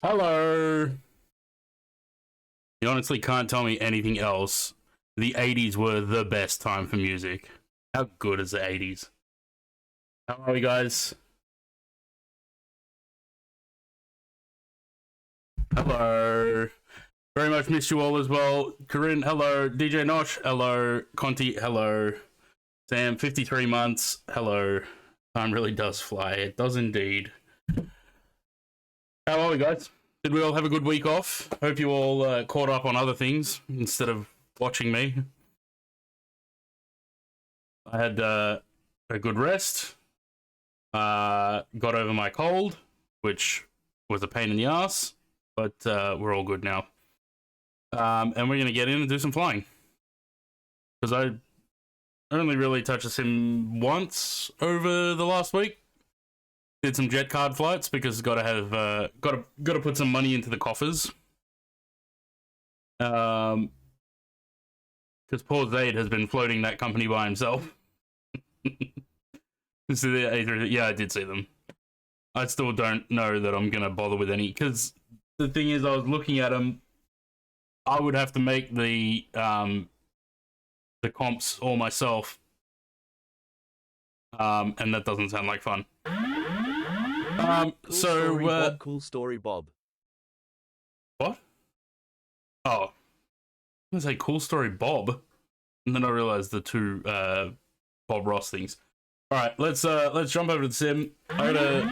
Hello. You honestly can't tell me anything else. The 80s were the best time for music. How good is the 80s? How are we, guys? Hello. Very much missed you all as well. Corinne, hello. DJ Nosh, hello. Conti, hello. Sam, 53 months, hello. Time really does fly. It does indeed. How are we, guys? Did we all have a good week off? Hope you all caught up on other things instead of watching me. I had a good rest. Got over my cold, which was a pain in the ass, but we're all good now. And we're gonna get in and do some flying because I only really touched the sim once over the last week. Did some jet card flights because got to put some money into the coffers. Because poor Zaid has been floating that company by himself. Yeah, I did see them. I still don't know that I'm gonna bother with any because the thing is, I was looking at them. I would have to make the comps all myself, and that doesn't sound like fun. Cool story, Bob. What? Oh, I was gonna say cool story, Bob, and then I realized the two Bob Ross things. All right, let's jump over to the sim. I gotta.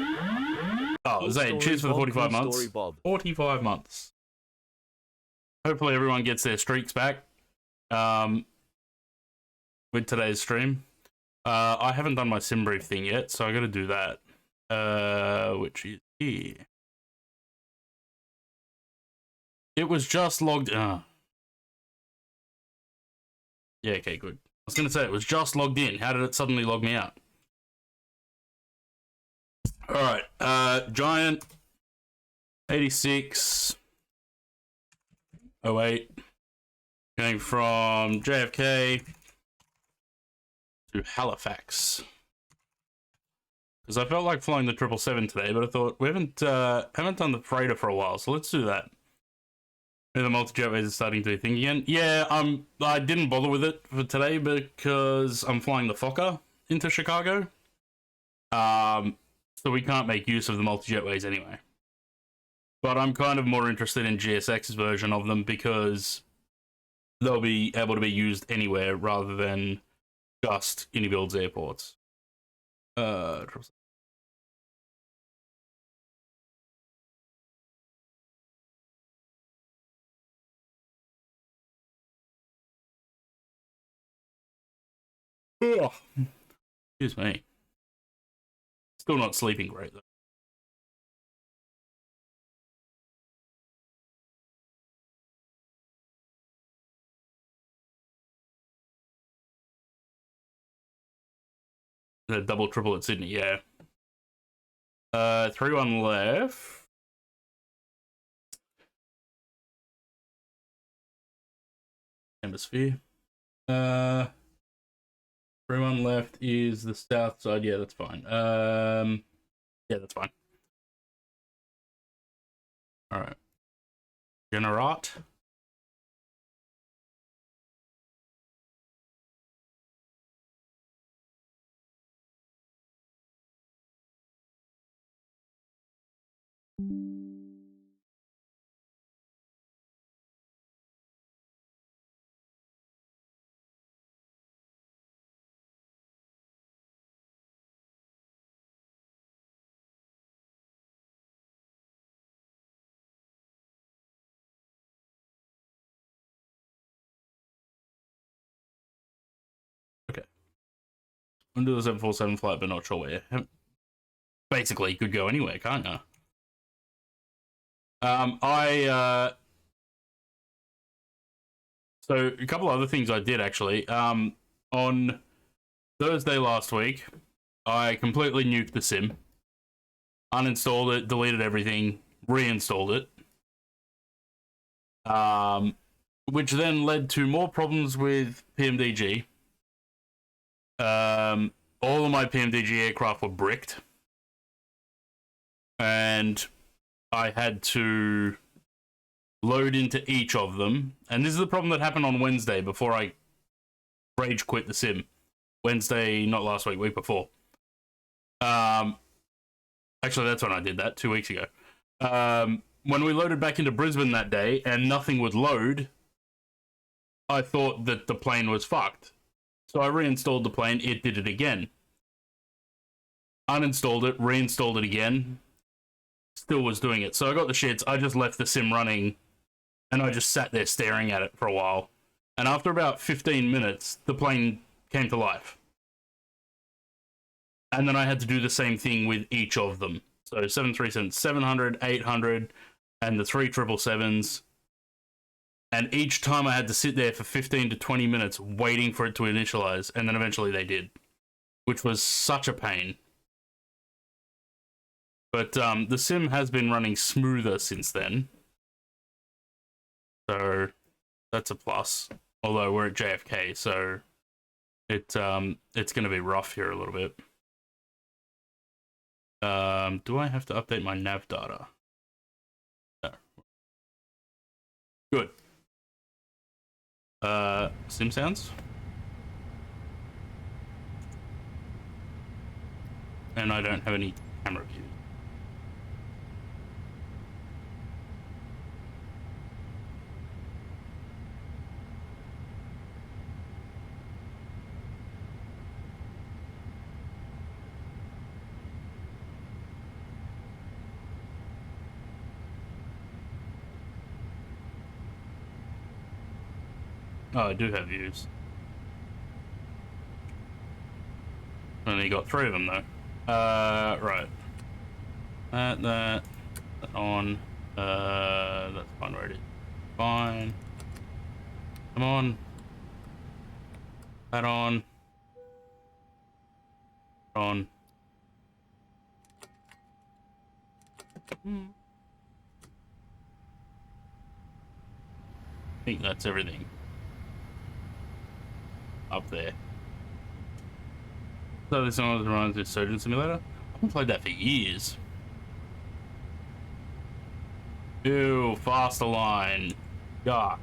Zayn, cheers for the 45 months. Story, Bob. 45 months. Hopefully everyone gets their streaks back. With today's stream. I haven't done my sim brief thing yet, so I gotta do that. Which is here. It was just logged. Yeah, okay, good. I was gonna say it was just logged in. How did it suddenly log me out? All right, Giant 86 08 going from JFK to Halifax because I felt like flying the 777 today, but I thought we haven't done the freighter for a while, so let's do that. And the multi-jetways are starting to do thing again. Yeah, I didn't bother with it for today because I'm flying the Fokker into Chicago. So we can't make use of the multi-jetways anyway. But I'm kind of more interested in GSX's version of them because they'll be able to be used anywhere rather than just Unibuild's airports. Excuse me. Still not sleeping great though. The double triple at Sydney, yeah. 3-1 left. Hemisphere. 3-1 left is the south side. Yeah, that's fine. Yeah, that's fine. All right. Generate. Okay. I'm gonna do the 747 flight, but not sure where. Basically, you could go anywhere, can't you? So a couple other things I did actually. On Thursday last week, I completely nuked the sim, uninstalled it, deleted everything, reinstalled it. Which then led to more problems with PMDG. All of my PMDG aircraft were bricked, and I had to load into each of them. And this is the problem that happened on Wednesday before I rage quit the sim. Wednesday, not last week, week before. Actually, that's when I did that, 2 weeks ago. When we loaded back into Brisbane that day and nothing would load, I thought that the plane was fucked. So I reinstalled the plane, it did it again. Uninstalled it, reinstalled it again, still was doing it. So I got the shits, I just left the sim running, and I just sat there staring at it for a while. And after about 15 minutes, the plane came to life. And then I had to do the same thing with each of them. So 737, 700, 800, and the 3 777s. And each time I had to sit there for 15 to 20 minutes waiting for it to initialize, and then eventually they did, which was such a pain. But the sim has been running smoother since then. So that's a plus. Although we're at JFK, so it's going to be rough here a little bit. Do I have to update my nav data? No. Good. Sim sounds. And I don't have any camera views. Oh, I do have views. Only got 3 of them though. Right. That on. That's fine where it is. Fine. Come on. That on. On. I think that's everything. Up there. So this one reminds me of Surgeon Simulator. I haven't played that for years. Ew, faster line. Yuck.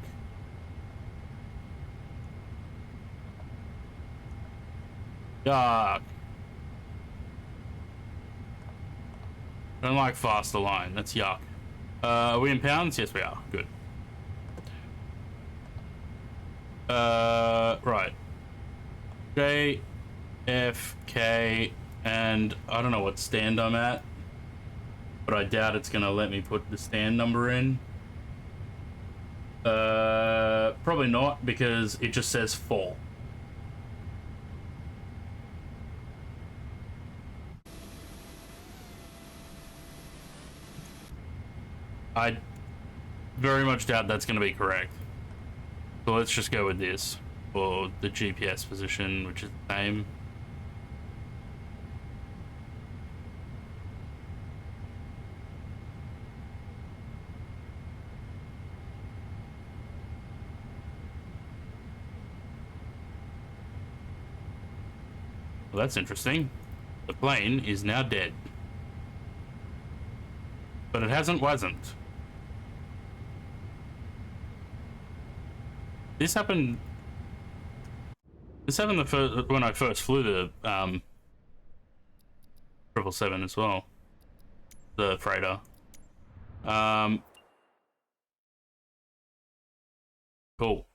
Yuck. I don't like faster line. That's yuck. Are we in pounds? Yes, we are. Good. Right. J, F, K, and I don't know what stand I'm at, but I doubt it's gonna let me put the stand number in. Probably not, because it just says 4. I very much doubt that's gonna be correct. So let's just go with this, or the GPS position, which is the same. Well, that's interesting. The plane is now dead. But it wasn't. This happened when I first flew the 777 as well. The freighter. Cool.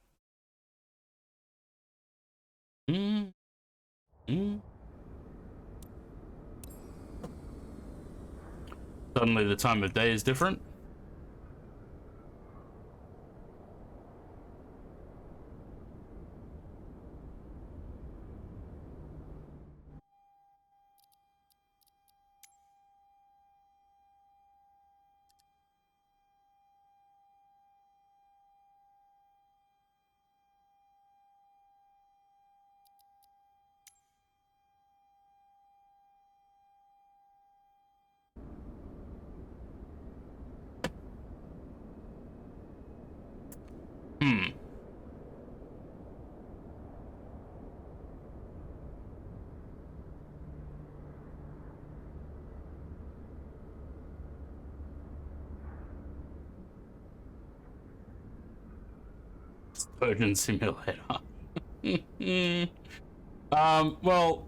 Suddenly the time of day is different. Surgeon Simulator. Well,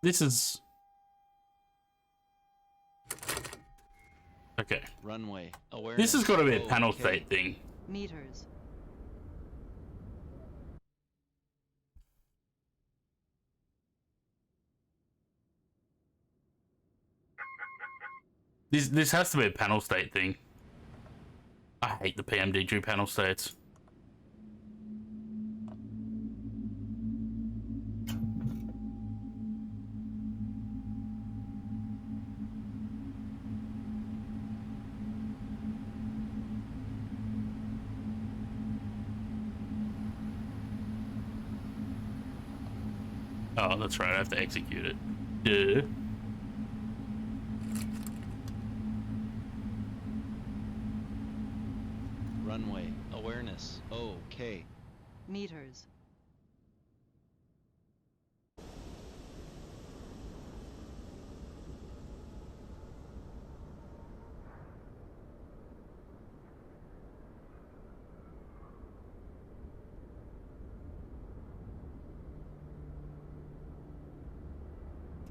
this is okay. Runway awareness. This has got to be a panel Okay. state thing. Meters. This has to be a panel state thing. I hate the PMDG panel states. Oh, that's right, I have to execute it. Duh. Runway awareness. Okay. Meters.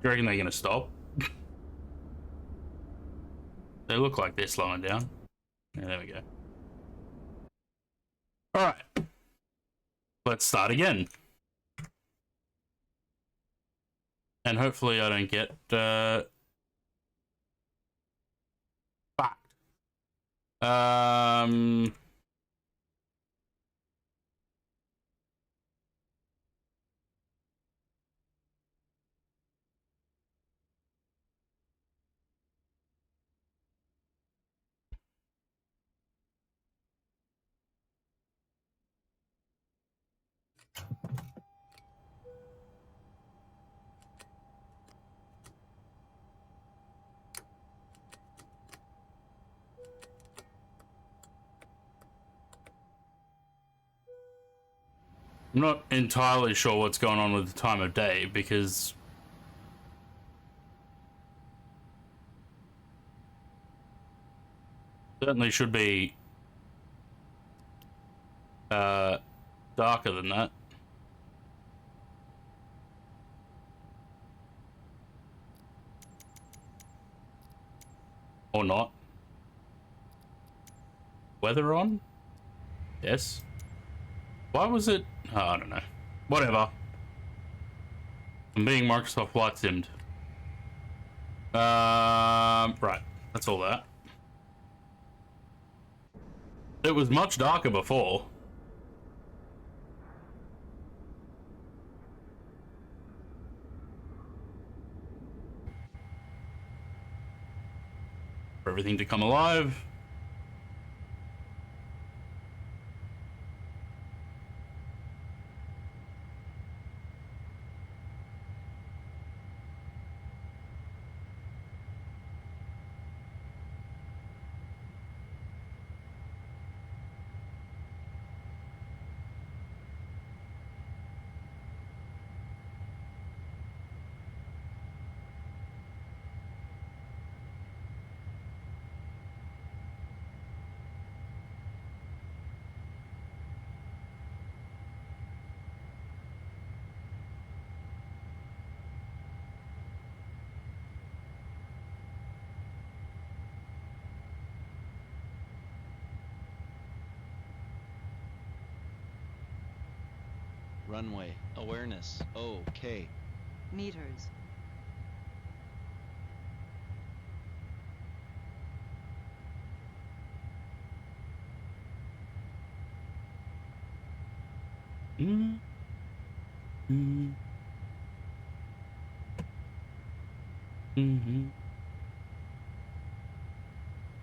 You reckon they're gonna stop? They look like they're slowing down. Yeah, there we go. Alright. Let's start again. And hopefully I don't get fucked. I'm not entirely sure what's going on with the time of day because certainly should be darker than that. Or not. Weather on? Yes. Why was it? Oh, I don't know. Whatever. I'm being Microsoft Flight Simmed. Right. That's all that. It was much darker before. For everything to come alive. Runway awareness. Okay. Meters.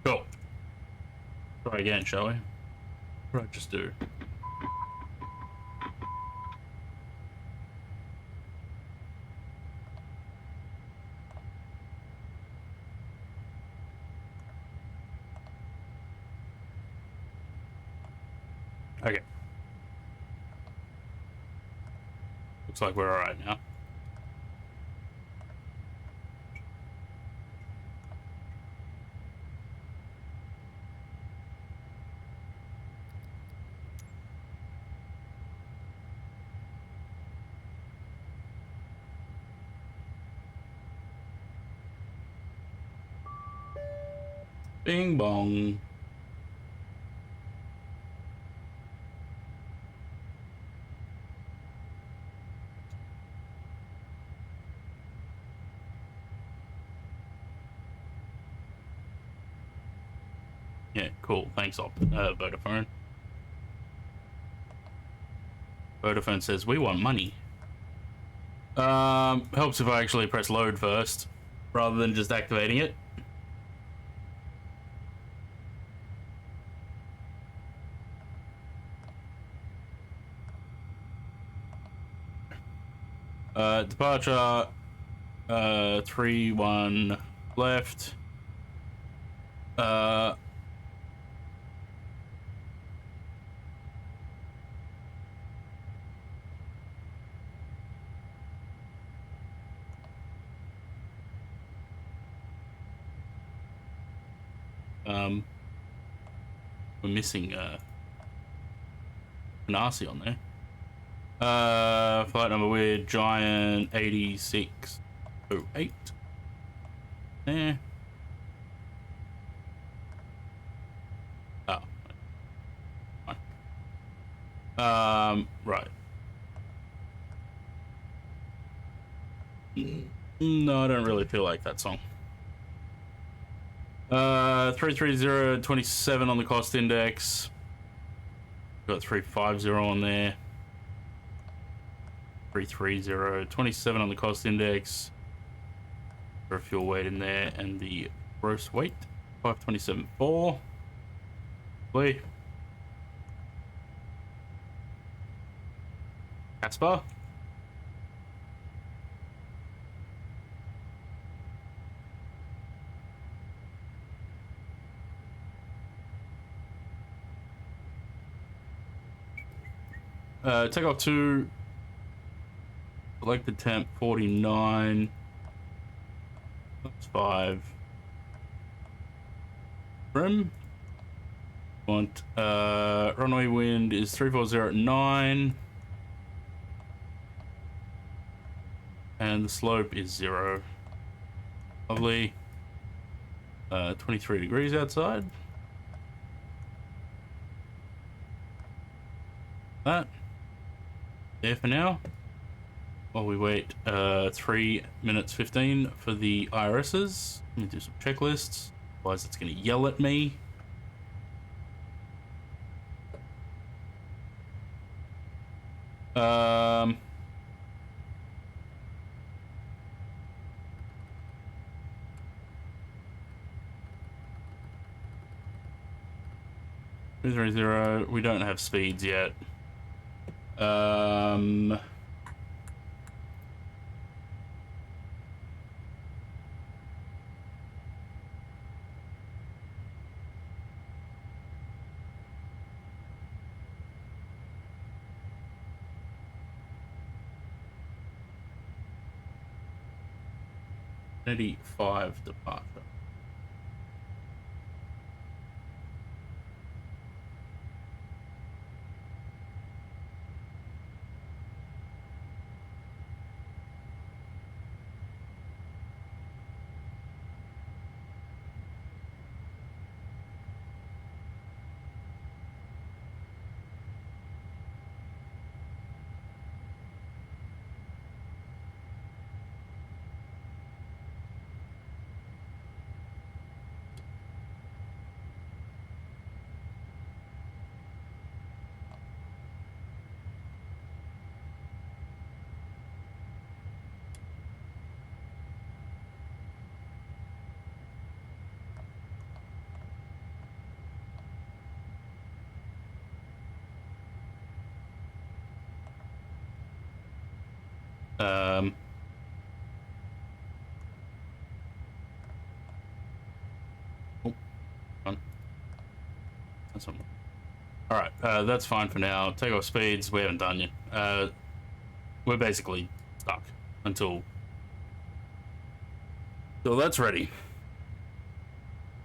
Cool. Try again, shall we? Right, just do. Okay. Looks like we're alright now. Bing bong. Yeah, cool. Thanks, Vodafone. Vodafone says we want money. Helps if I actually press load first, rather than just activating it. Departure. 3-1 left. We're missing Canarsie on there. Flight number weird, Giant 8608. There. Oh. Fine. Right. No, I don't really feel like that song. 330.27 on the cost index. Got 350 on there. 330.27 on the cost index. For fuel weight in there, and the gross weight 527.4. Play. Casper. Take off 2. Selected temp 49. That's 5. Trim. Want runway wind is 340 at 9. And the slope is 0. Lovely. 23 degrees outside. That. There for now. While we wait 3 minutes 15 for the IRSs. Let me do some checklists. Otherwise it's going to yell at me. Um... 230. We don't have speeds yet. 85 departure. Oh, on. That's one. All right, that's fine for now. Takeoff speeds we haven't done yet. We're basically stuck until that's ready.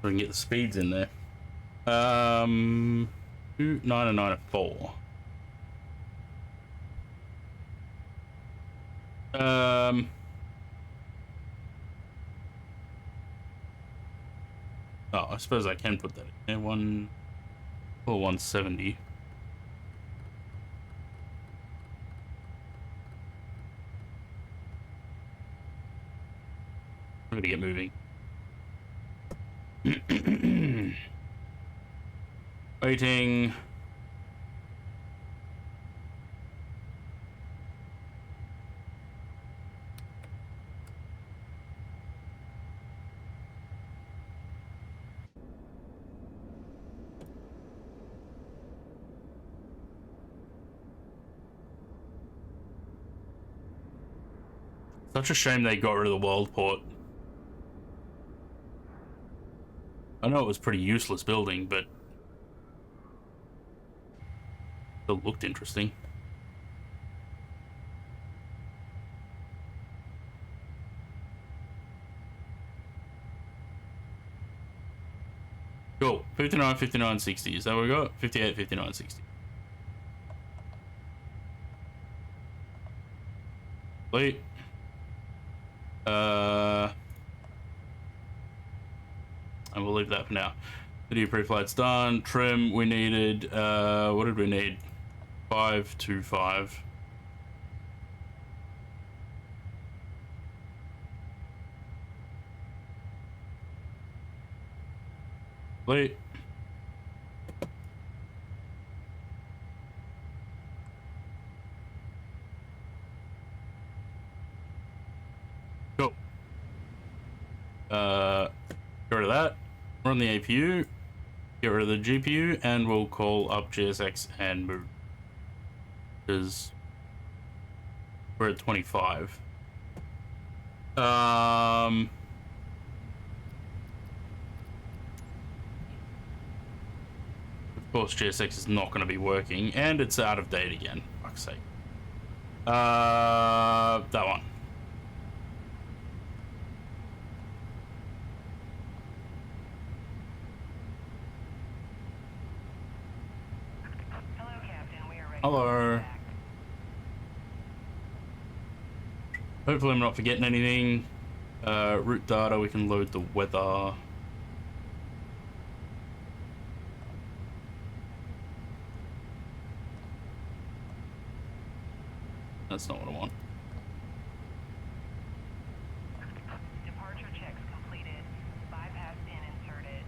We can get the speeds in there. 9 and 4. Oh, I suppose I can put that in there. 170. I'm gonna get moving. Waiting. Such a shame they got rid of the world port. I know it was a pretty useless building, but still looked interesting. Cool. 59, 59, 60. Is that what we got? 58, 59, 60. Wait. And we'll leave that for now. Video pre-flight's done. Trim, we needed, what did we need? 525. Wait. Cool. Get rid of that. Run the APU. Get rid of the GPU, and we'll call up GSX and move. Because we're at 25. Of course, GSX is not going to be working, and it's out of date again. Fuck's sake. That one. Hello, Captain. We are ready. Hello. Hopefully I'm not forgetting anything. Route data, we can load the weather. That's not what I want. Departure checks completed. Bypass pin inserted.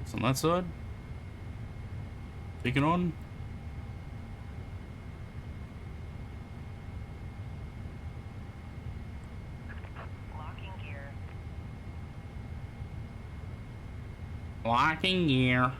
It's on that side. Taking on. Locking gear. Locking gear.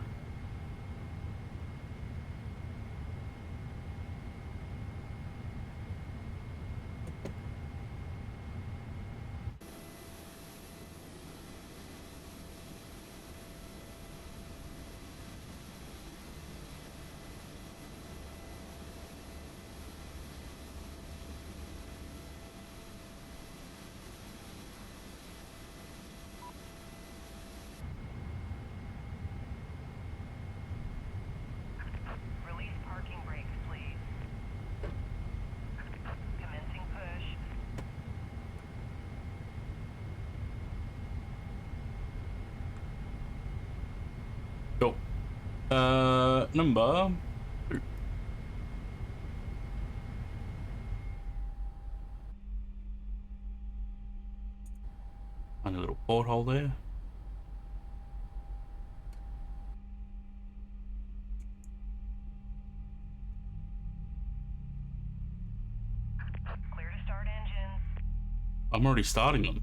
Release parking brakes, please. Commencing push. Cool. Number 2. Find a little porthole there. Clear to start engines. I'm already starting them.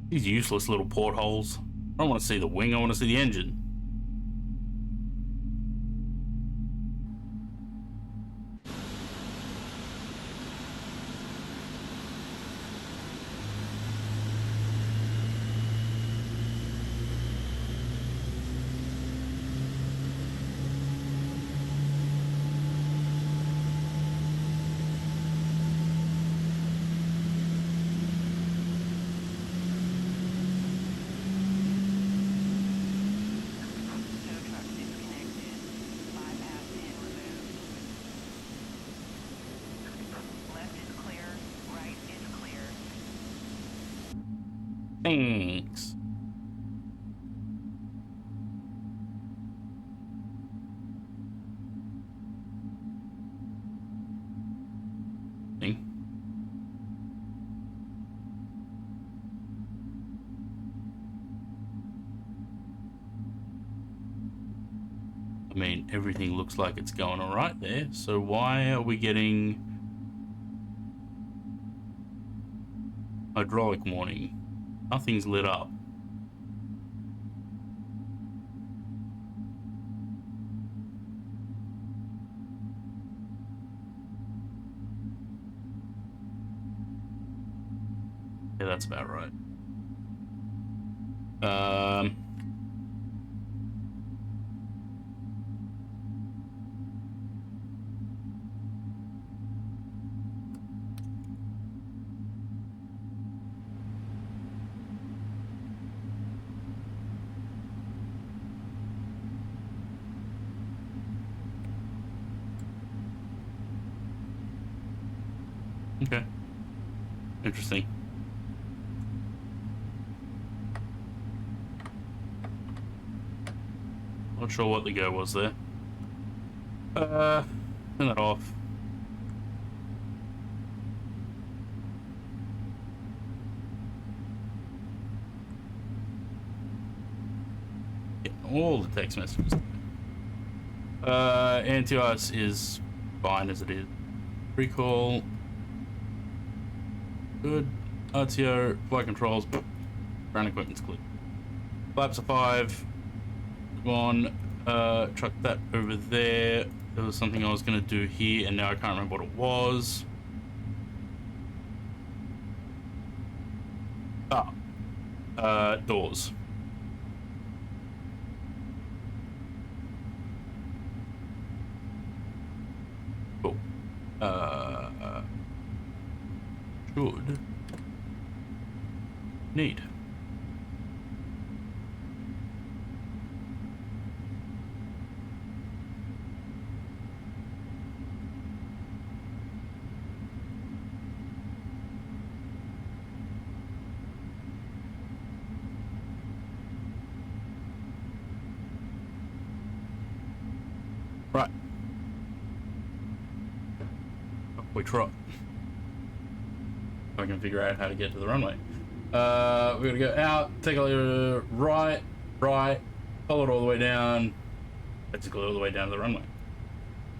These useless little portholes. I don't want to see the wing, I want to see the engine. Tow truck disconnected. Bypass pin removed. Left is clear. Right is clear. Thanks. Thing. I mean, everything looks like it's going all right there. So why are we getting hydraulic warning? Nothing's lit up. Yeah, that's about right. Okay. Interesting. Not sure what the go was there. Turn that off. Getting all the text messages. Anti-ice is fine as it is. Recall. Good. RTO, flight controls. Ground equipment's clear. Flaps are 5. Go on. Chuck that over there. There was something I was going to do here, and now I can't remember what it was. Doors. Cool. Should need. Right. We trot. I can figure out how to get to the runway. We're gonna go out, take a little right, follow it all the way down, basically all the way down to the runway.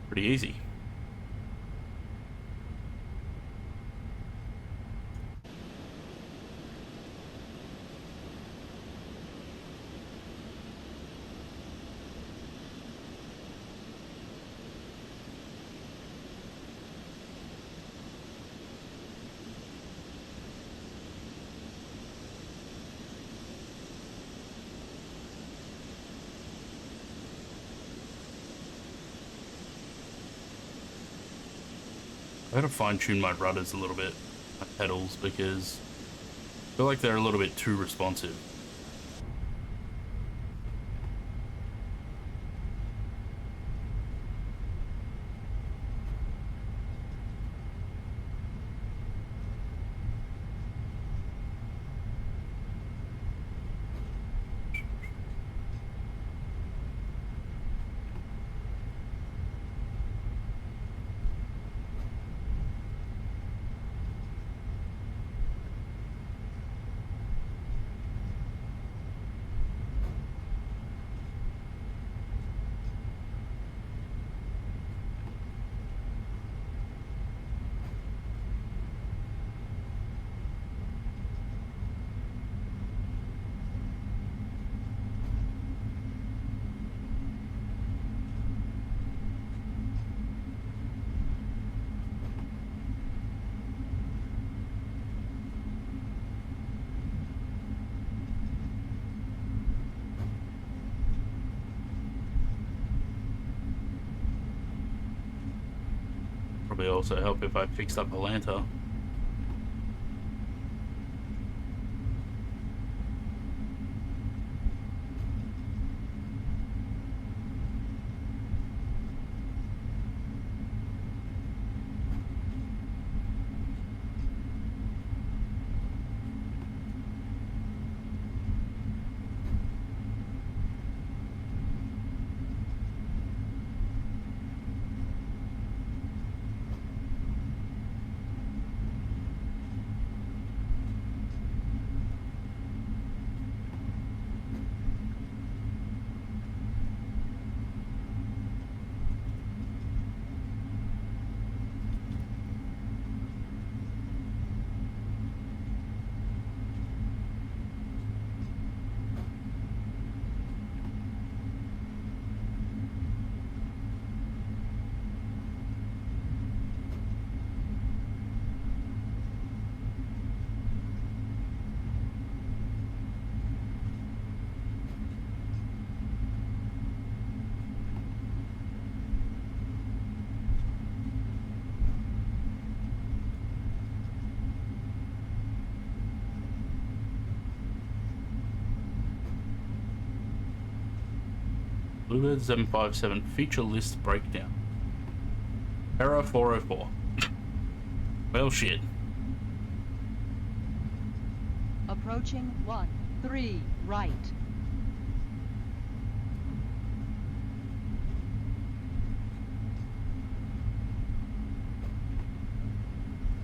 Pretty easy. I gotta fine tune my rudders a little bit, my pedals, because I feel like they're a little bit too responsive. probably also help if I fixed up Atlanta. Bluebird 757 feature list breakdown. Error 404. Well, shit. Approaching 1-3 right.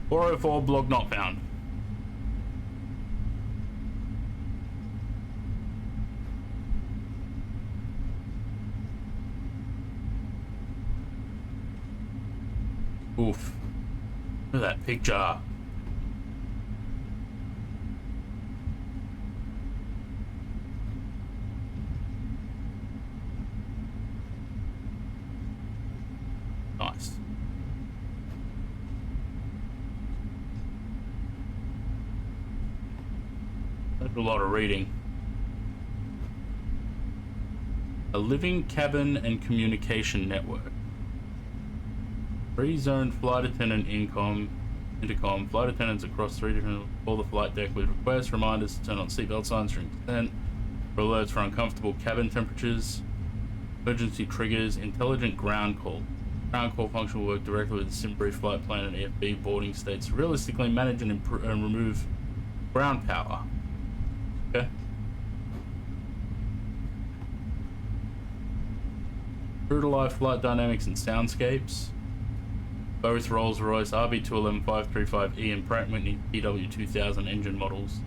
.404 blog not found. Oof. Look at that picture. Nice. That's a lot of reading. A living cabin and communication network. Free-zone flight attendant intercom. Flight attendants across 3 different all the flight deck with requests, reminders to turn on seatbelt signs during descent, for alerts for uncomfortable cabin temperatures, emergency triggers, intelligent ground call. Ground call function will work directly with the SimBrief flight plan and AFB boarding states to realistically manage and remove ground power. Okay. True to life flight dynamics and soundscapes. Both Rolls-Royce RB211-535E and Pratt & Whitney PW2000 engine models,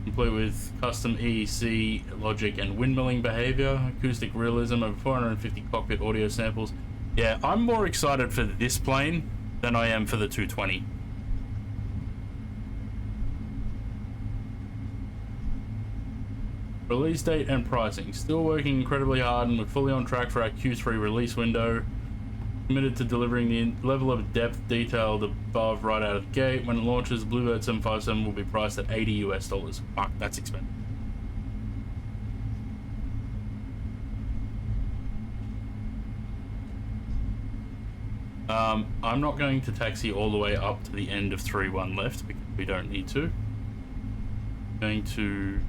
complete with custom EEC logic and windmilling behavior, acoustic realism, over 450 cockpit audio samples. Yeah, I'm more excited for this plane than I am for the 220. Release date and pricing. Still working incredibly hard and we're fully on track for our Q3 release window. Committed to delivering the level of depth detailed above right out of the gate. When it launches, Bluebird 757 will be priced at $80 US. Fuck, that's expensive. I'm not going to taxi all the way up to the end of 3-1 left because we don't need to. I'm going to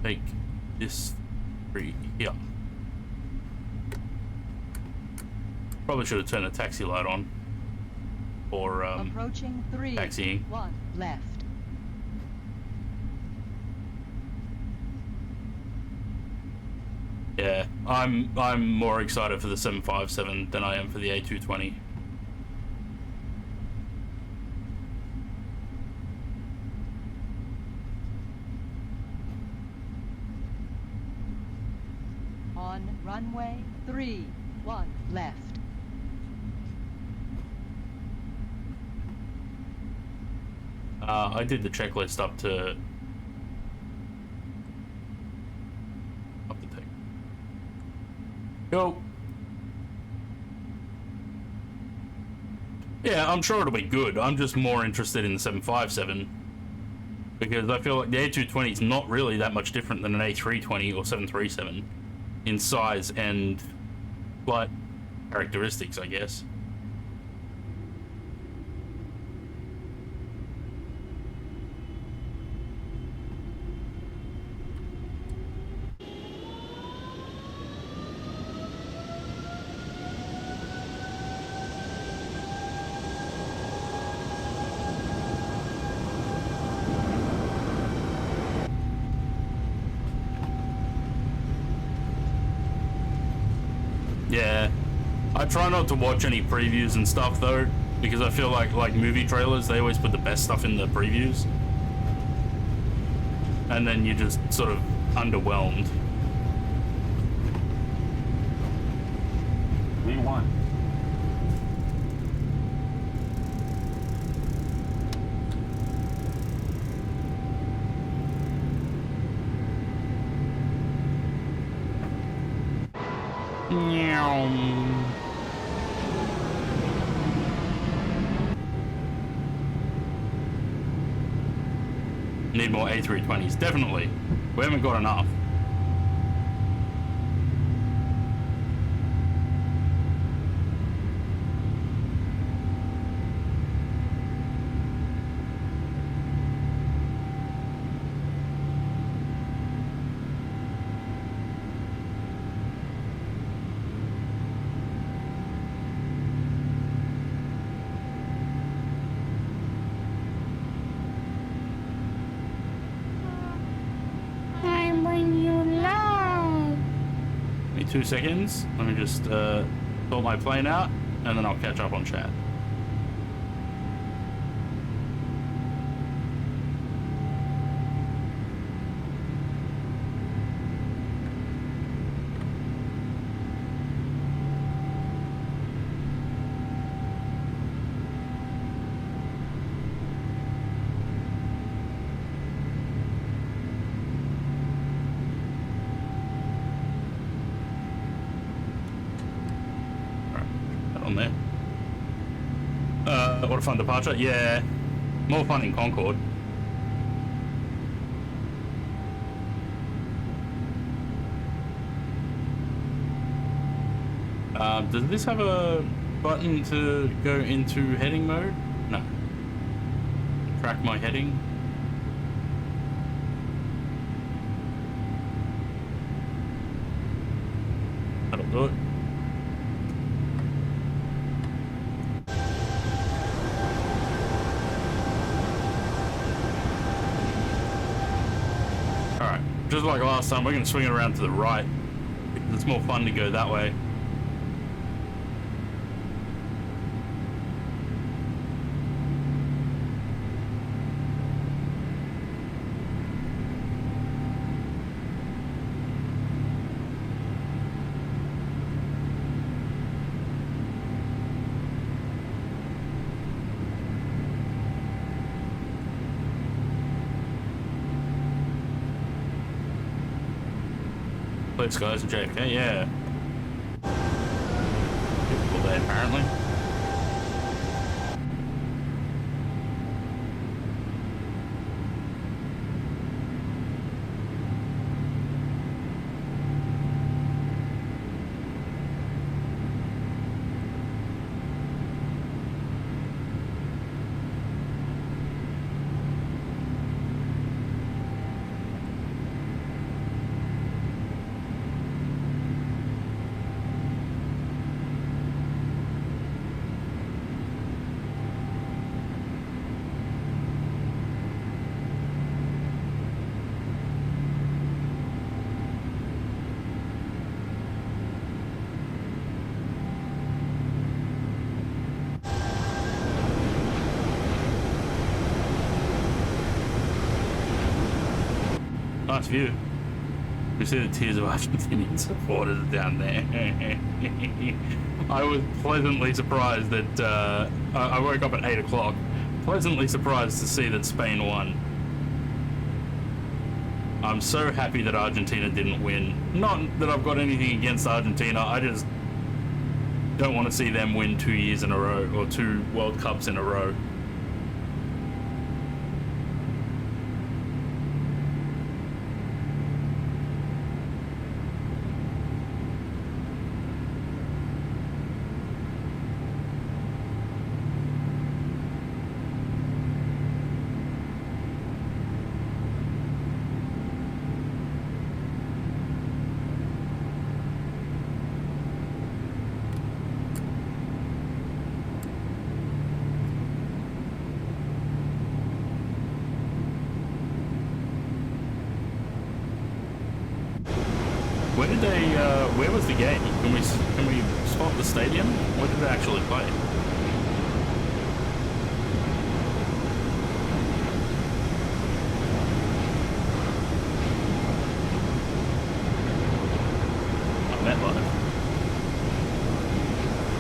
take this 3 here. Probably should have turned the taxi light on for Approaching 3 taxiing. 1 left. Yeah, I'm more excited for the 757 than I am for the A220. On runway 3 1 left. I did the checklist up to take. Go. Yeah, I'm sure it'll be good. I'm just more interested in the 757 because I feel like the A220 is not really that much different than an A320 or 737. in size and flight characteristics, I guess. Yeah, I try not to watch any previews and stuff though, because I feel like movie trailers, they always put the best stuff in the previews, and then you're just sort of underwhelmed. V1. Need more A320s, definitely. We haven't got enough. Give me 2 seconds. Let me just sort my plane out, and then I'll catch up on chat. On there. What a fun departure. Yeah, more fun in Concorde. Does this have a button to go into heading mode? No. Track my heading. That'll do it. Alright, just like last time, we're going to swing it around to the right. It's more fun to go that way. Blue skies and JFK, yeah. People there apparently. Nice view. You see the tears of Argentinian supporters down there. I was pleasantly surprised that I woke up at 8 o'clock. Pleasantly surprised to see that Spain won. I'm so happy that Argentina didn't win. Not that I've got anything against Argentina, I just don't want to see them win 2 years in a row, or 2 World Cups in a row. wasn't a. Where was the game? Can we spot the stadium? Where did it actually play? Oh, MetLife.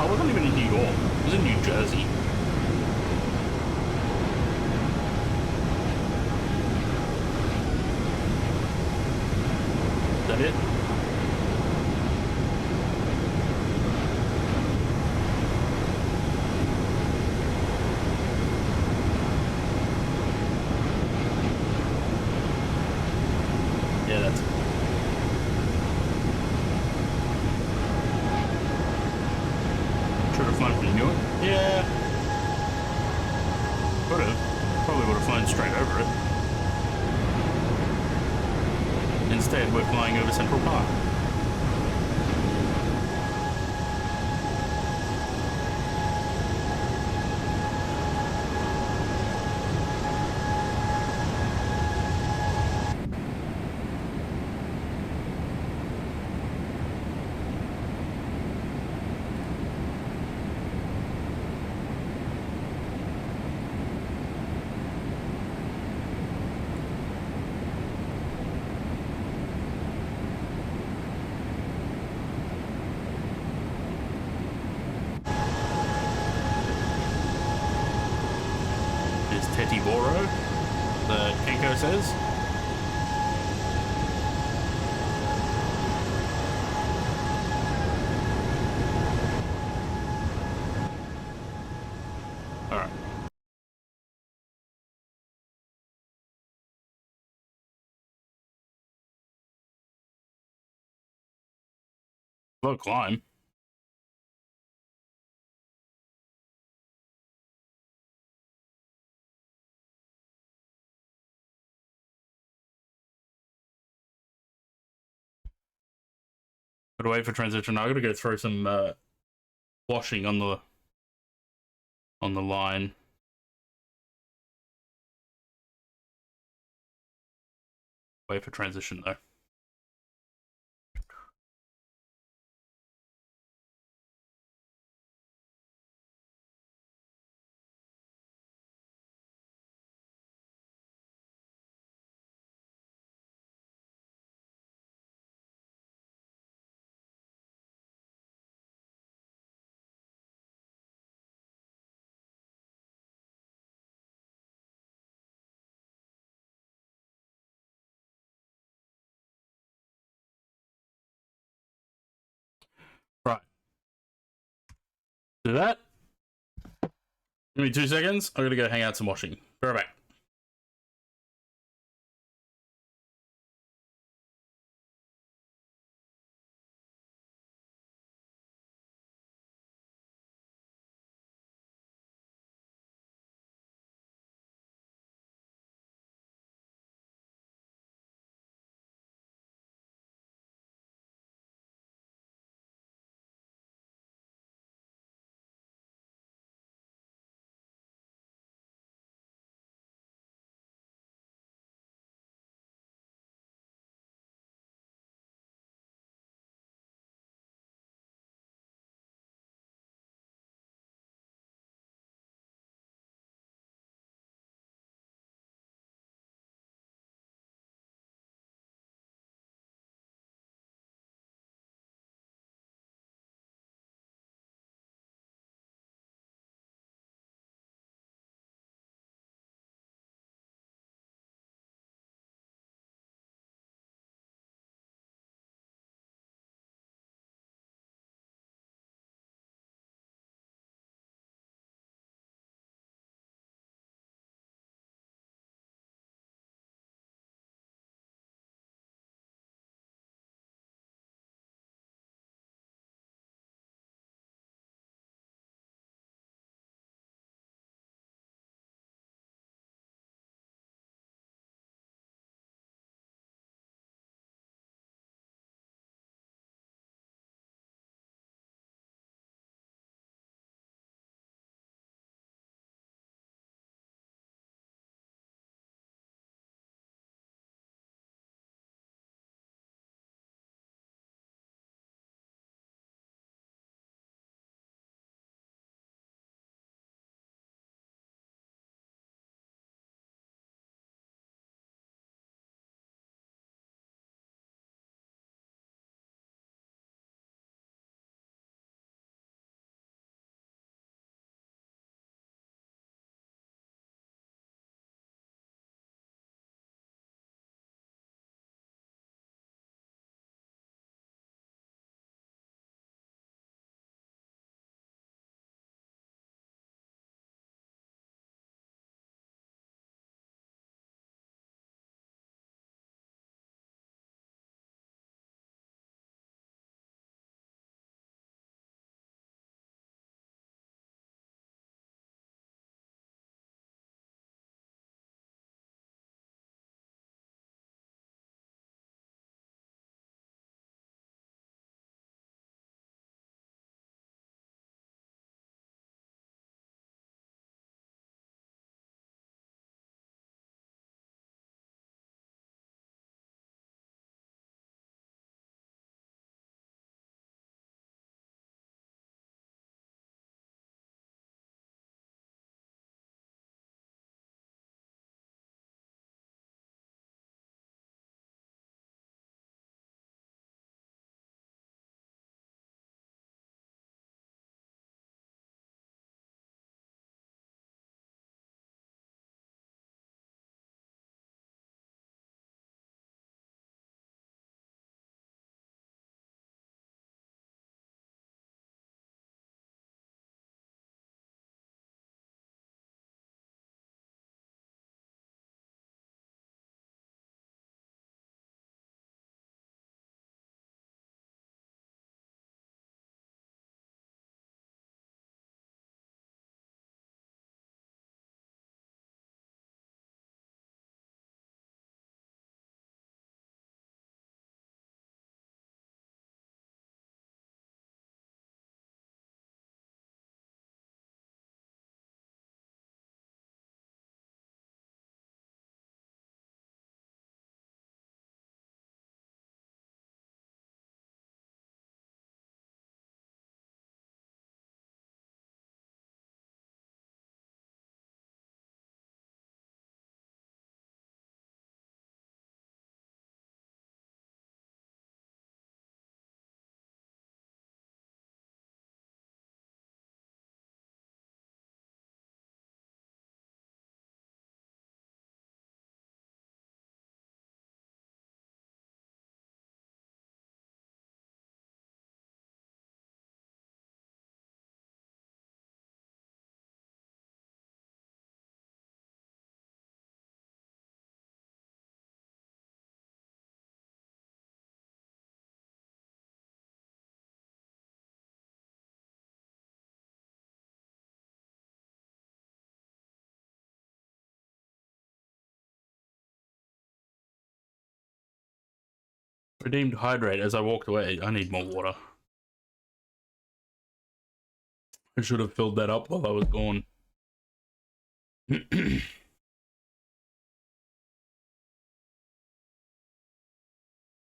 I wasn't even in New York. It was in New Jersey. Is that it? Yeah, that's it. Should have flown from Newark? Yeah. Could have. Probably would have flown straight over it. Instead, we're flying over Central Park. Is Teti Boro, the Kenko says. Alright. Slow climb. Gotta wait for transition. I gotta go throw some washing on the line. Wait for transition though. Right. Do that. Give me 2 seconds. I'm gonna go hang out some washing. Be right back. Redeemed hydrate as I walked away. I need more water. I should have filled that up while I was gone.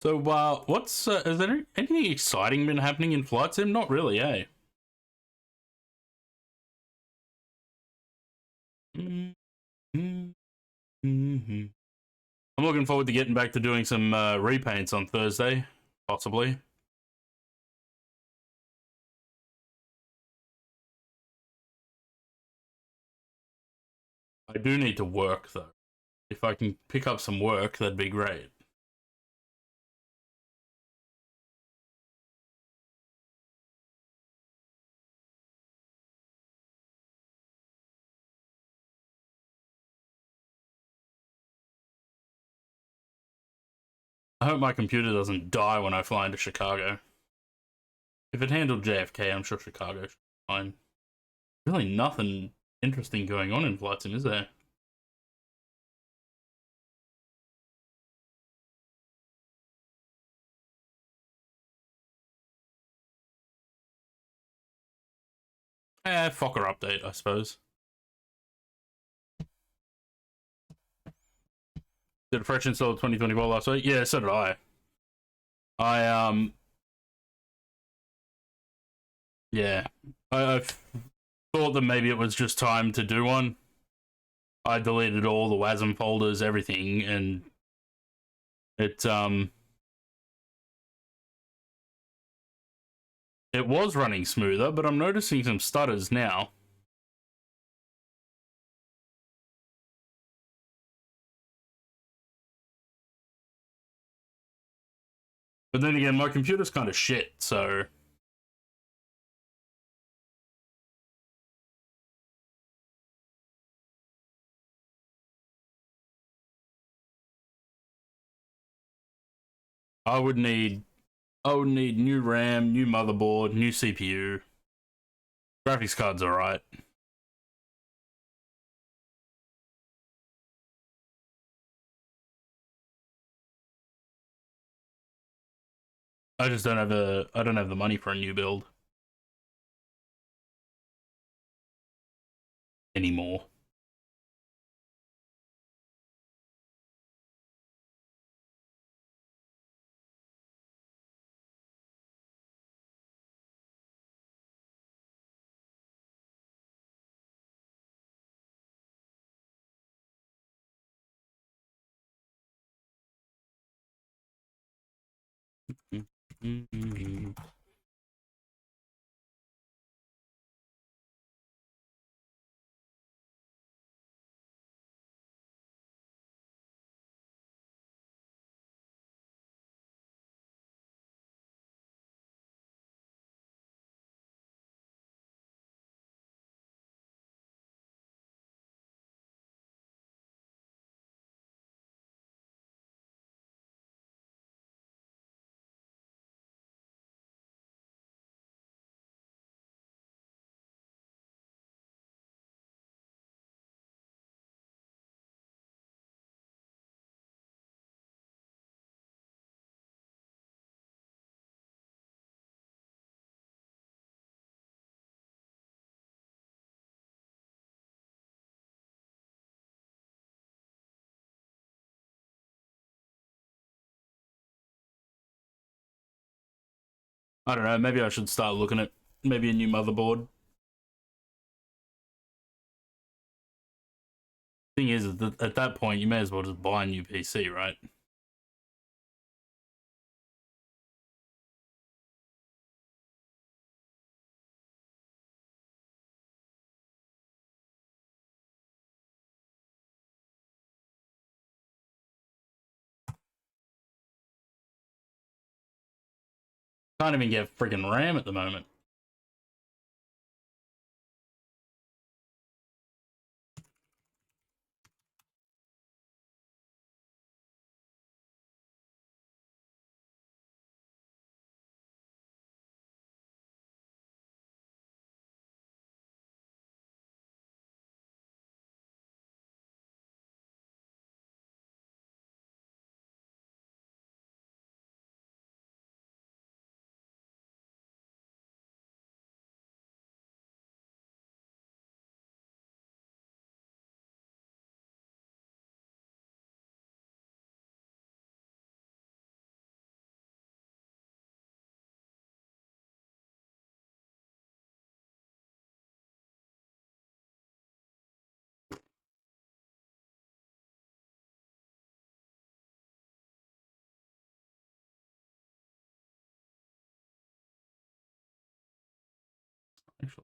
So, what's has there anything exciting been happening in Flight Sim? Not really, eh? I'm looking forward to getting back to doing some repaints on Thursday, possibly. I do need to work though. If I can pick up some work, that'd be great. I hope my computer doesn't die when I fly into Chicago. If it handled JFK, I'm sure Chicago should be fine. Really nothing interesting going on in Flight Sim, is there? Fokker update, I suppose. Did a fresh install of 2024 last week? Yeah, so did I. Yeah. I thought that maybe it was just time to do one. I deleted all the WASM folders, everything, and it was running smoother, but I'm noticing some stutters now. But then again, my computer's kind of shit, so I would need new RAM, new motherboard, new CPU. Graphics card's alright. I just don't have the money for a new build anymore. I don't know, maybe I should start looking at maybe a new motherboard. Thing is that at that point, you may as well just buy a new PC, right? Can't even get freaking RAM at the moment. actually.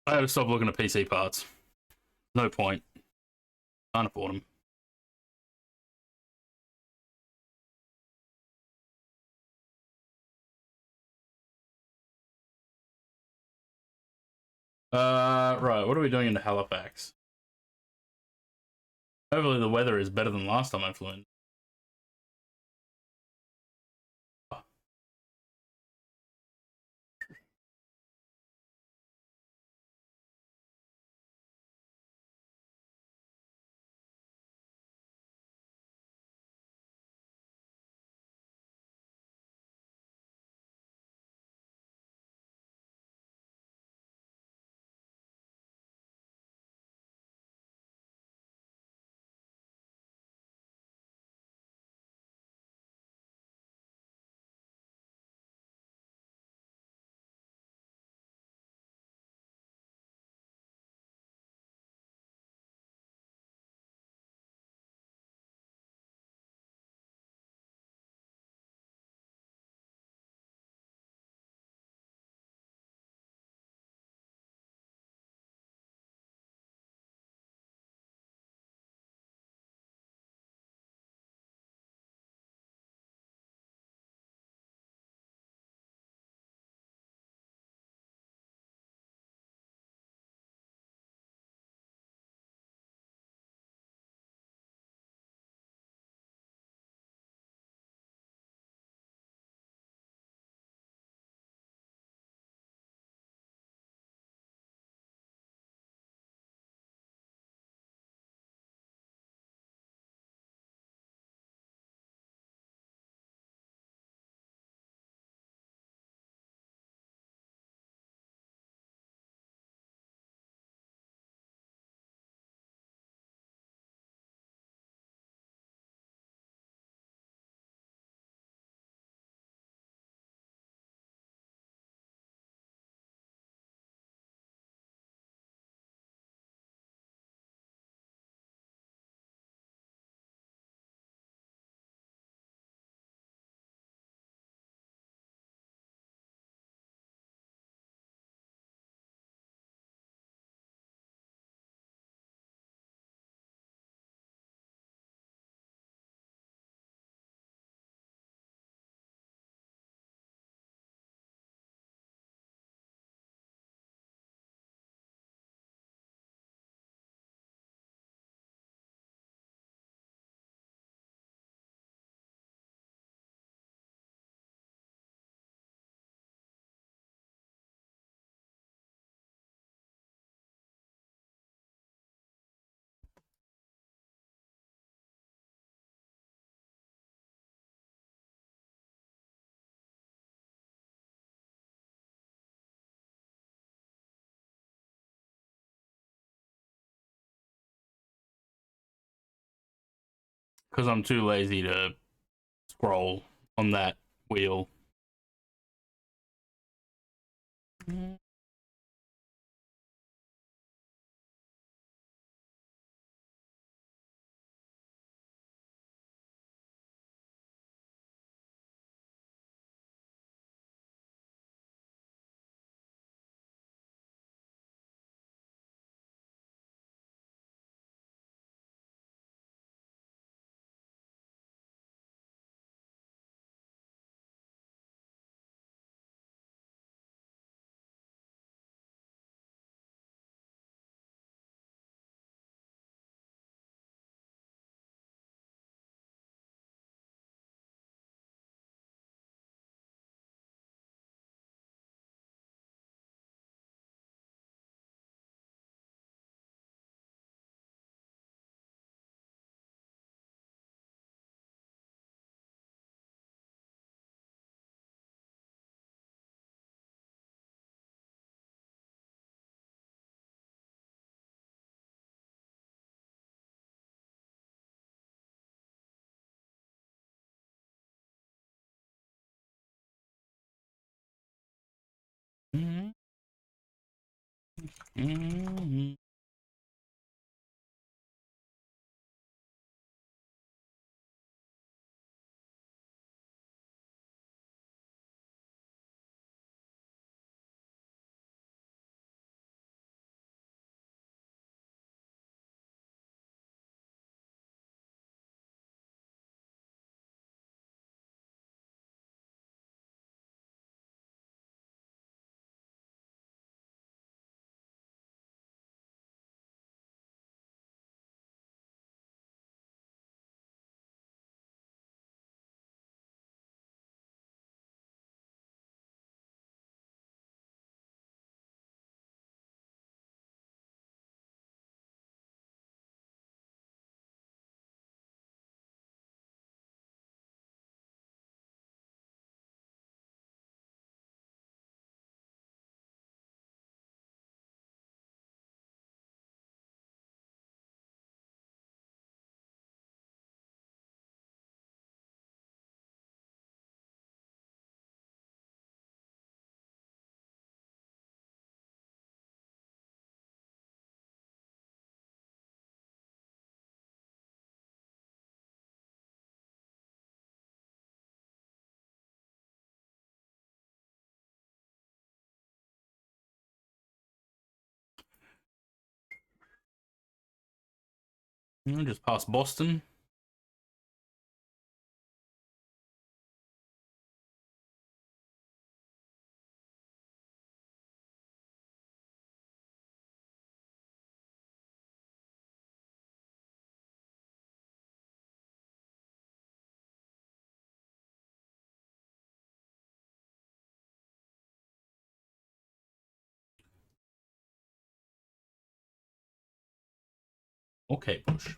I had to stop looking at PC parts. No point. Can't afford them. Right. What are we doing in Halifax? Hopefully the weather is better than last time I flew in. because I'm too lazy to scroll on that wheel. Just past Boston. Okay, push.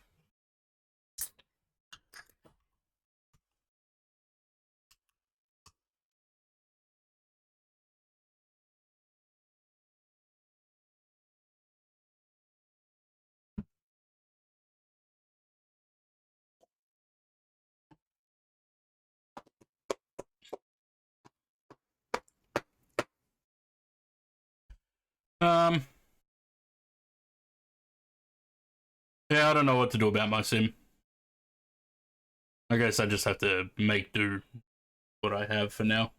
Um, yeah, I don't know what to do about my sim. I guess I just have to make do what I have for now.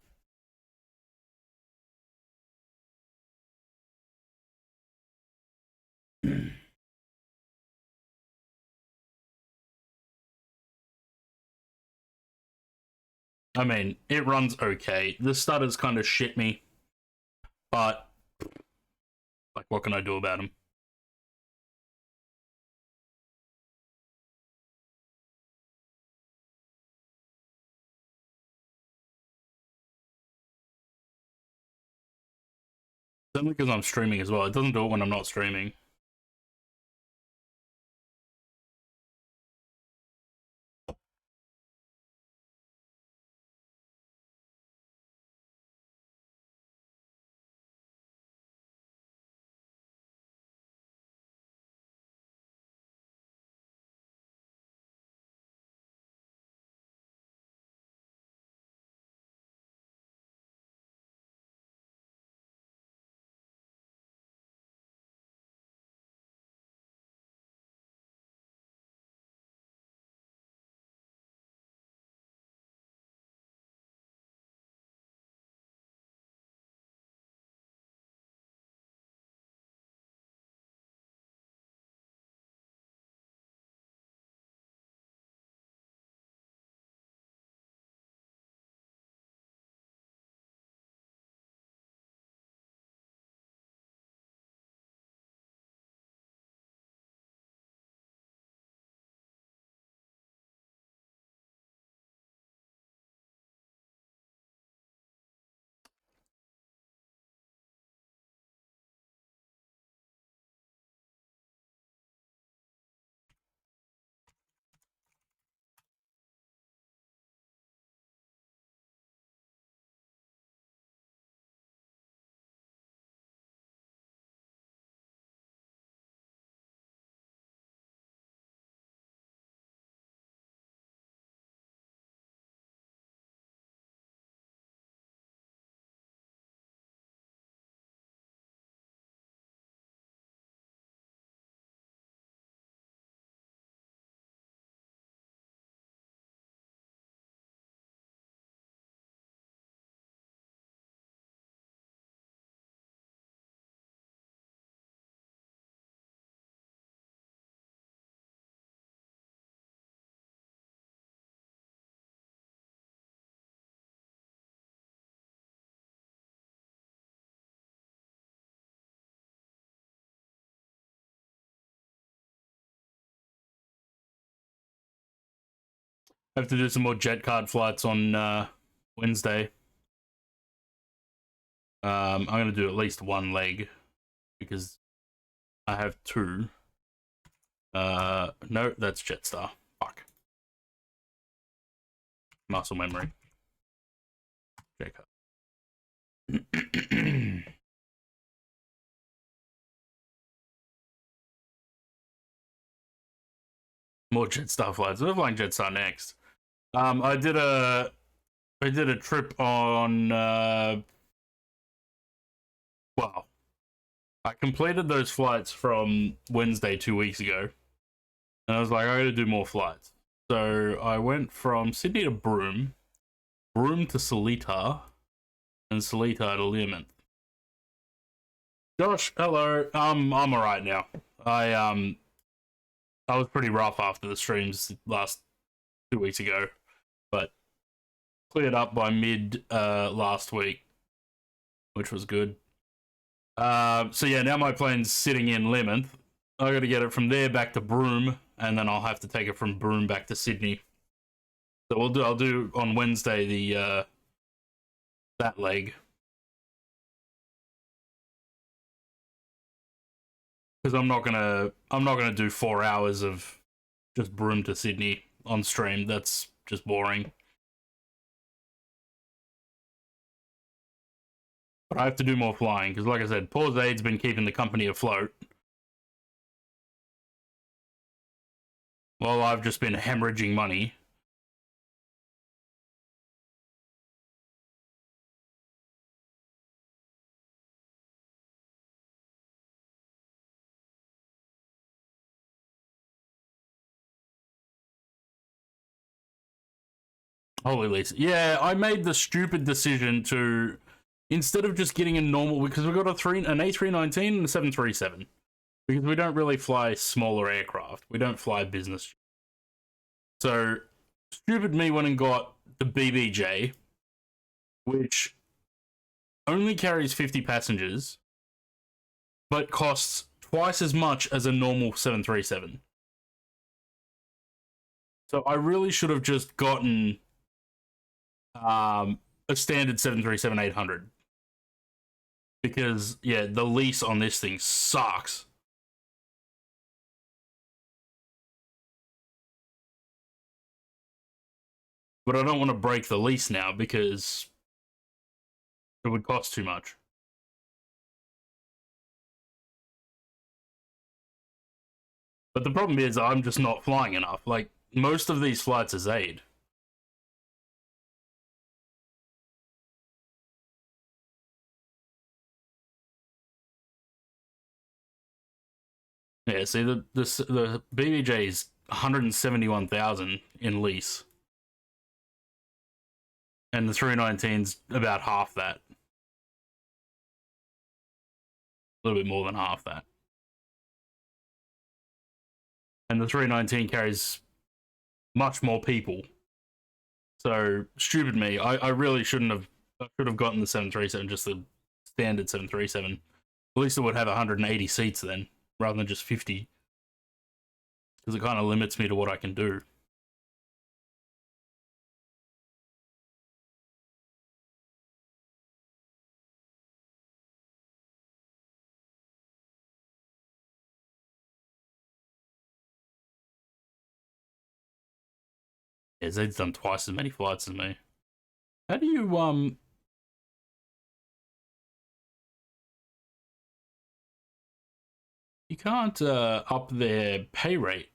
I mean, it runs okay. The stutters kind of shit me, but like, what can I do about them? It's only because I'm streaming as well. It doesn't do it when I'm not streaming. I have to do some more jet card flights on Wednesday. I'm gonna do at least one leg because I have two. No, that's Jetstar. Fuck. Muscle memory. Jet card. More Jetstar flights. We're flying Jetstar next. I did a trip on well, I completed those flights from Wednesday 2 weeks ago. And I was like, I gotta do more flights. So I went from Sydney to Broome, Broome to Seletar, and Seletar to Learmonth. Josh, hello. I'm alright now. I was pretty rough after the streams last 2 weeks ago, but cleared up by mid last week, which was good. So yeah, now my plane's sitting in Learmonth. I got to get it from there back to Broome, and then I'll have to take it from Broome back to Sydney. So I'll do on Wednesday the that leg, because I'm not gonna do 4 hours of just Broome to Sydney on stream. That's just boring. But I have to do more flying because, like I said, Poor Zaid's been keeping the company afloat, while I've just been hemorrhaging money. Holy Lisa. Yeah, I made the stupid decision to, instead of just getting a normal, because we've got an A319 and a 737, because we don't really fly smaller aircraft. We don't fly business. So, stupid me went and got the BBJ, which only carries 50 passengers, but costs twice as much as a normal 737. So I really should have just gotten a standard 737-800, because yeah, the lease on this thing sucks. But I don't want to break the lease now because it would cost too much. But the problem is I'm just not flying enough. Like, most of these flights are Zaid. Yeah, see, the BBJ is 171,000 in lease, and the 319's about half that, a little bit more than half that. And the 319 carries much more people. So stupid me. I really shouldn't have. I should have gotten the 737, just the standard 737. At least it would have 180 seats then, rather than just 50, because it kind of limits me to what I can do. Yeah, Zaid's done twice as many flights as me. How do you you can't up their pay rate?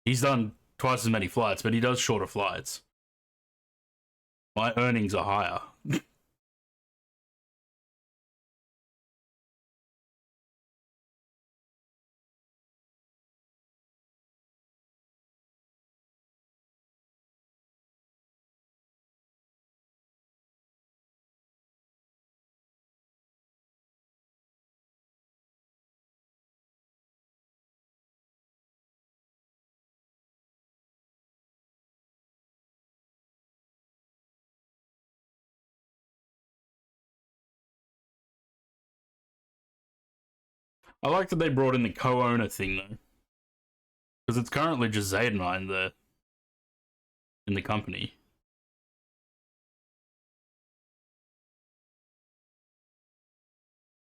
He's done twice as many flights, but he does shorter flights. My earnings are higher. I like that they brought in the co-owner thing though, because it's currently just Zaid and I in the company.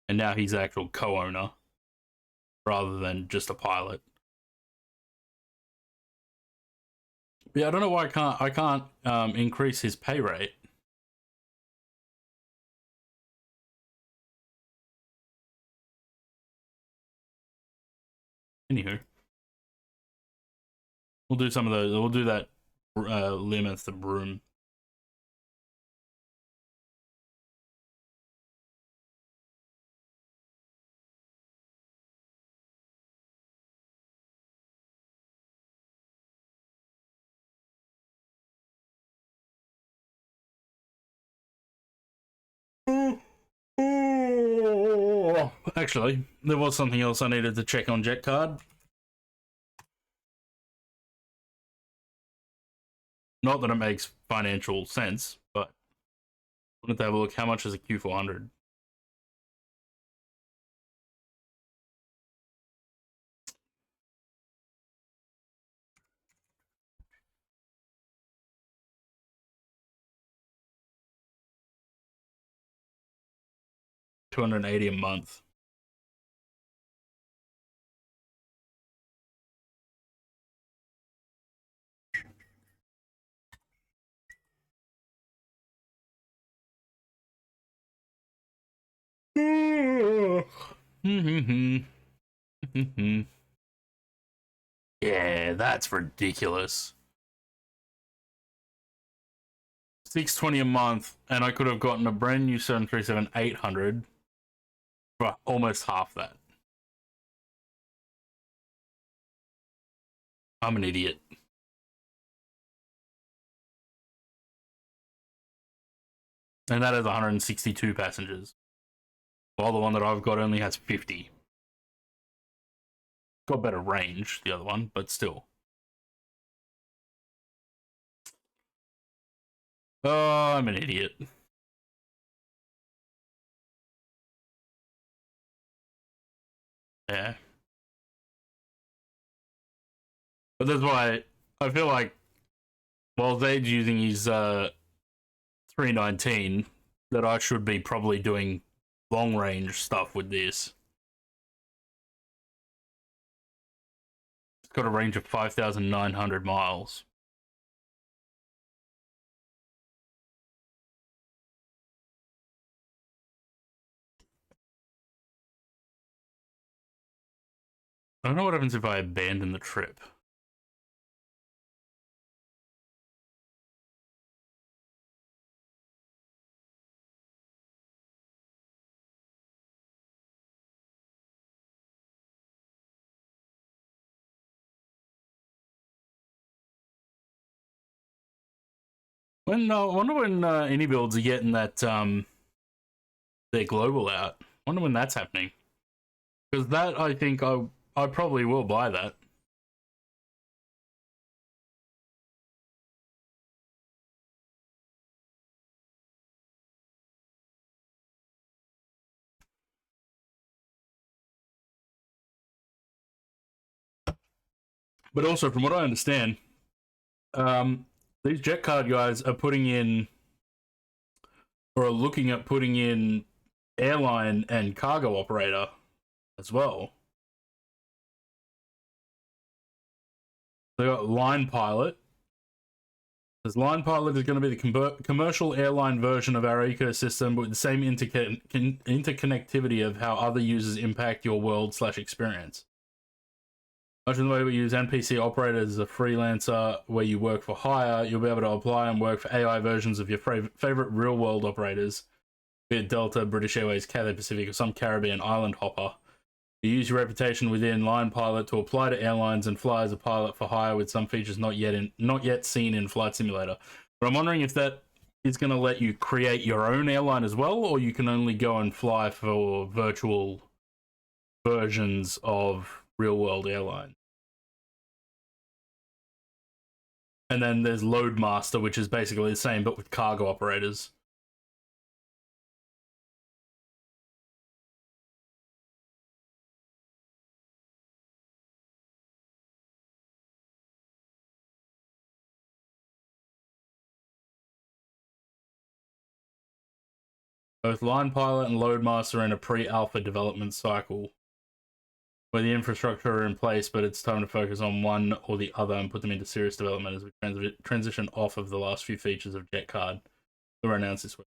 And now he's the actual co-owner rather than just a pilot. Yeah, I don't know why I can't increase his pay rate. Anywho, we'll do some of those. We'll do that Limith the broom. Actually, there was something else I needed to check on Jet Card. Not that it makes financial sense, but I wanted to have a look. How much is a Q400? $280 a month. Yeah, that's ridiculous. $620 a month, and I could have gotten a brand new 737-800 for almost half that. I'm an idiot. And that has 162 passengers. While the one that I've got only has 50. Got better range, the other one, but still. Oh, I'm an idiot. Yeah. But that's why I feel like while Zaid's using his 319, that I should be probably doing long range stuff with this. It's got a range of 5,900 miles. I don't know what happens if I abandon the trip. I wonder when any builds are getting that their global out. I wonder when that's happening. Because that, I think I probably will buy that. But also, from what I understand, these Jet Card guys are putting in, or are looking at putting in, airline and cargo operator as well. They got Line Pilot. This Line Pilot is going to be the commercial airline version of our ecosystem with the same interconnectivity of how other users impact your world/experience. Much of the way we use NPC operators as a freelancer where you work for hire, you'll be able to apply and work for AI versions of your favorite real-world operators, be it Delta, British Airways, Cathay Pacific, or some Caribbean island hopper. You use your reputation within Line Pilot to apply to airlines and fly as a pilot for hire with some features not yet seen in Flight Simulator. But I'm wondering if that is going to let you create your own airline as well, or you can only go and fly for virtual versions of real-world airline. And then there's Loadmaster, which is basically the same but with cargo operators. Both Line Pilot and Loadmaster are in a pre-alpha development cycle where the infrastructure are in place, but it's time to focus on one or the other and put them into serious development as we transition off of the last few features of JetCard that were announced this week.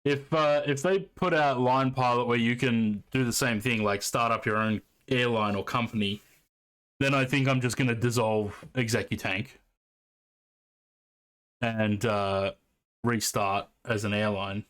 If they put out Line Pilot where you can do the same thing, like start up your own airline or company, then I think I'm just going to dissolve Executank and restart as an airline.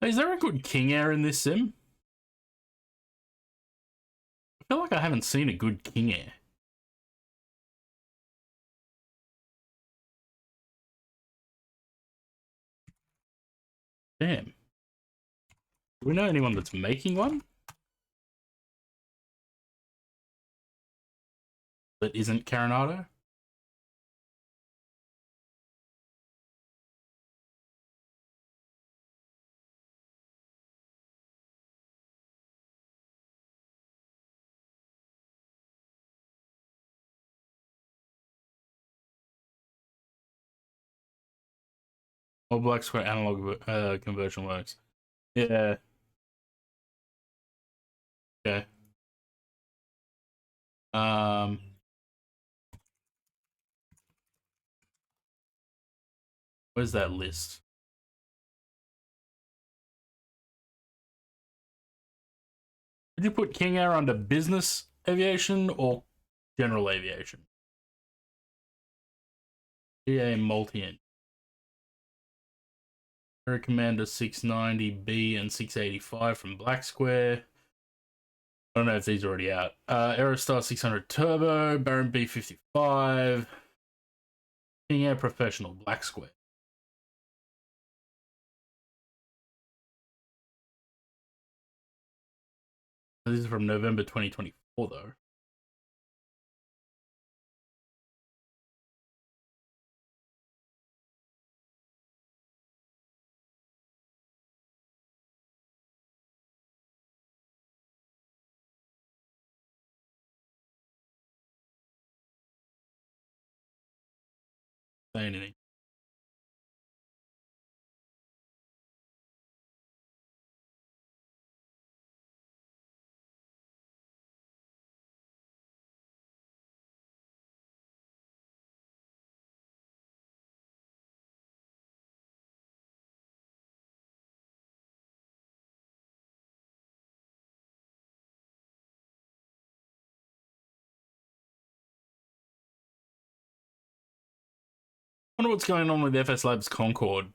Is there a good King Air in this sim? I feel like I haven't seen a good King Air. Damn. Do we know anyone that's making one? That isn't Caronado? All Black Square analog conversion works. Yeah. Okay. Where's that list? Did you put King Air under business aviation or general aviation? BA multi-engine. Air Commander 690B and 685 from Black Square. I don't know if these are already out. Aerostar 600 Turbo, Baron B55, King Air Professional, Black Square. This is from November 2024, though. Say anything. I wonder what's going on with FS Labs Concorde.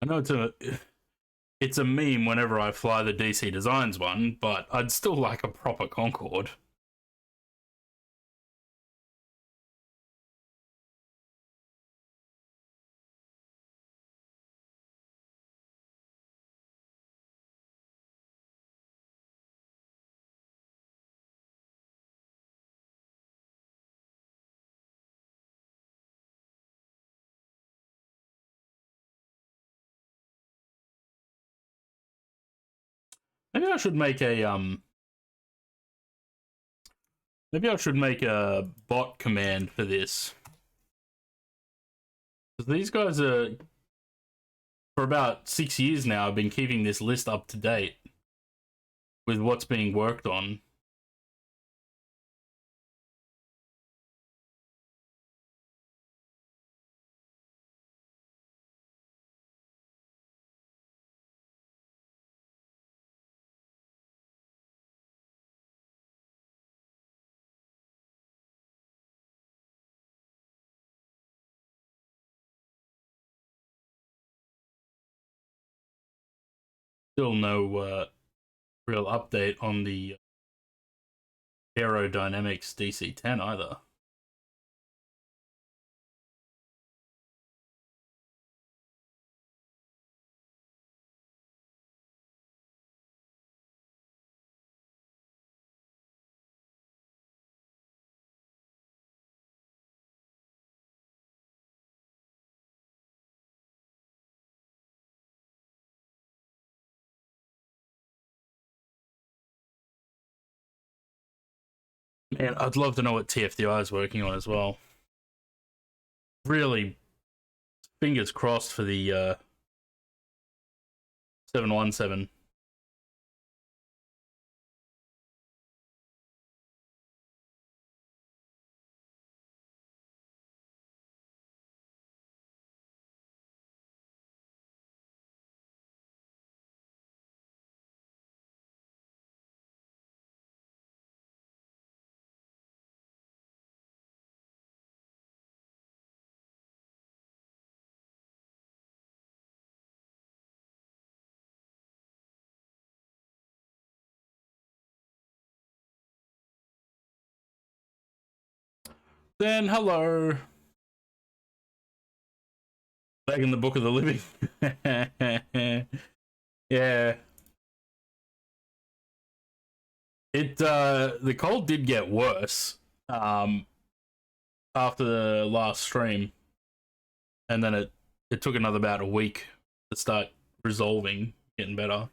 I know it's a meme whenever I fly the DC Designs one, but I'd still like a proper Concorde. Maybe I should make a maybe I should make a bot command for this. Because these guys are, for about 6 years now, I've been keeping this list up to date with what's being worked on. Still no real update on the Aerodynamics DC-10 either. Man, I'd love to know what TFDI is working on as well. Really, fingers crossed for the 717. Then hello. Back in the book of the living. Yeah. The cold did get worse after the last stream. And then it took another about a week to start resolving, getting better.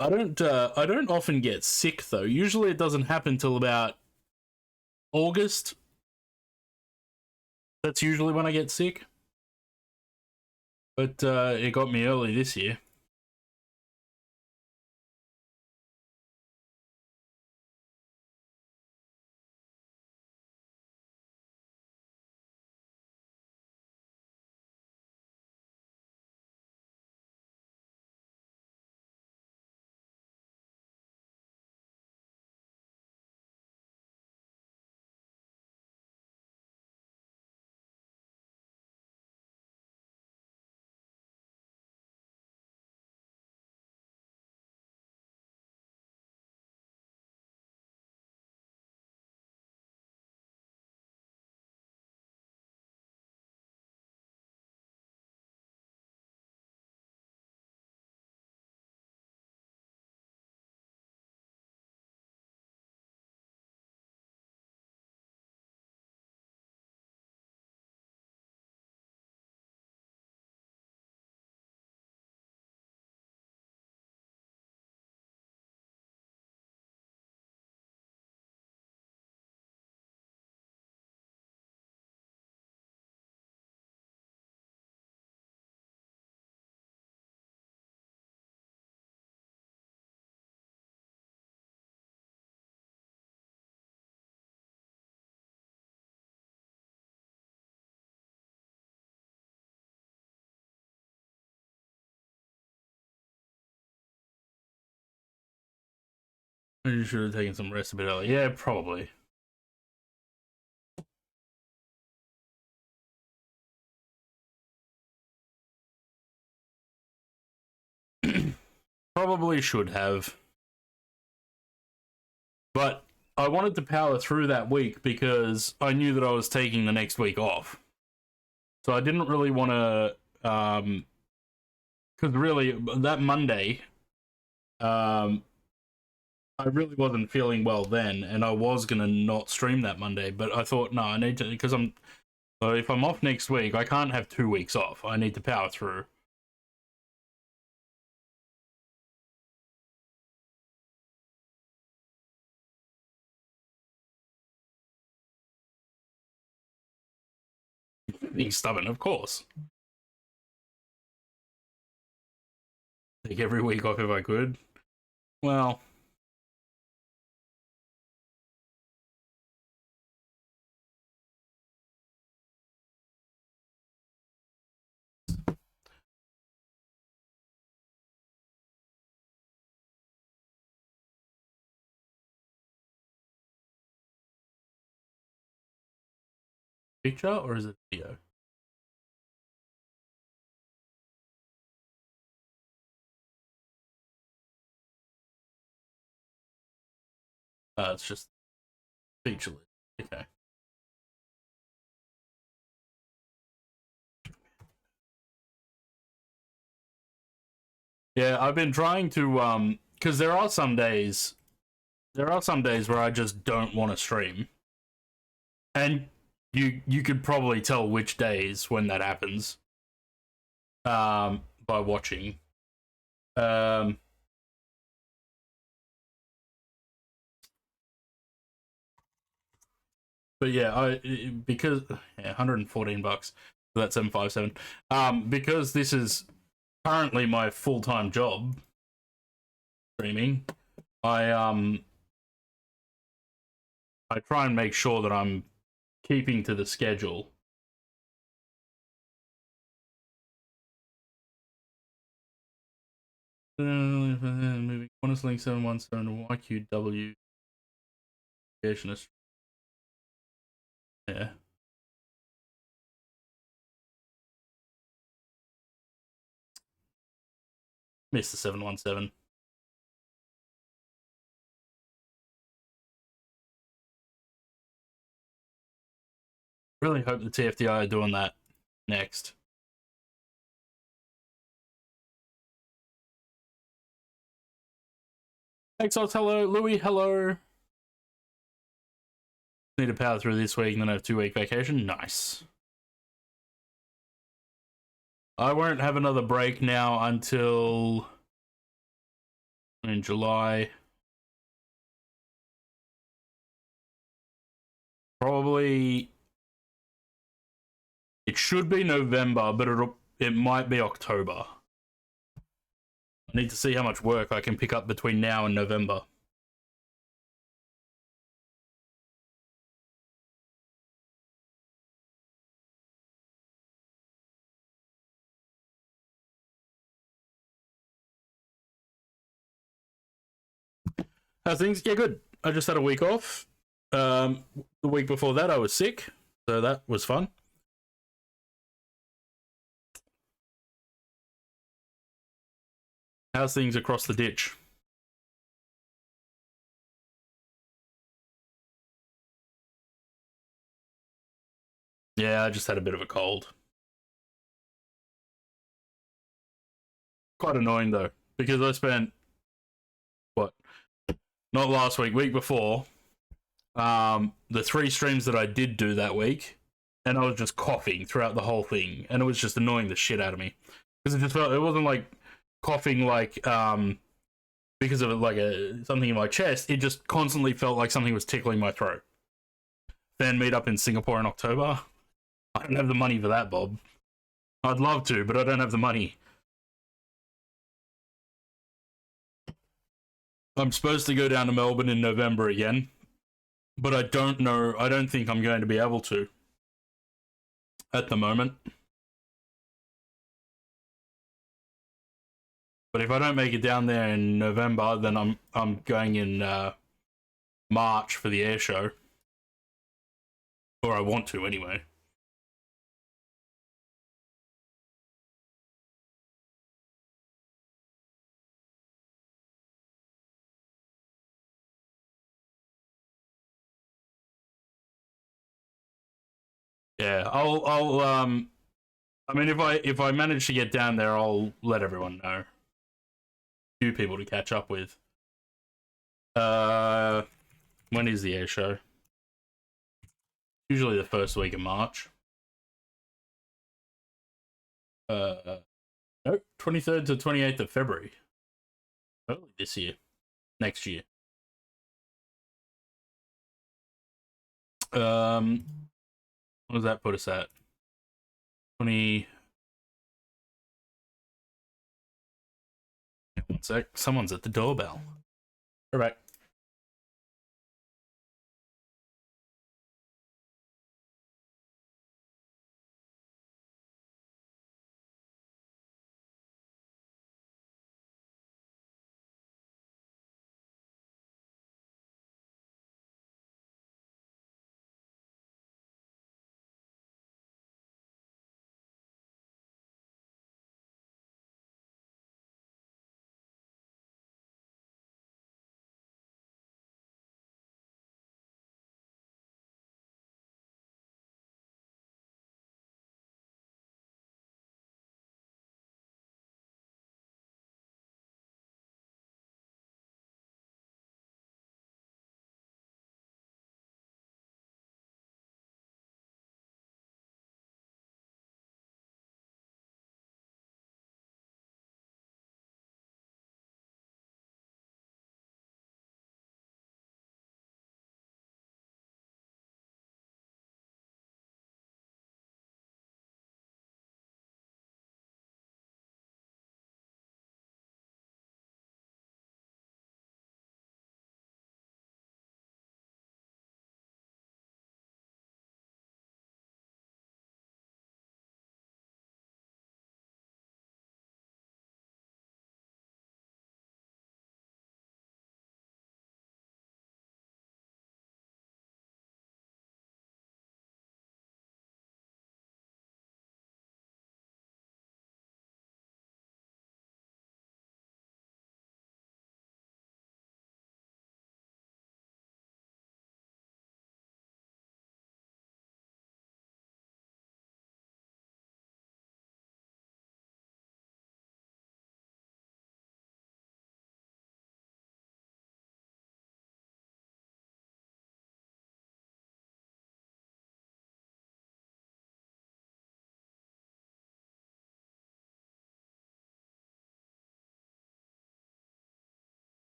I don't often get sick though. Usually it doesn't happen till about August. That's usually when I get sick. But it got me early this year. You should have taken some rest a bit early. Yeah, probably. probably should have. But I wanted to power through that week because I knew that I was taking the next week off. So I didn't really want to, because really that Monday, I really wasn't feeling well then, and I was gonna not stream that Monday. But I thought, no, I need to, because if I'm off next week, I can't have 2 weeks off. I need to power through. Being stubborn, of course. Take every week off if I could. Well, picture or is it video? It's just featureless. Okay. Yeah, I've been trying to because there are some days where I just don't want to stream. And you could probably tell which days when that happens. By watching. But yeah, because 114 bucks for that 757. Because this is currently my full-time job, streaming, I try and make sure that I'm keeping to the schedule. Moving Qantas Link 717 to YQW. Yeah. Missed the 717. Really hope the TFDI are doing that next. Exos, hello. Louis, hello. Need to power through this week and then have 2-week vacation. Nice. I won't have another break now until in July. Probably it should be November, but it might be October. I need to see how much work I can pick up between now and November. How's things? Yeah, good. I just had a week off. The week before that, I was sick, so that was fun. How's things across the ditch? Yeah, I just had a bit of a cold. Quite annoying though, because I spent not last week, week before, the 3 streams that I did do that week, and I was just coughing throughout the whole thing, and it was just annoying the shit out of me because it wasn't like coughing like because of like something in my chest. It just constantly felt like something was tickling my throat. Fan meetup in Singapore in October. I don't have the money for that, Bob. I'd love to, but I don't have the money. I'm supposed to go down to Melbourne in November again, but I don't know. I don't think I'm going to be able to at the moment. But if I don't make it down there in November, then I'm going in March for the air show, or I want to anyway. Yeah, I mean, if I manage to get down there, I'll let everyone know. Few people to catch up with. When is the air show? Usually the first week of March. No, 23rd to 28th of February. Early this year. Next year. What does that put us at? 20. One sec. Someone's at the doorbell. All right.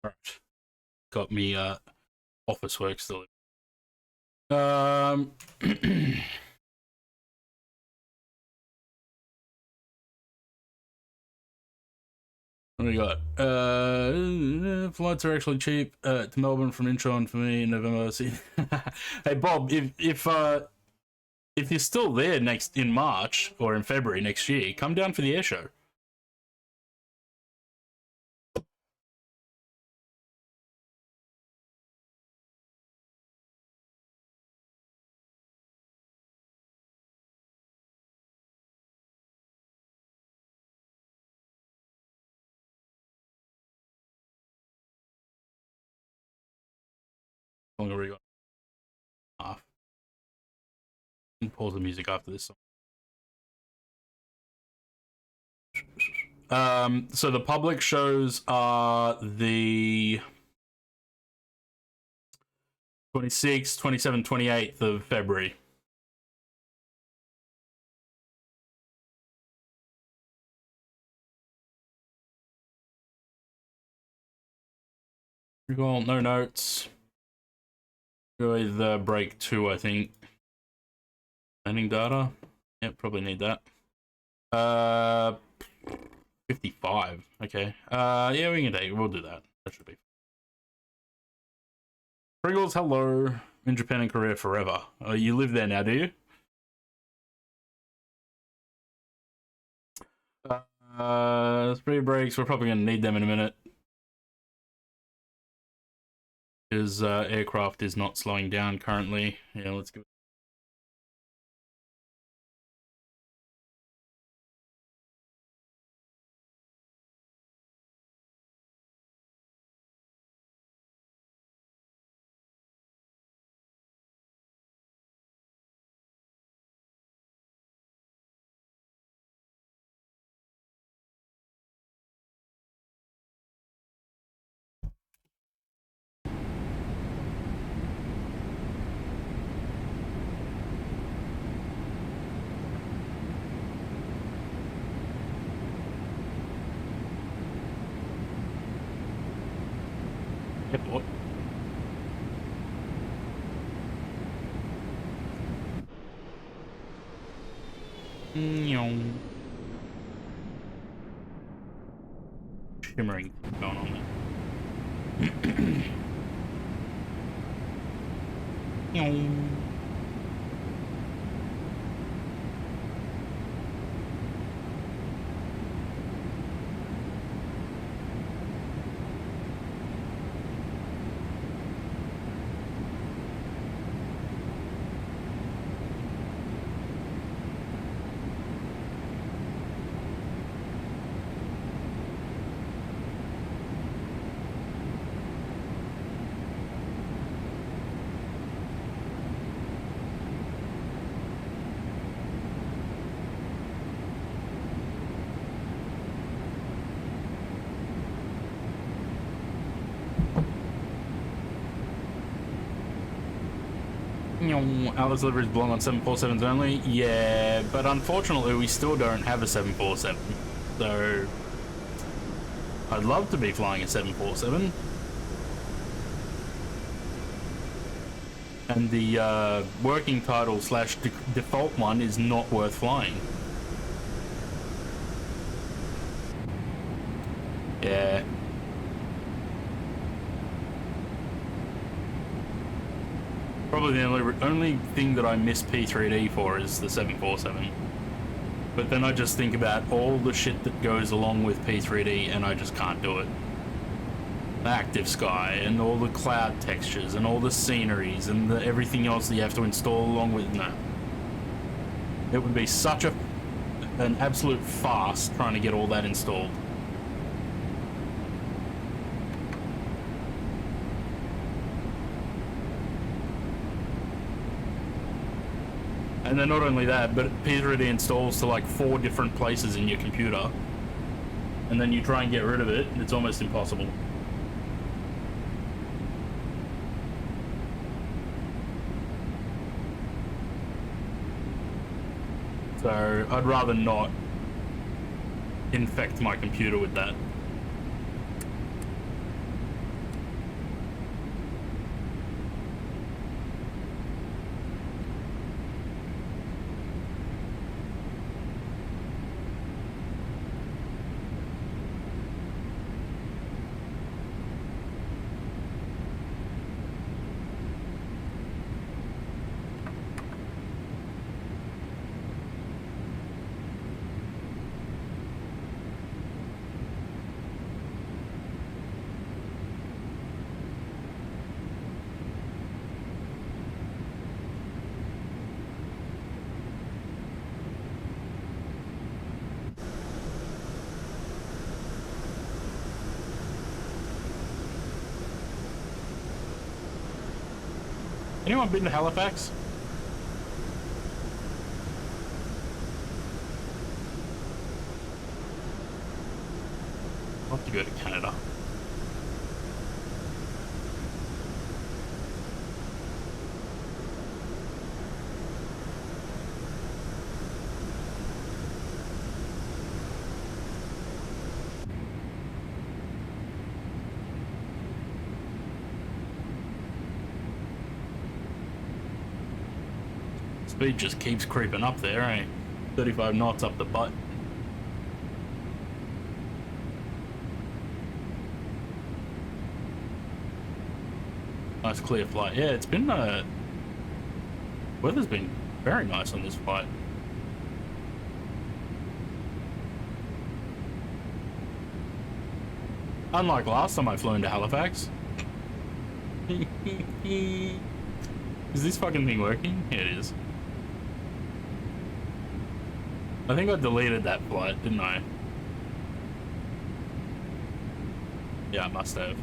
All right. Got me office work still. What do we got? Flights are actually cheap to Melbourne from Incheon for me in November. See, hey Bob, if you're still there next in March or in February next year, come down for the air show. How long have we got? Half. I'll pause the music after this song. So the public shows are the 26th, 27th, 28th of February. Well, no notes. With break 2, I think. Landing data. Yep, probably need that. 55. Okay. Yeah, we can take. We'll do that. That should be. Pringles, hello. In Japan and Korea forever. You live there now, do you? Speed breaks. We're probably gonna need them in a minute. Because aircraft is not slowing down currently. Yeah, let's go. Airport. Shimmering going on there. Alice deliveries belong on 747s only. Yeah, but unfortunately we still don't have a 747. So I'd love to be flying a 747. And the working title / default one is not worth flying. Yeah. Probably the only thing that I miss P3D for is the 747. But then I just think about all the shit that goes along with P3D and I just can't do it. The active sky and all the cloud textures and all the sceneries and everything else that you have to install along with... No. It would be such an absolute farce trying to get all that installed. And then not only that, but P3D installs to like 4 different places in your computer. And then you try and get rid of it, and it's almost impossible. So I'd rather not infect my computer with that. Anyone been to Halifax? I'll have to go to Canada. Speed just keeps creeping up there, eh? 35 knots up the butt. Nice clear flight. Yeah, it's been weather's been very nice on this flight. Unlike last time I flew into Halifax. Is this fucking thing working? Yeah, it is. I think I deleted that flight, didn't I? Yeah, I must have.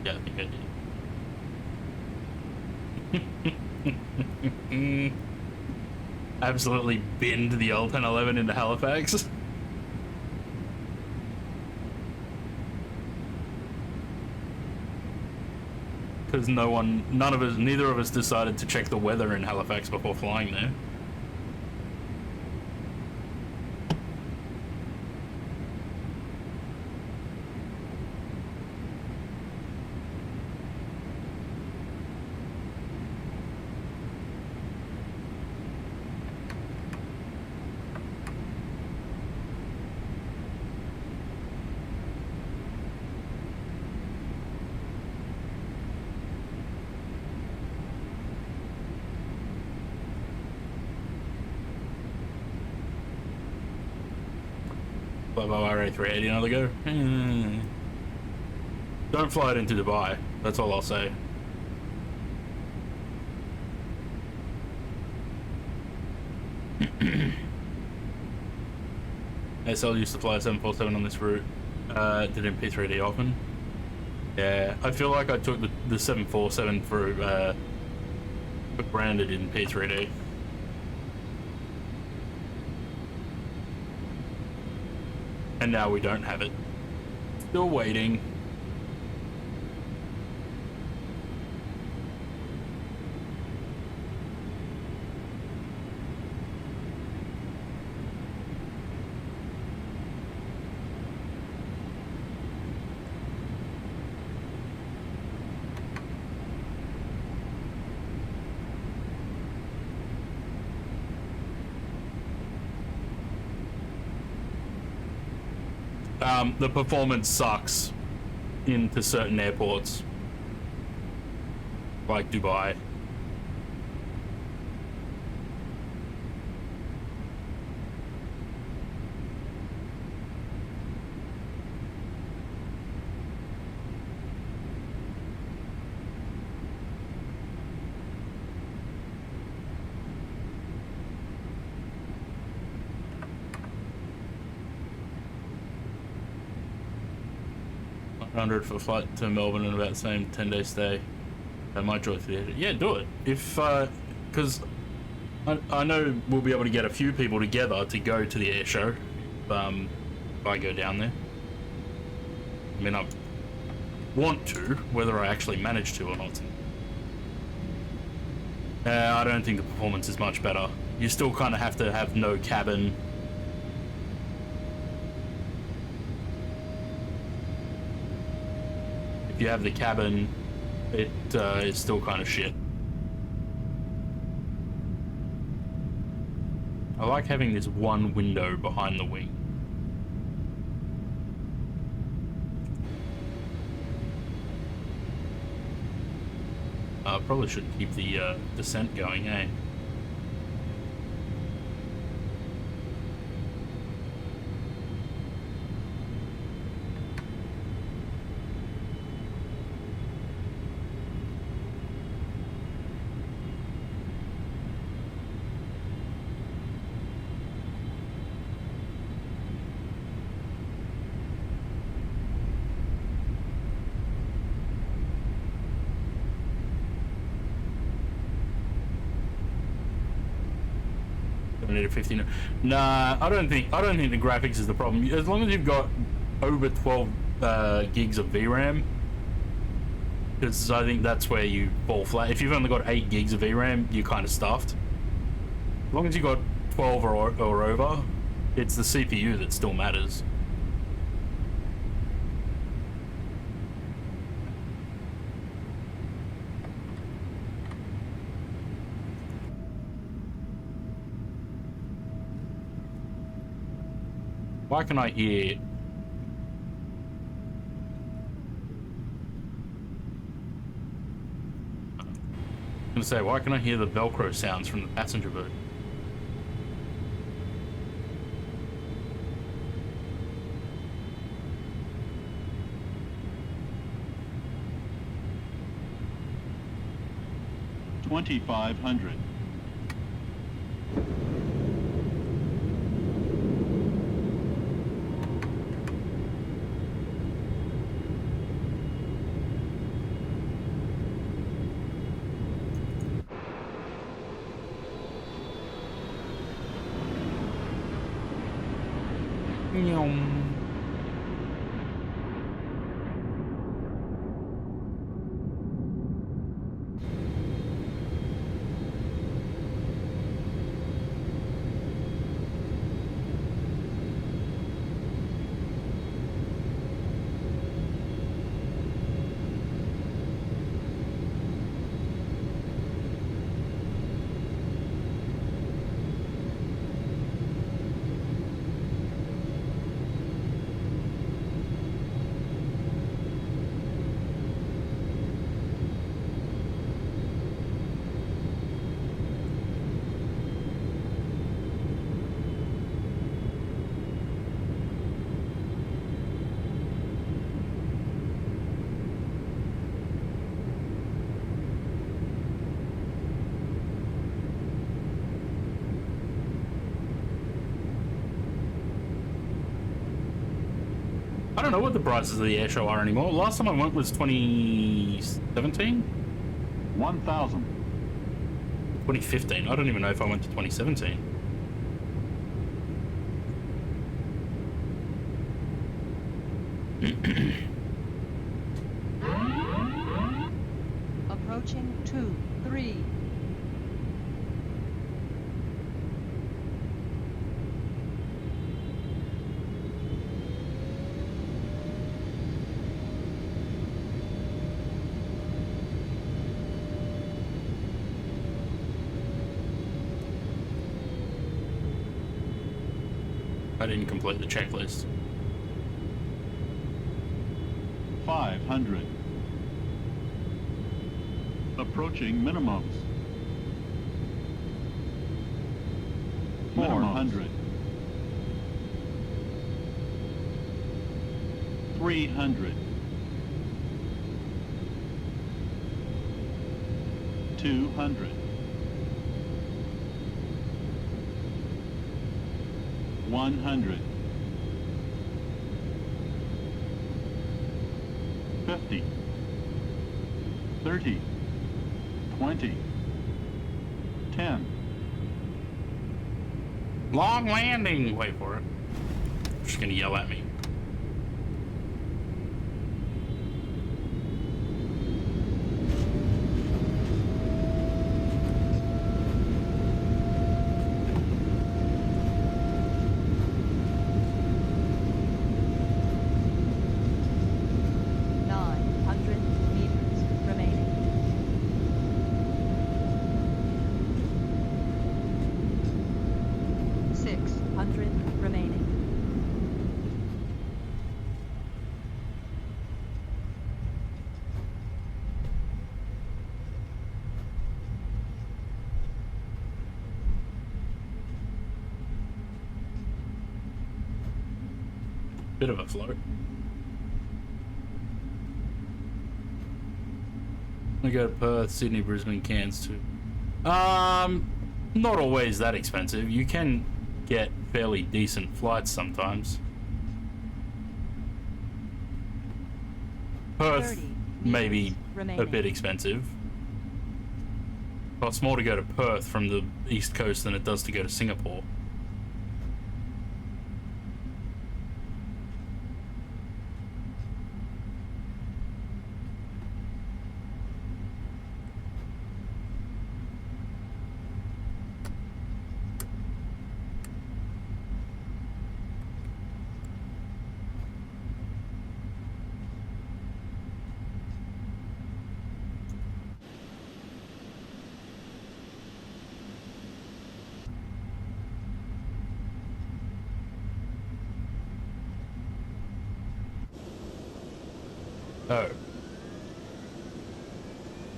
Yeah, I think I did. Absolutely binned the old 1011 into Halifax. Because neither of us decided to check the weather in Halifax before flying there. RA380 another go. Don't fly it into Dubai. That's all I'll say. SL used to fly a 747 on this route. Did in P3D often. Yeah, I feel like I took the 747 for granted in P3D. And now we don't have it. Still waiting. The performance sucks into certain airports, like Dubai. $100 for flight to Melbourne and about the same 10-day stay. I might join theatre. Yeah, do it. If, because I know we'll be able to get a few people together to go to the air show. If I go down there. I mean, I want to, whether I actually manage to or not. I don't think the performance is much better. You still kind of have to have no cabin. If you have the cabin, it is still kind of shit. I like having this one window behind the wing. I probably should keep the descent going, eh? need a 15. Nah, I don't think the graphics is the problem. As long as you've got over 12 gigs of VRAM, because I think that's where you fall flat. If you've only got 8 gigs of VRAM, you're kind of stuffed. As long as you've got 12 or over, it's the CPU that still matters. Why can I hear... I'm gonna say, why can I hear the Velcro sounds from the passenger boat? $2,500. I don't know what the prices of the air show are anymore. Last time I went was 2017? 1,000. 2015. I don't even know if I went to 2017. Approaching 2, 3. I didn't complete the checklist. 500. Approaching minimums. 400. 300. 200. 100. 50. 30. 20. 10. Long landing! Wait for it. She's gonna yell at me. Bit of a float. I go to Perth, Sydney, Brisbane, Cairns too. Not always that expensive. You can get fairly decent flights sometimes. Perth 30 maybe meters a remaining. bit expensive. Costs more to go to Perth from the east coast than it does to go to Singapore. Oh.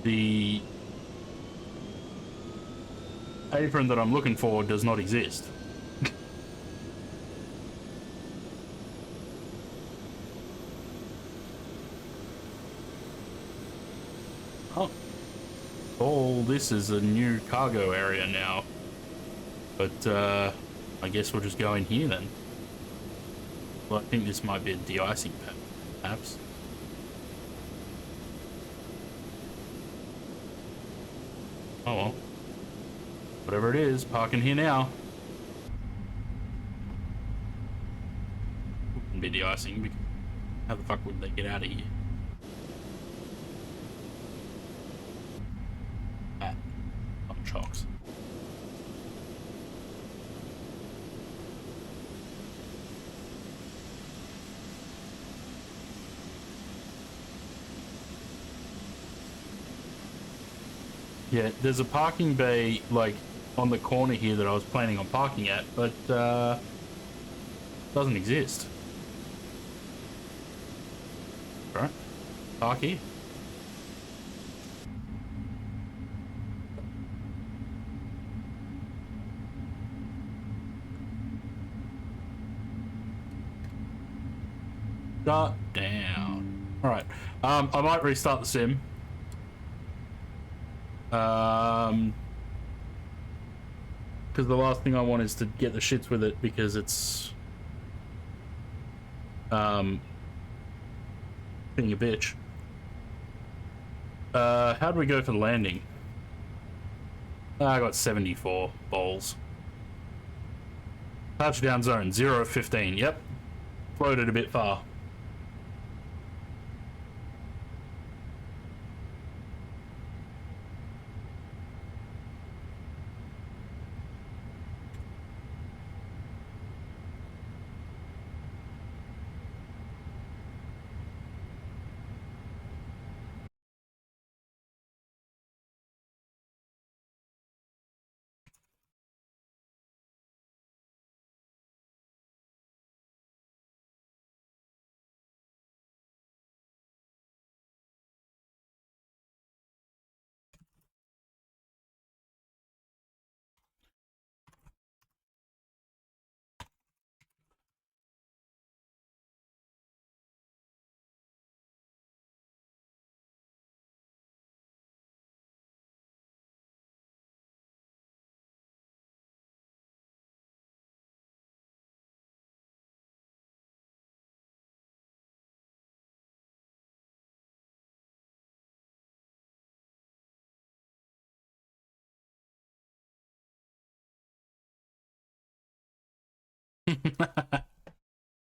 The apron that I'm looking for does not exist. Oh. Oh, this is a new cargo area now. But, I guess we'll just go in here then. Well, I think this might be a de-icing pad, perhaps. Oh well. Whatever it is, parking here now. Wouldn't be de-icing, because how the fuck would they get out of here? Ah, on chocks. Yeah, there's a parking bay, like, on the corner here that I was planning on parking at, but, doesn't exist. Alright, park here. Shut down. Alright, I might restart the sim. Because the last thing I want is to get the shits with it, because it's being a bitch. How do we go for the landing? I got 74 bowls. Touchdown zone 0 of 15. Yep, floated a bit far.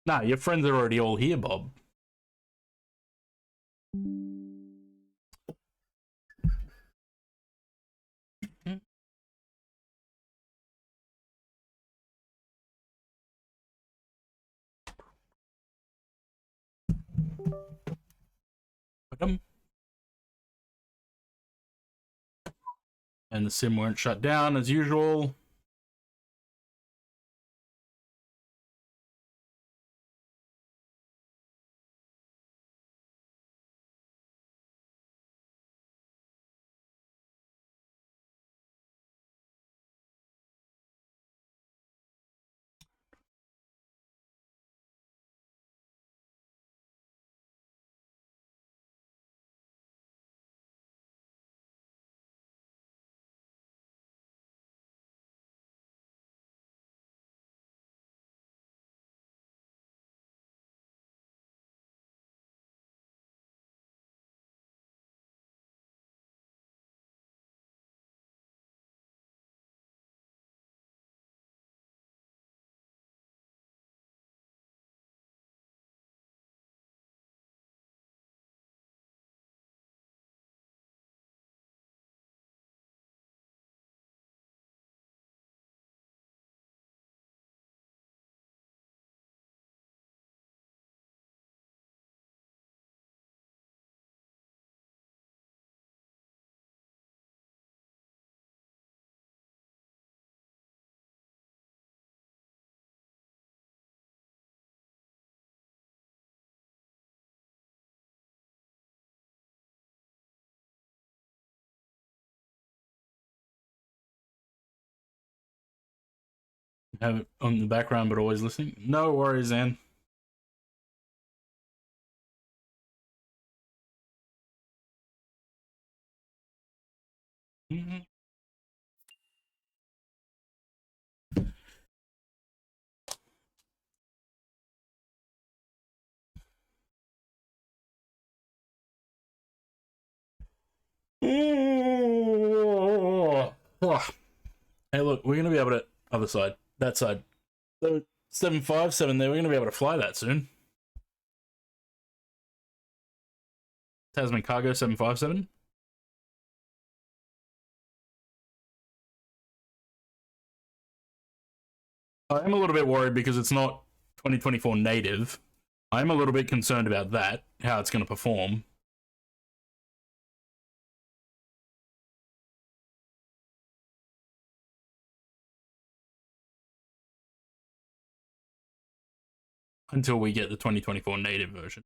Nah, your friends are already all here, Bob. And the sim weren't shut down as usual. have it on the background, but always listening. No worries, Anne. Mhm. Oh. Hey, look, we're gonna be able to other side, that side. So 757 there. We're gonna be able to fly that soon. Tasman Cargo 757. I am a little bit worried because it's not 2024 native. I am a little bit concerned about that, how it's going to perform. Until we get the 2024 native version.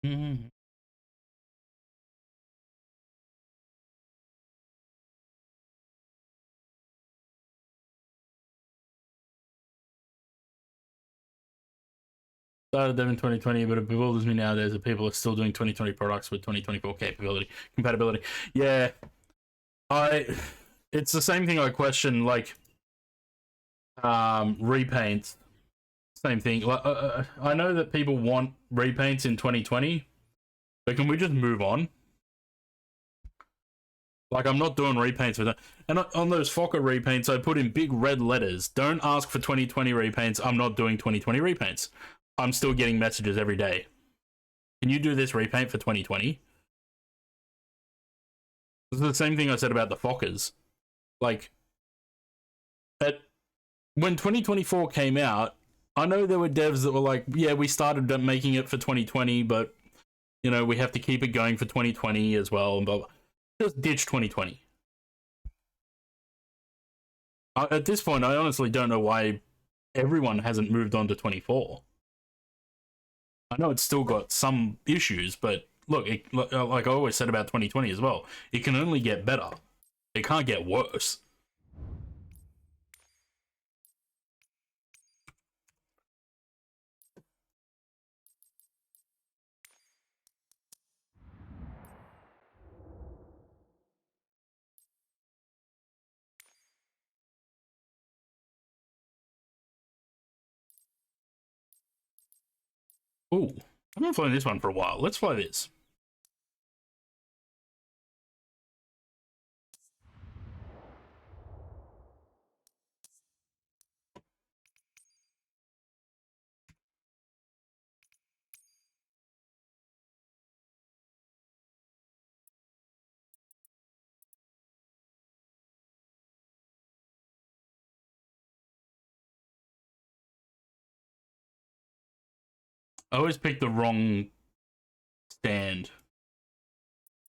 Mm-hmm. Started them in 2020, but it bewilders me nowadays that people are still doing 2020 products with 2024 compatibility. Yeah, it's the same thing I question, like, repaints. Same thing. I know that people want repaints in 2020, but can we just move on? Like, I'm not doing repaints for that. And on those Fokker repaints, I put in big red letters. Don't ask for 2020 repaints. I'm not doing 2020 repaints. I'm still getting messages every day. Can you do this repaint for 2020? This is the same thing I said about the Fokkers. Like, when 2024 came out, I know there were devs that were like, yeah, we started making it for 2020, but, you know, we have to keep it going for 2020 as well. And blah, blah. Just ditch 2020. At this point, I honestly don't know why everyone hasn't moved on to 24. I know it's still got some issues, but look, like I always said about 2020 as well, it can only get better. It can't get worse. Ooh, I've been flying this one for a while. Let's fly this. I always pick the wrong stand.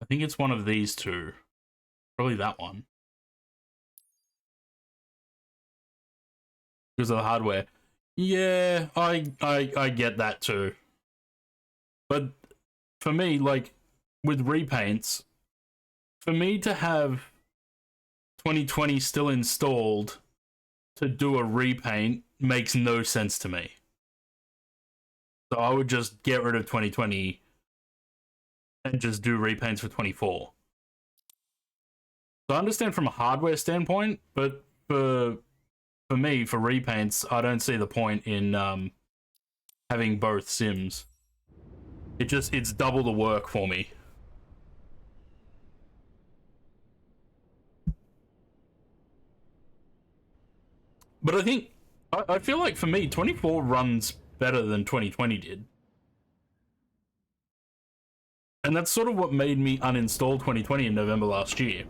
I think it's one of these two. Probably that one. Because of the hardware. Yeah, I get that too. But for me, like, with repaints, for me to have 2020 still installed to do a repaint makes no sense to me. So I would just get rid of 2020 and just do repaints for 24. So I understand from a hardware standpoint, but for me, for repaints, I don't see the point in having both sims. It's double the work for me. But I think I feel like for me, 24 runs better than 2020 did. And that's sort of what made me uninstall 2020 in November last year.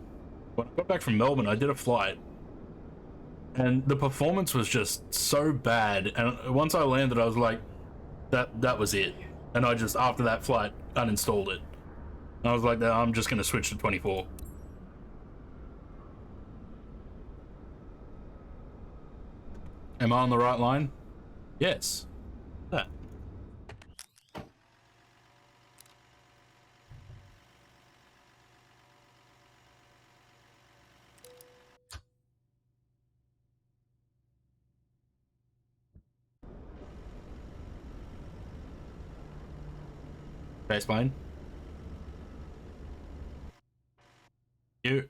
When I got back from Melbourne, I did a flight. And the performance was just so bad. And once I landed, I was like, that was it. And I just, after that flight, uninstalled it. And I was like, no, I'm just going to switch to 24. Am I on the right line? Yes. That. Baseline. You.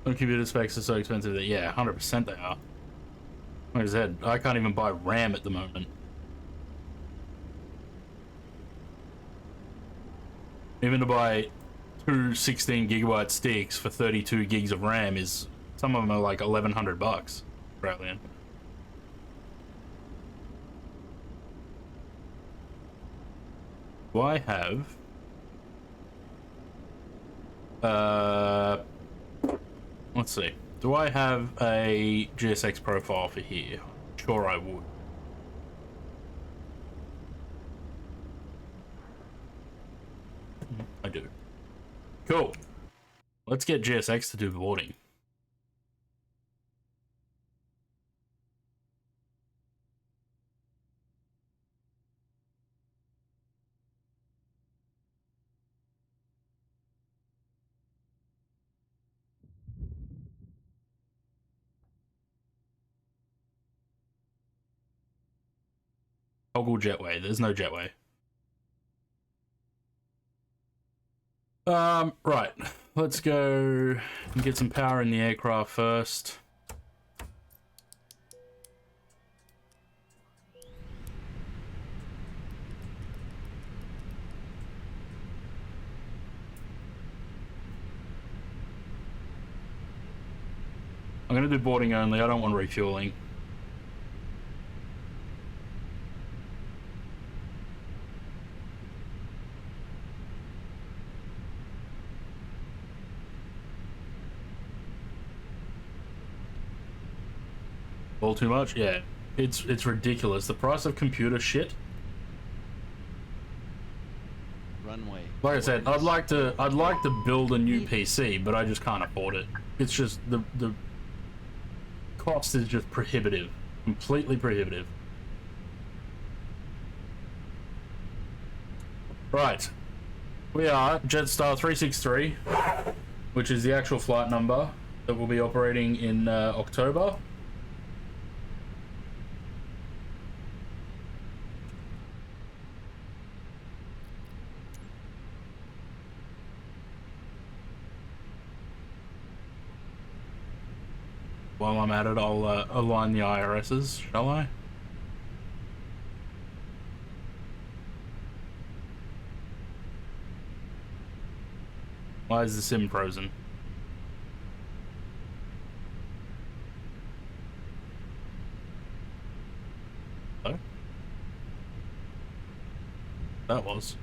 Some computer specs are so expensive that, yeah, 100% they are. Like I said, I can't even buy RAM at the moment. Even to buy two 16 gigabyte sticks for 32 gigs of RAM is, some of them are like $1,100 Australian. Do I have let's see. Do I have a GSX profile for here? Sure I would. I do. Cool. Let's get GSX to do boarding. Toggle jetway. There's no jetway. Right. Let's go and get some power in the aircraft first. I'm gonna do boarding only. I don't want refueling. All too much? Yeah. It's ridiculous. The price of computer shit. Runway. Like I said, I'd awareness. like to build a new PC, but I just can't afford it. It's just the cost is just prohibitive. Completely prohibitive. Right. We are Jetstar 363, which is the actual flight number that will be operating in October. While I'm at it, I'll align the IRSs, shall I? Why is the sim frozen? Hello? That was.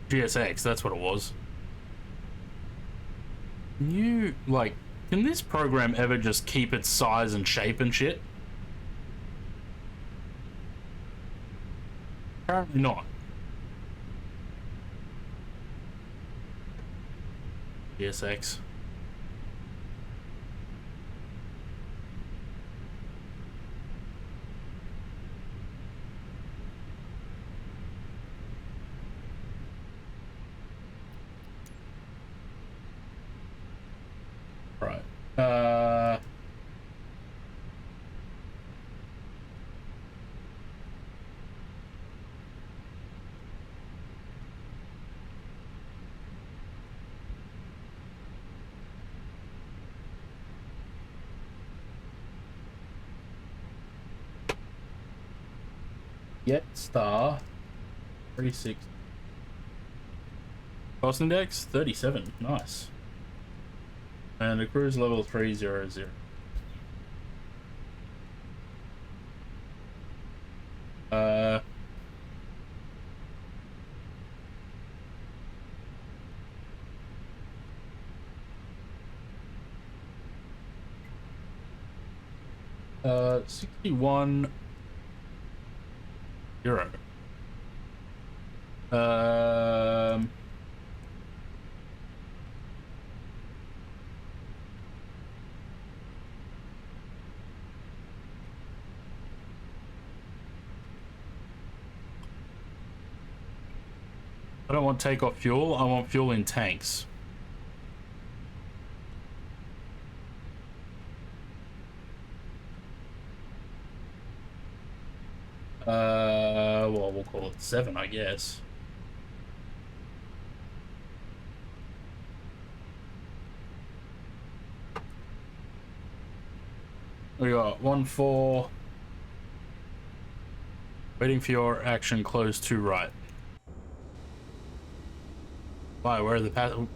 GSX, that's what it was. You, like, can this program ever just keep its size and shape and shit? Apparently not. GSX. Right. Jetstar 36. Cost index 37. Nice. And the cruise level 300. 61 euro. Um, I don't want takeoff fuel, I want fuel in tanks. Well, we'll call it 7, I guess. We got 1-4. Waiting for your action, close to right. Why? Where are the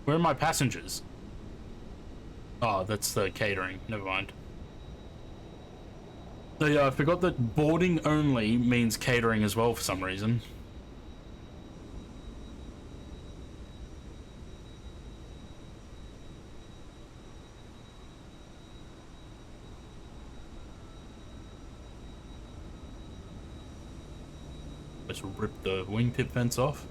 where are my passengers? Oh, that's the catering. Never mind. So yeah, I forgot that boarding only means catering as well for some reason. Let's rip the wingtip fence off.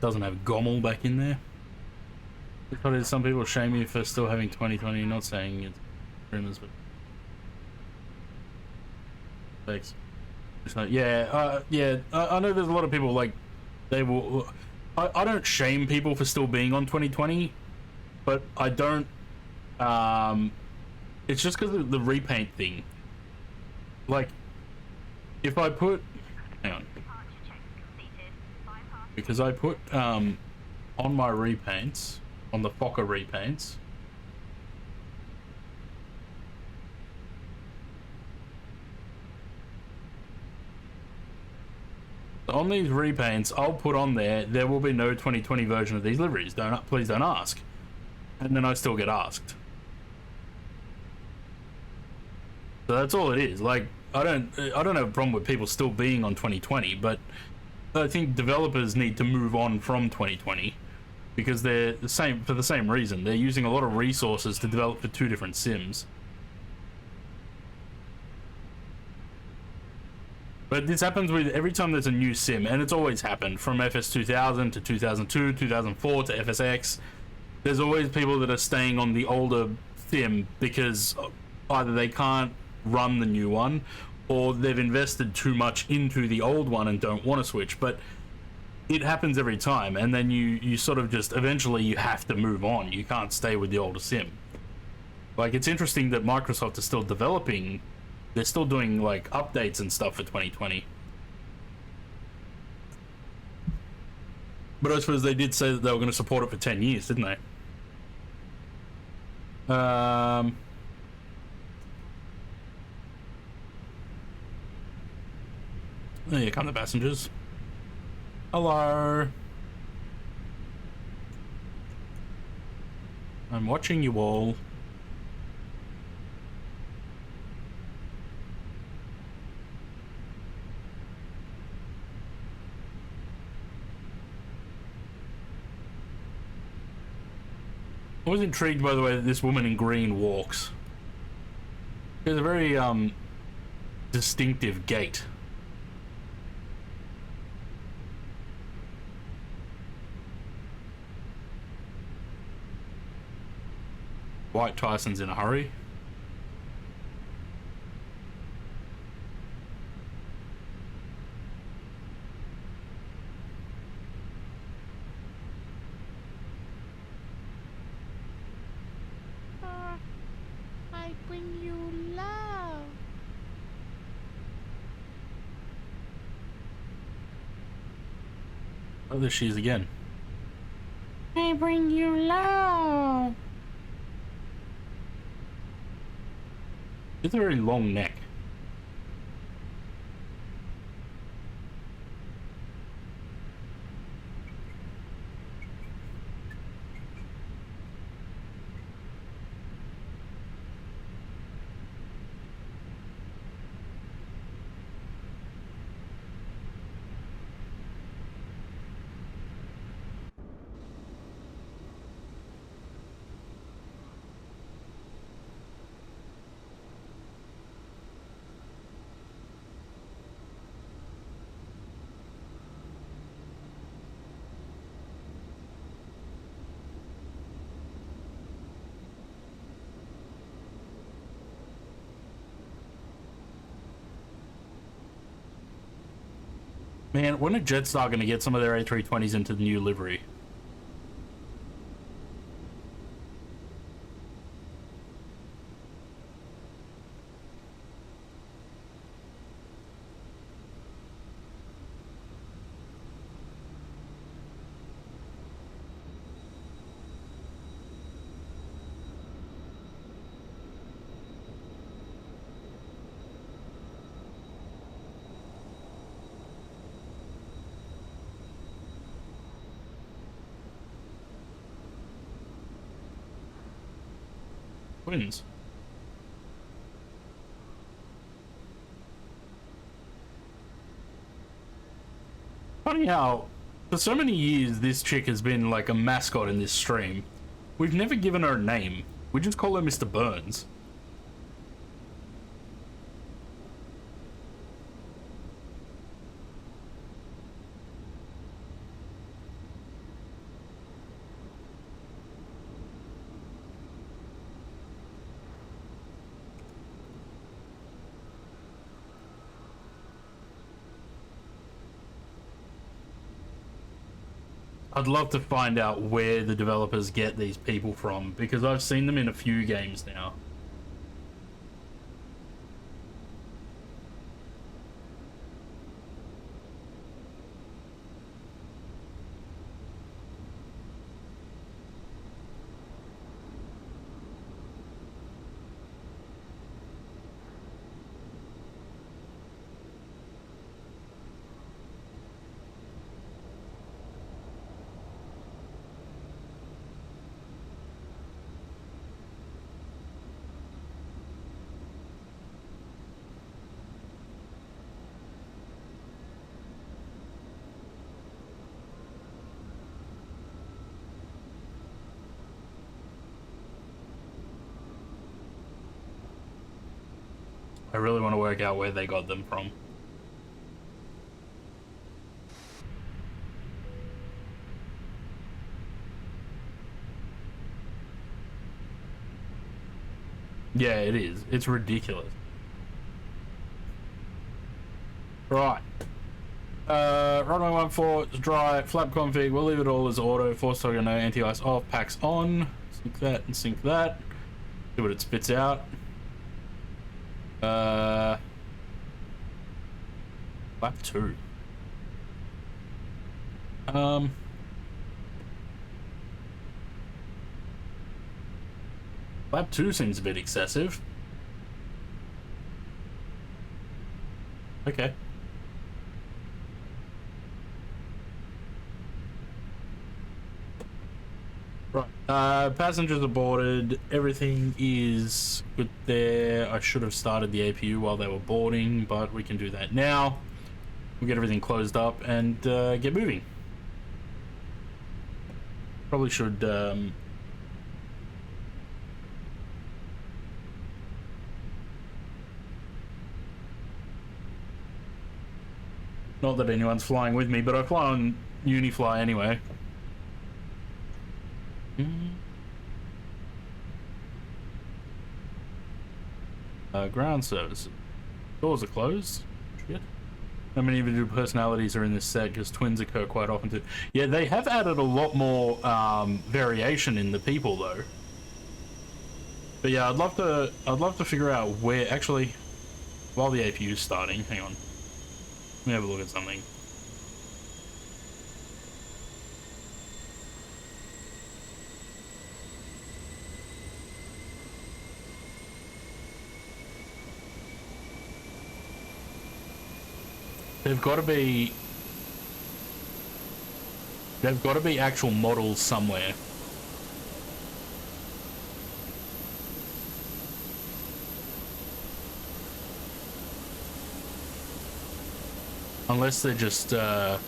Doesn't have Gommel back in there. Because some people shame me for still having 2020, not saying it's rumors, but thanks. Yeah, I know there's a lot of people like they will. I don't shame people for still being on 2020, but I don't. It's just because of the repaint thing. Like, if I put, hang on. Because I put on my repaints, on the Fokker repaints, on these repaints, I'll put on there will be no 2020 version of these liveries. Please don't ask. And then I still get asked. So that's all it is. Like, I don't have a problem with people still being on 2020, but I think developers need to move on from 2020 because they're the same for the same reason. They're using a lot of resources to develop for 2 different sims. But this happens with every time there's a new sim, and it's always happened from FS2000 to 2002, 2004 to FSX. There's always people that are staying on the older sim because either they can't run the new one, or they've invested too much into the old one and don't want to switch. But it happens every time, and then you sort of just eventually you have to move on. You can't stay with the older sim. Like, it's interesting that Microsoft is still developing. They're still doing like updates and stuff for 2020. But I suppose they did say that they were going to support it for 10 years, didn't they? Here come the passengers. Hello. I'm watching you all. I was intrigued by the way that this woman in green walks. She has a very distinctive gait. White Tyson's in a hurry. Oh, there she is again. I bring you love. She's a very long neck. Man, when are Jetstar going to get some of their A320s into the new livery? Twins. Funny how, for so many years, this chick has been like a mascot in this stream. We've never given her a name. We just call her Mr. Burns. I'd love to find out where the developers get these people from, because I've seen them in a few games now. I really want to work out where they got them from. Yeah, it is. It's ridiculous. Right. Runway 14, dry, flap config, we'll leave it all as auto, force toggle no, anti-ice off, packs on, sync that and sync that. See what it spits out. Flap 2. Flap 2 seems a bit excessive. Okay. Right. Passengers aborted. Everything is good there. I should have started the APU while they were boarding, but we can do that now. We'll get everything closed up and get moving. Probably should not that anyone's flying with me, but I fly on Unifly anyway. Ground services. Doors are closed. Shit. How many individual personalities are in this set? Because twins occur quite often too. Yeah, they have added a lot more variation in the people though. But yeah, I'd love to figure out where actually, while the APU is starting, hang on. Let me have a look at something. They've got to be. They've got to be actual models somewhere. Unless they're just, like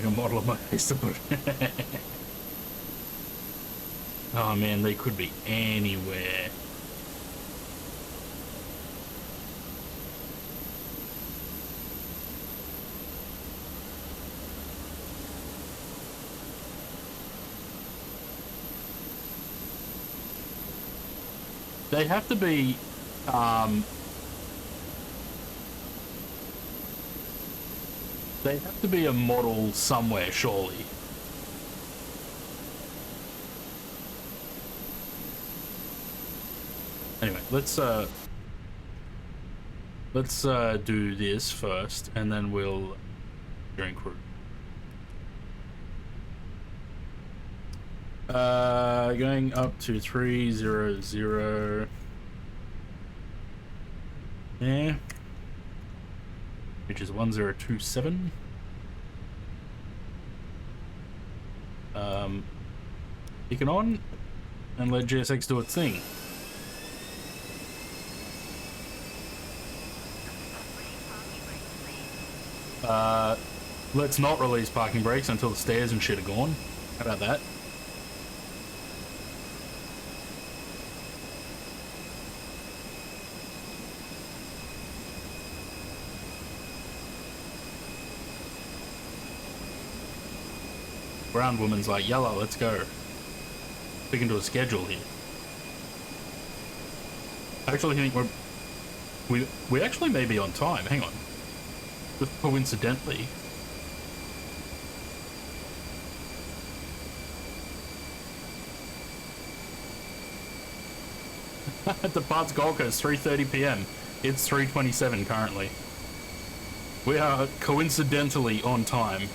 a model of my face to put. Oh man, they could be anywhere. They have to be, they have to be a model somewhere, surely. Anyway, let's do this first, and then we'll during crew. Going up to 300. Yeah. Which is 1027. Kick it on and let GSX do its thing. Let's not release parking brakes until the stairs and shit are gone. How about that? Brown woman's like, yellow, let's go. Sticking to a schedule here. I actually think we actually may be on time. Hang on. Just coincidentally. Departs Gold Coast, 3:30 PM. It's 3:27 currently. We are coincidentally on time.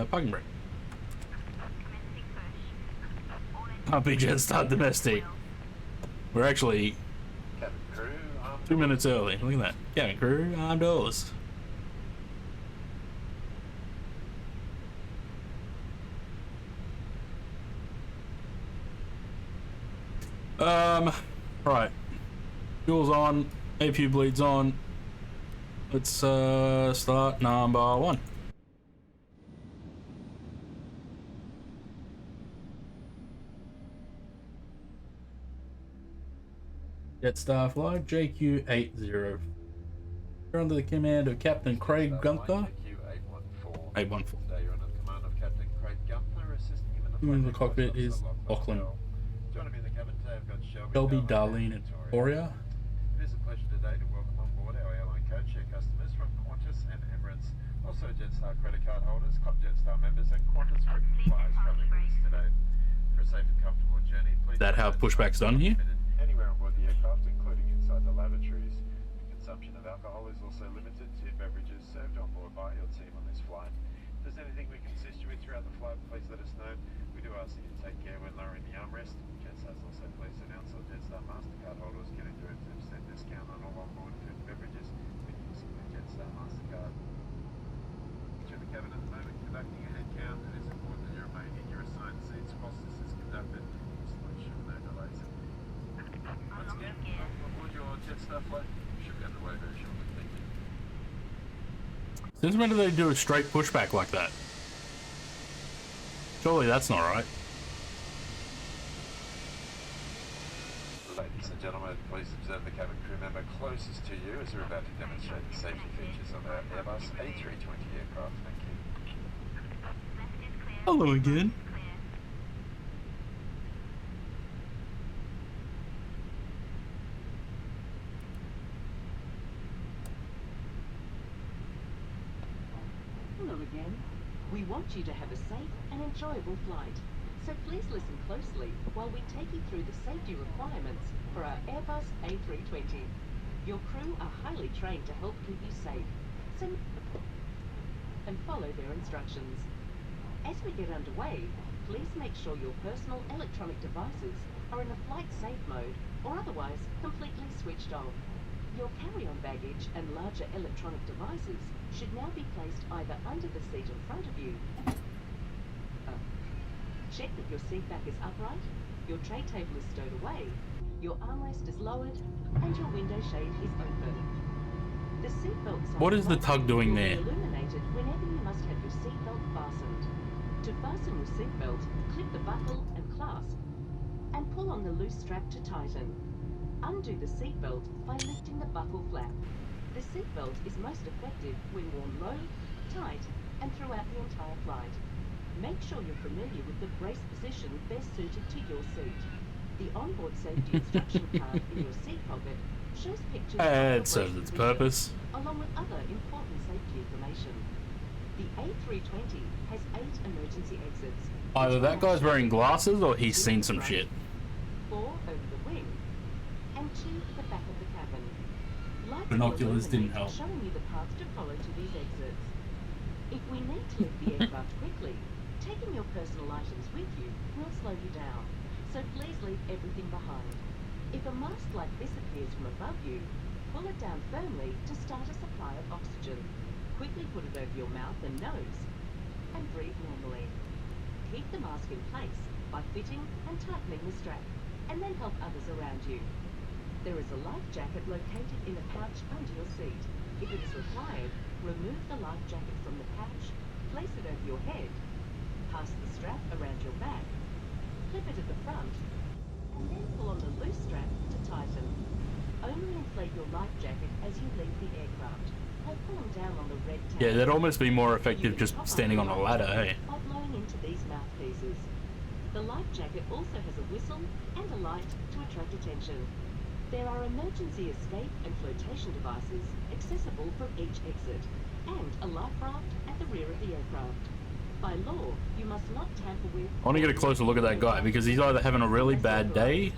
Parking brake. RP Jet Start Domestic. We're actually 2 minutes early. Look at that. Cabin crew, armed doors. Right. Fuel's on. APU bleeds on. Let's start number 1. Jetstar flight JQ80. You're under the command of Captain Craig Gunther. 814. Today you're under the command of Captain Craig Gunther, assisting him in the Who in the flight cockpit operations is of the Lachlan. Hotel. Joining me in the cabin today, I've got Shelby, Shelby, Darlene, and Victoria. It is a pleasure today to welcome on board our airline codeshare customers from Qantas and Emirates, also Jetstar credit card holders, Club Jetstar members, and Qantas frequent flyers travelling with us today. For a safe and comfortable journey, please. Is that how pushback's done here? Anywhere on board the aircraft, including inside the lavatories. The consumption of alcohol is also limited to beverages served on board by your team on this flight. If there's anything we can assist you with throughout the flight, please let us know. We do ask that you take care when lowering the armrest. Jetstar is also pleased to announce that Jetstar MasterCard holders get a 30% discount on all onboard food and beverages when using the Jetstar MasterCard. To the cabin at the moment, conducting a head count. It is important that you remain in your assigned seats whilst this is conducted. Just to ensure no delays. Once again, welcome aboard your Jetstar flight. We should be underway very shortly. Thank you. Since when do they do a straight pushback like that? Surely that's not right. Ladies and gentlemen, please observe the cabin crew member closest to you as we're about to demonstrate the safety features of our Airbus A320 aircraft. Thank you. Hello again. Hello again. We want you to have a safe and enjoyable flight. So please listen closely while we take you through the safety requirements for our Airbus A320. Your crew are highly trained to help keep you safe, so and follow their instructions. As we get underway, please make sure your personal electronic devices are in a flight safe mode or otherwise completely switched off. Your carry-on baggage and larger electronic devices should now be placed either under the seat in front of you. Check that your seat back is upright, your tray table is stowed away, your armrest is lowered, and your window shade is open. The seatbelt sign What is the tug doing will be there? illuminated whenever you must have your seatbelt fastened. To fasten your seatbelt, clip the buckle and clasp, and pull on the loose strap to tighten. Undo the seatbelt by lifting the buckle flap. The seatbelt is most effective when worn low, tight, and throughout the entire flight. Make sure you're familiar with the brace position best suited to your seat. The onboard safety instruction card in your seat pocket shows pictures of the It serves brace its position, purpose. along with other important safety information. The A320 has 8 emergency exits. Either which that will guy's wearing glasses or he's 2 seen some front, shit. 4 over the wing, and 2 at the back of the cabin. Lights Binoculars will didn't illuminate, help. showing you the path to follow to these exits. If we need to leave the aircraft quickly, taking your personal items with you will slow you down, so please leave everything behind. If a mast like this appears from above you, pull it down firmly to start a supply of oxygen. Quickly put it over your mouth and nose, and breathe normally. Keep the mask in place by fitting and tightening the strap, and then help others around you. There is a life jacket located in a pouch under your seat. If it is required, remove the life jacket from the pouch, place it over your head, pass the strap around your back, clip it at the front, and then pull on the loose strap to tighten. Only inflate your life jacket as you leave the aircraft, or pulling down on the red tab. Yeah, that'd almost be more You effective can just top up standing on your a life ladder, hey? jacket by blowing into these mouthpieces. The life jacket also has a whistle and a light to attract attention. There are emergency escape and flotation devices accessible from each exit, and a life raft at the rear of the aircraft. By law, you must not tamper with... I want to get a closer look at that guy because he's either having a really bad day.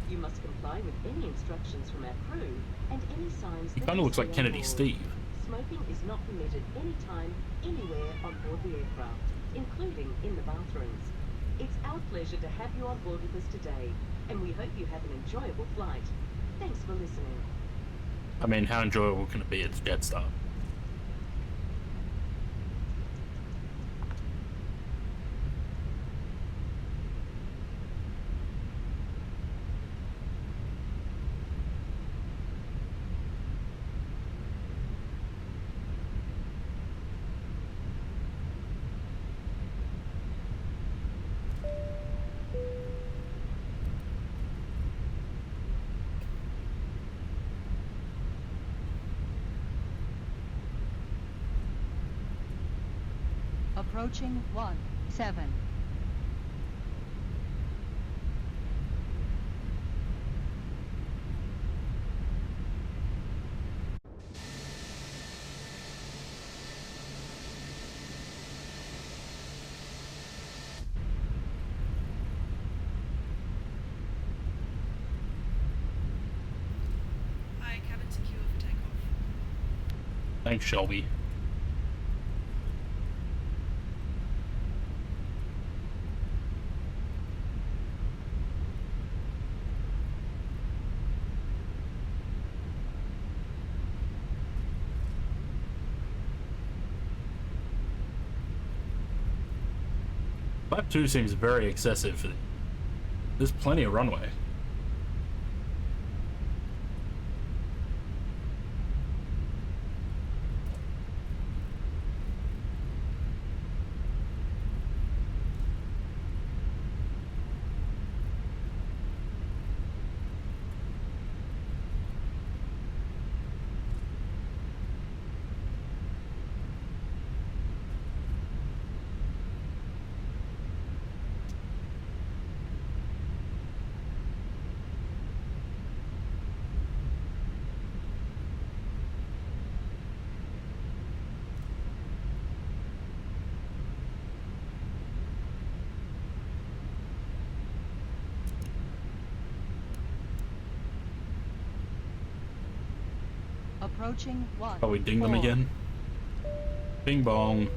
You must comply with any instructions from our crew and any signs He that kind you of looks see like on Kennedy board. Steve. Smoking is not permitted anytime, anywhere on board the aircraft, including in the bathrooms. It's our pleasure to have you on board with us today, and we hope you have an enjoyable flight. Thanks for listening. I mean, how enjoyable can it be? It's Jetstar. Approaching 17. Hi, cabin secure for takeoff. Thanks, Shelby. Lap 2 seems very excessive for there's plenty of runway. Approaching 1. Oh, we dinged them 4. again. Bing bong.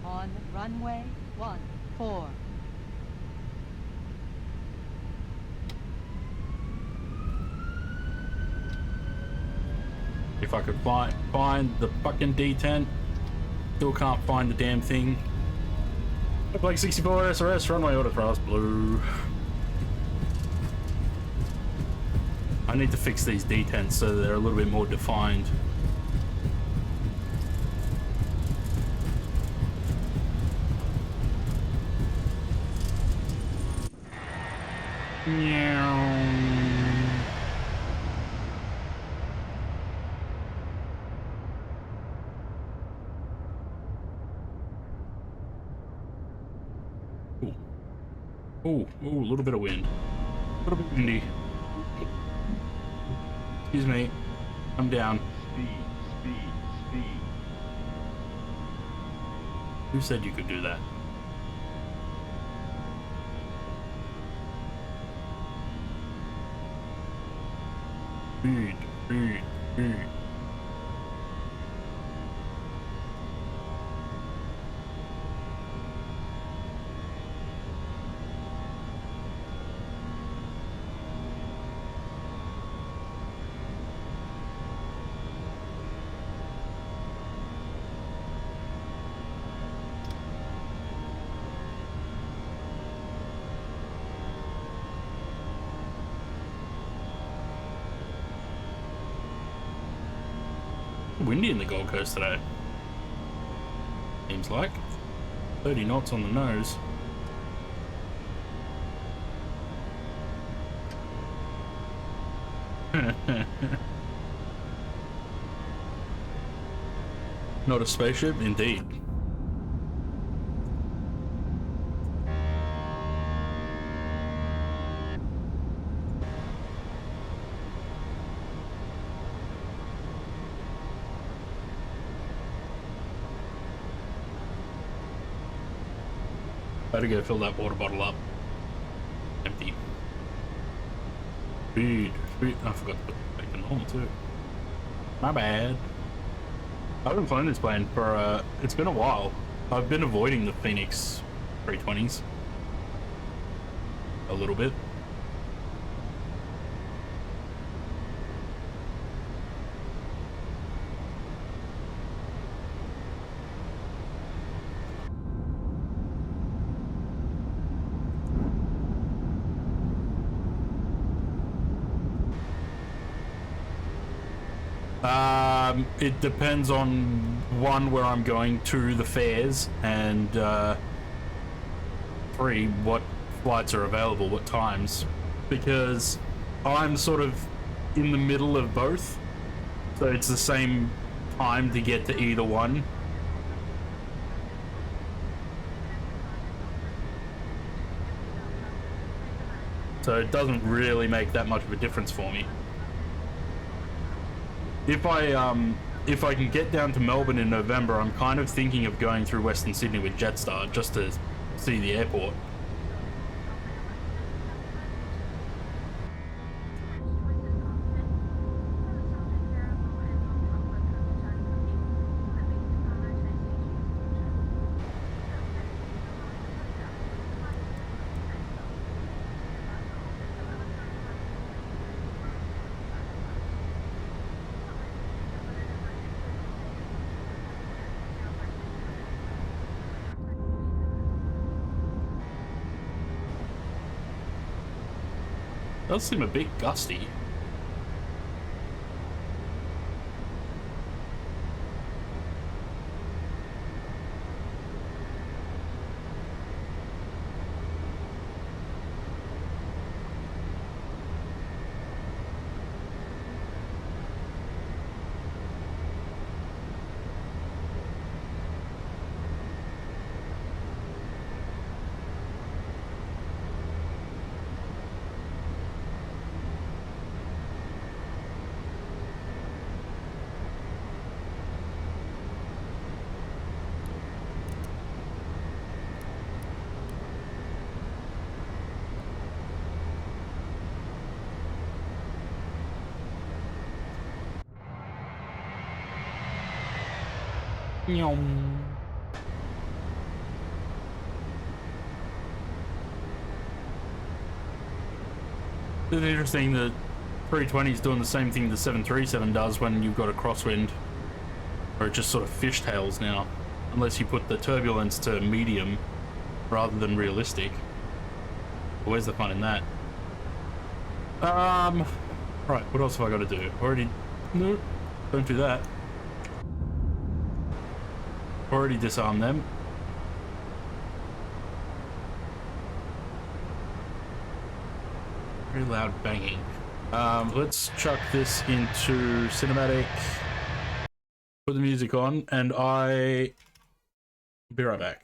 On runway 14. If I could find the fucking D10, still can't find the damn thing. Look like 64 SRS, runway order thrust blue. I need to fix these D10s so they're a little bit more defined. Ooh, a little bit of wind. A little bit windy. Excuse me. I'm down. Speed, speed, speed. Who said you could do that? Speed, speed, speed. Windy in the Gold Coast today. Seems like 30 knots on the nose. Not a spaceship, indeed. Better go fill that water bottle up. Empty. Speed, speed. I forgot to put the bacon on too. My bad. I haven't flown this plane for, it's been a while. I've been avoiding the Phoenix 320s. A little bit. It depends on one, where I'm going to the fairs, and 3, what flights are available, what times, because I'm sort of in the middle of both, so it's the same time to get to either one. So it doesn't really make that much of a difference for me. If I can get down to Melbourne in November, I'm kind of thinking of going through Western Sydney with Jetstar just to see the airport. Does seem a bit gusty. Yum. It's interesting that 320 is doing the same thing the 737 does when you've got a crosswind, where it just sort of fishtails now, unless you put the turbulence to medium rather than realistic. Where's the fun in that? Right, what else have I got to do? Already, no, don't do that. Already disarmed them. Very loud banging. Let's chuck this into cinematic. Put the music on, and I be right back.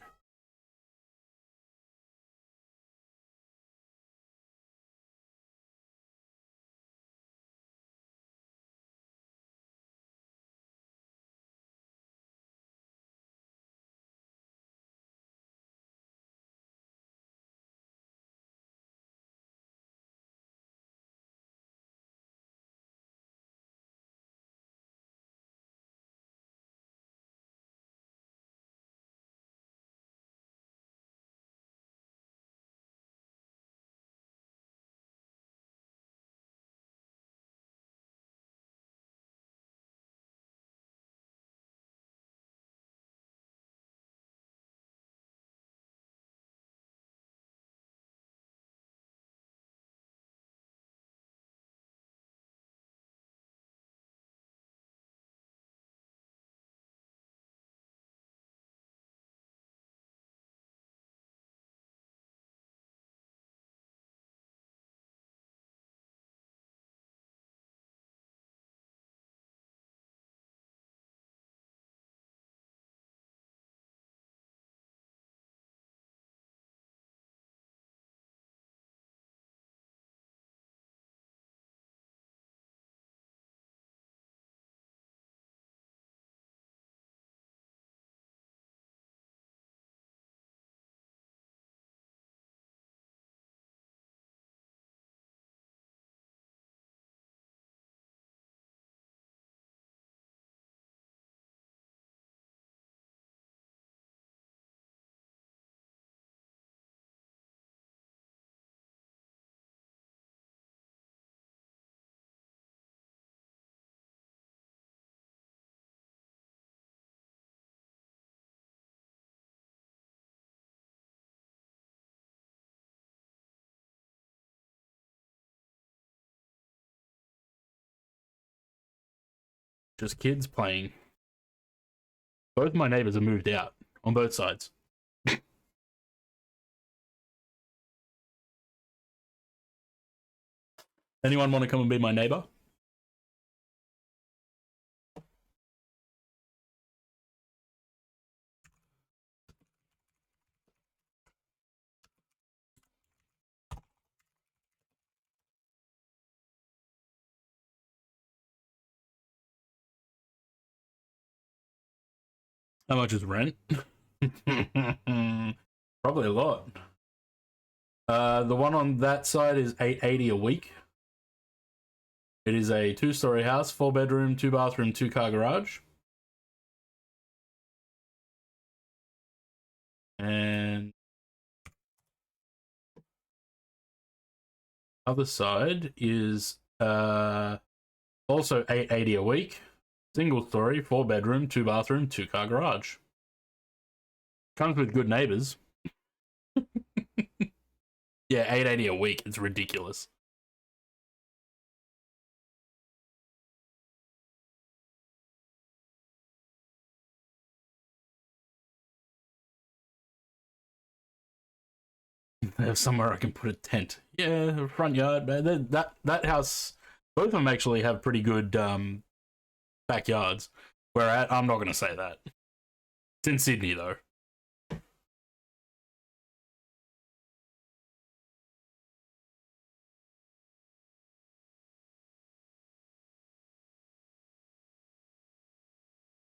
Just kids playing. Both my neighbors have moved out on both sides. Anyone want to come and be my neighbor? How much is rent? Probably a lot. The one on that side is $880 a week. It is a 2-story house, 4-bedroom, 2-bathroom, 2-car garage. And other side is also $880 a week. Single story, 4-bedroom, 2-bathroom, 2-car garage. Comes with good neighbors. Yeah, $880 a week. It's ridiculous. There's somewhere I can put a tent. Yeah, front yard. That house, both of them actually have pretty good backyards. Where I'm not going to say that. It's in Sydney, though.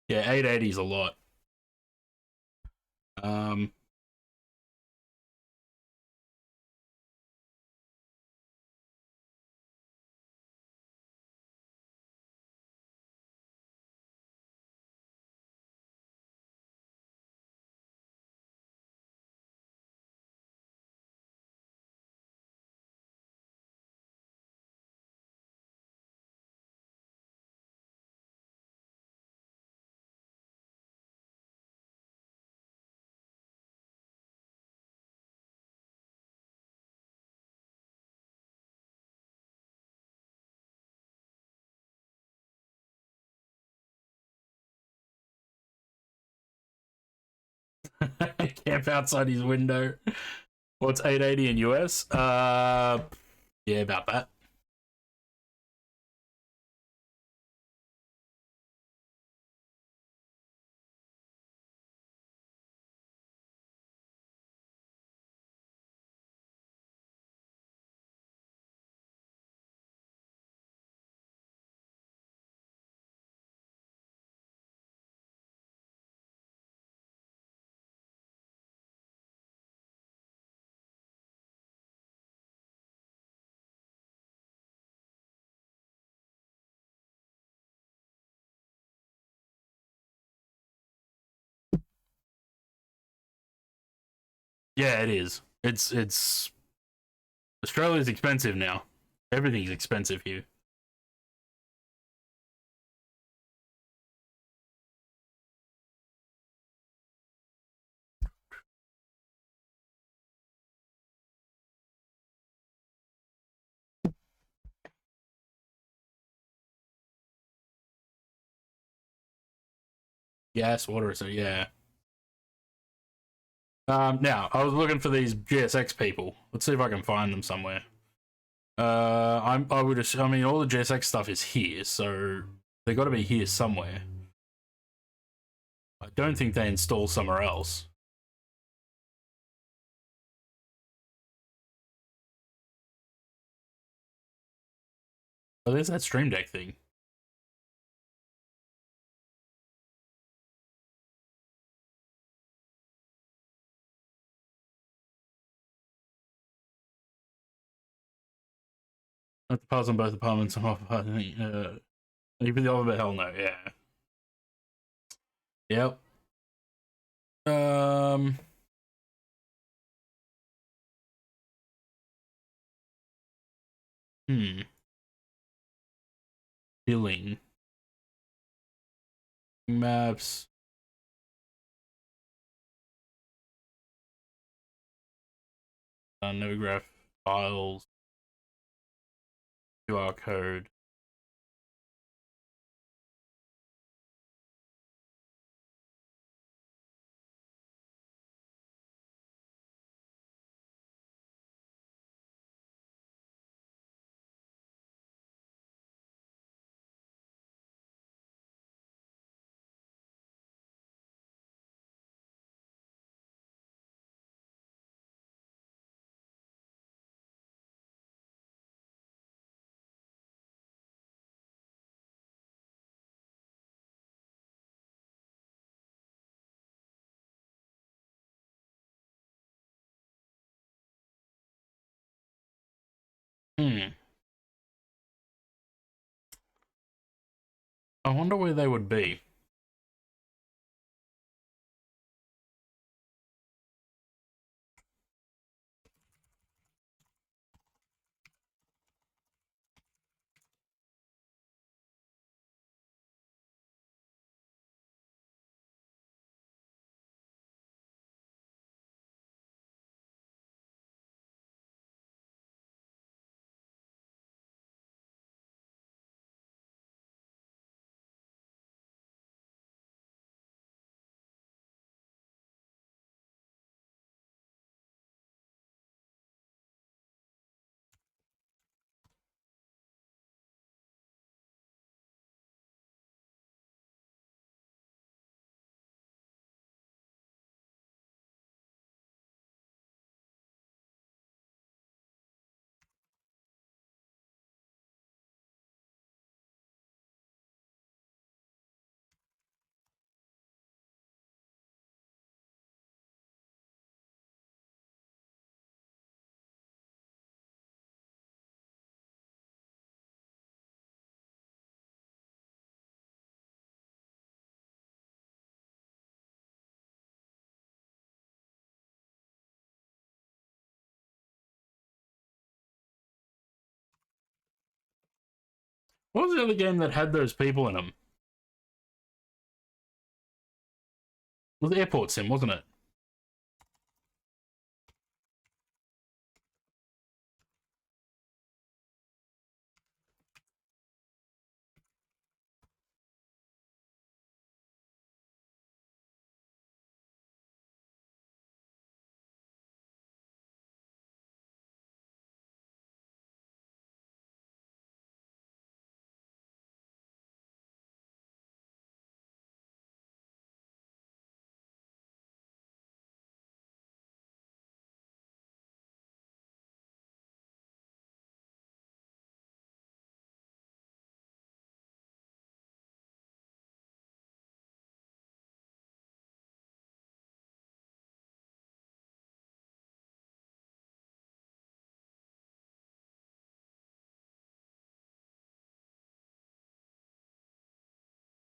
Yeah, 880 is a lot. Camp outside his window. What's 880 in US? Yeah, about that. Yeah, it is. It's Australia's expensive now. Everything's expensive here. Gas, water, so yeah. Now I was looking for these GSX people. Let's see if I can find them somewhere. I mean, all the GSX stuff is here, so they got to be here somewhere. I don't think they install somewhere else. Oh, there's that Stream Deck thing. Have to pass on both apartments and off. Even the other, hell no, yeah. Yep. Billing. Maps. Novograph files. QR code. I wonder where they would be. What was the other game that had those people in them? It was Airport Sim, wasn't it?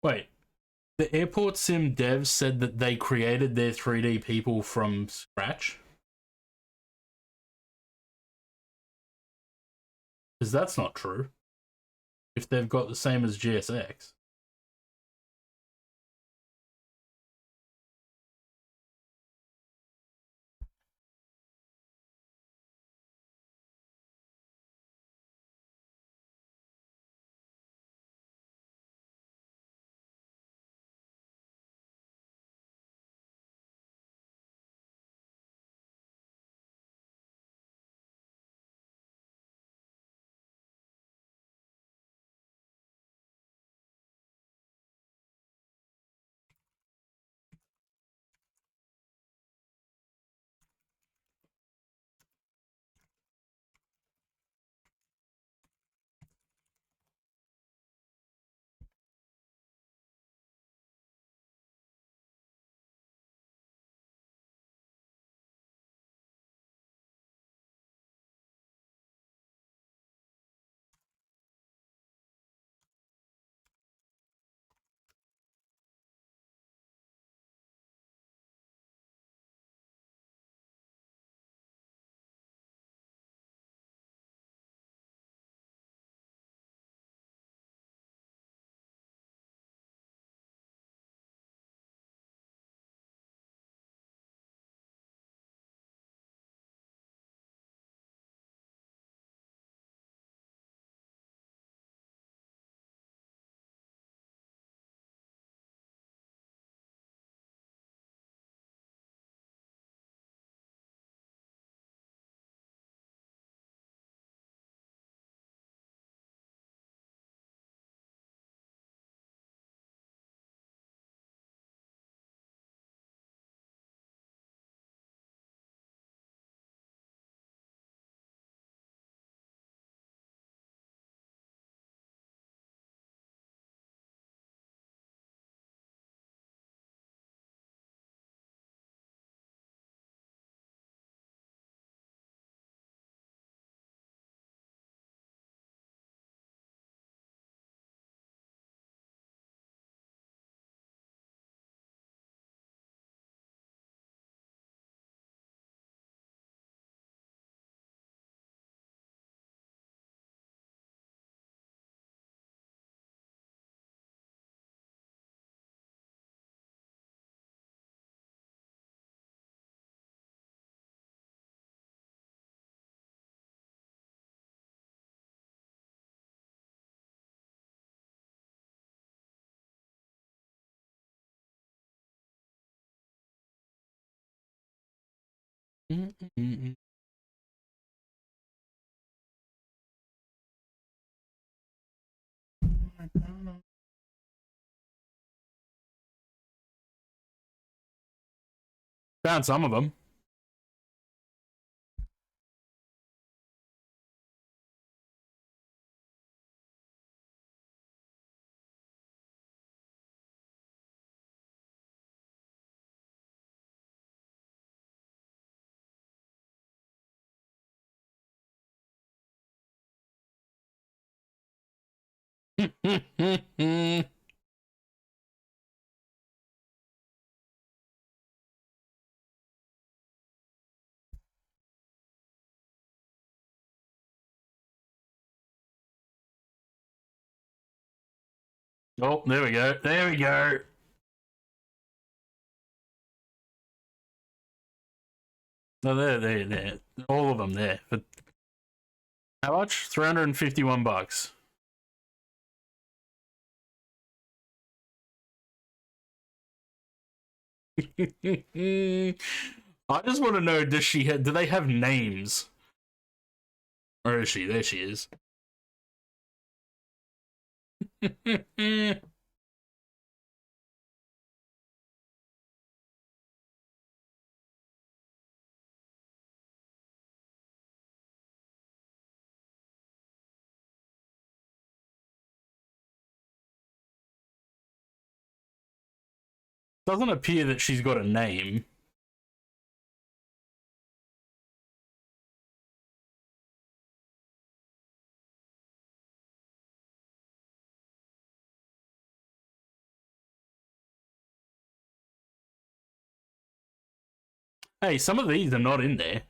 Wait, the airport sim devs said that they created their 3D people from scratch? Because that's not true. If they've got the same as GSX. Found some of them. Oh, there we go. There we go. No, there. All of them there. But how much? $351. I just want to know, do they have names? Or is she? There she is. Doesn't appear that she's got a name. Hey, some of these are not in there.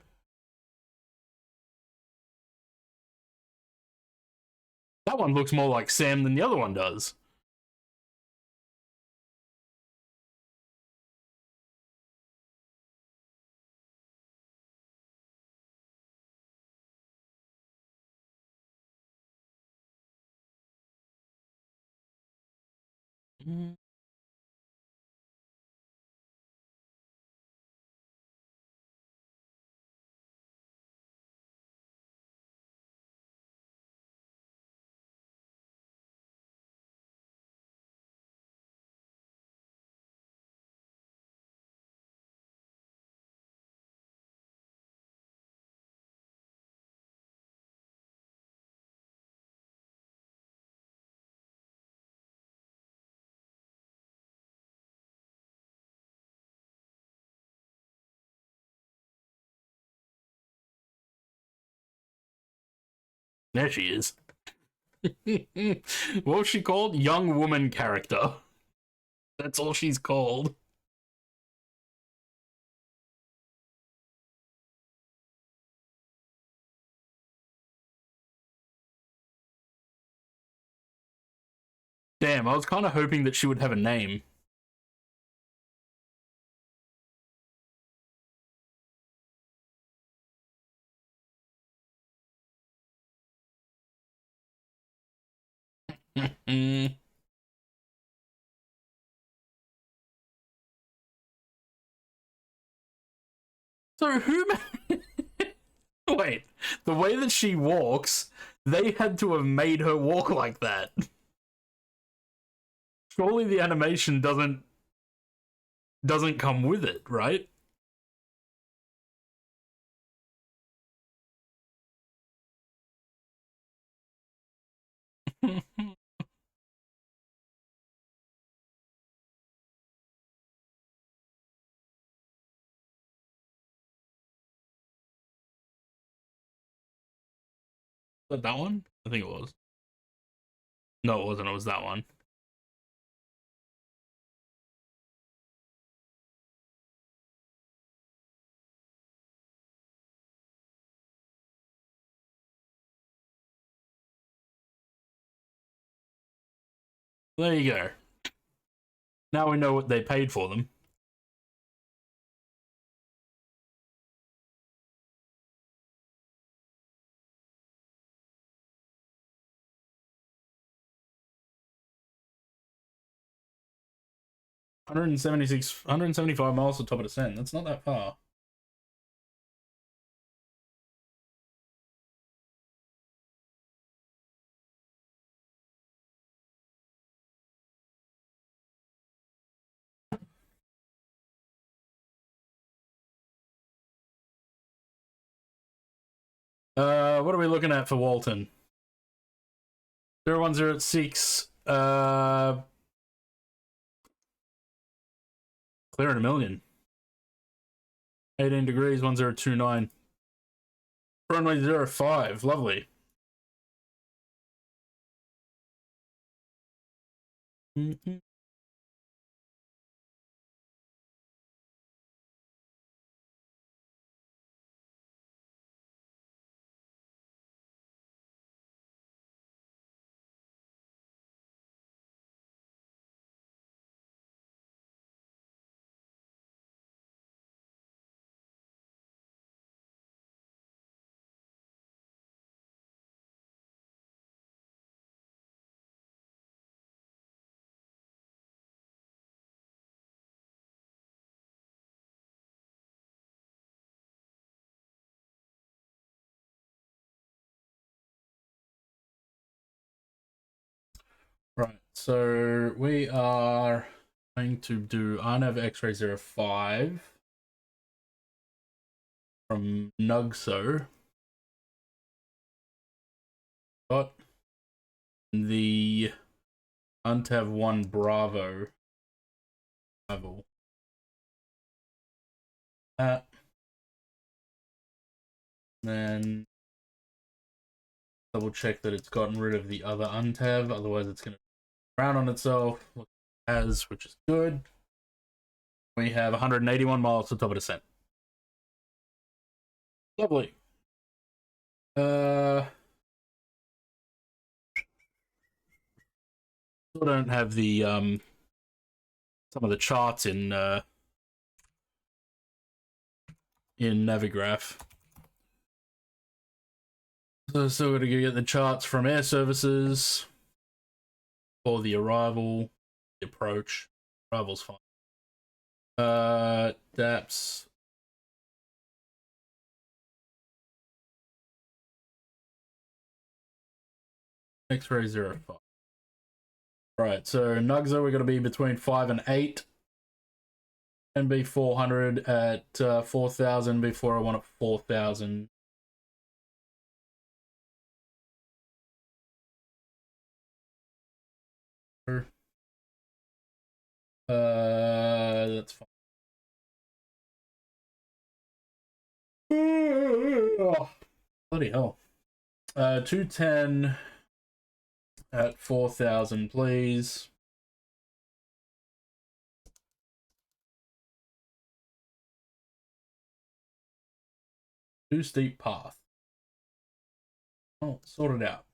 That one looks more like Sam than the other one does. There she is. What was she called? Young woman character. That's all she's called. Damn, I was kind of hoping that she would have a name. So who... Wait, the way that she walks, they had to have made her walk like that. Surely the animation doesn't come with it, right? That one? I think it was. No, it wasn't. It was that one. There you go. Now we know what they paid for them. $176, 175 miles to top of descent. That's not that far. What are we looking at for Walton? 01086. Clearing a million. 18 degrees, 1029. Runway 05. Lovely. Right, so we are going to do Arnav X-Ray 05 from Nugso. Got the Untav 1 Bravo level. Then double check that it's gotten rid of the other Untav, otherwise it's going to round on itself, which is good. We have 181 miles to top of descent. Lovely. Still don't have the some of the charts in Navigraph. So still got to get the charts from air services for the arrival, the approach. Arrival's fine. DAPS. X-ray 05. Right, so Nugza we're going to be between 5 and 8. NB 400 at 4,000 before I want at 4,000. That's fine. Oh, bloody hell. 210 at 4,000, please. Too steep path. Oh, sort it out.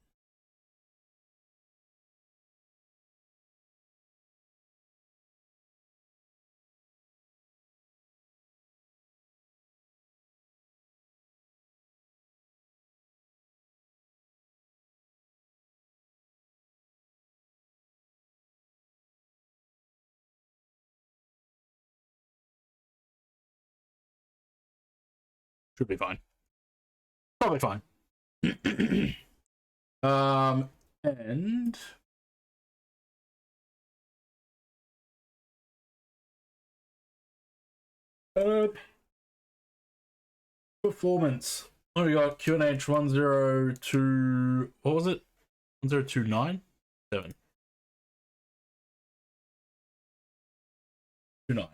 Should be fine. Probably fine. And performance. What do we got? QNH 102. What was it? 1029? 7. 29.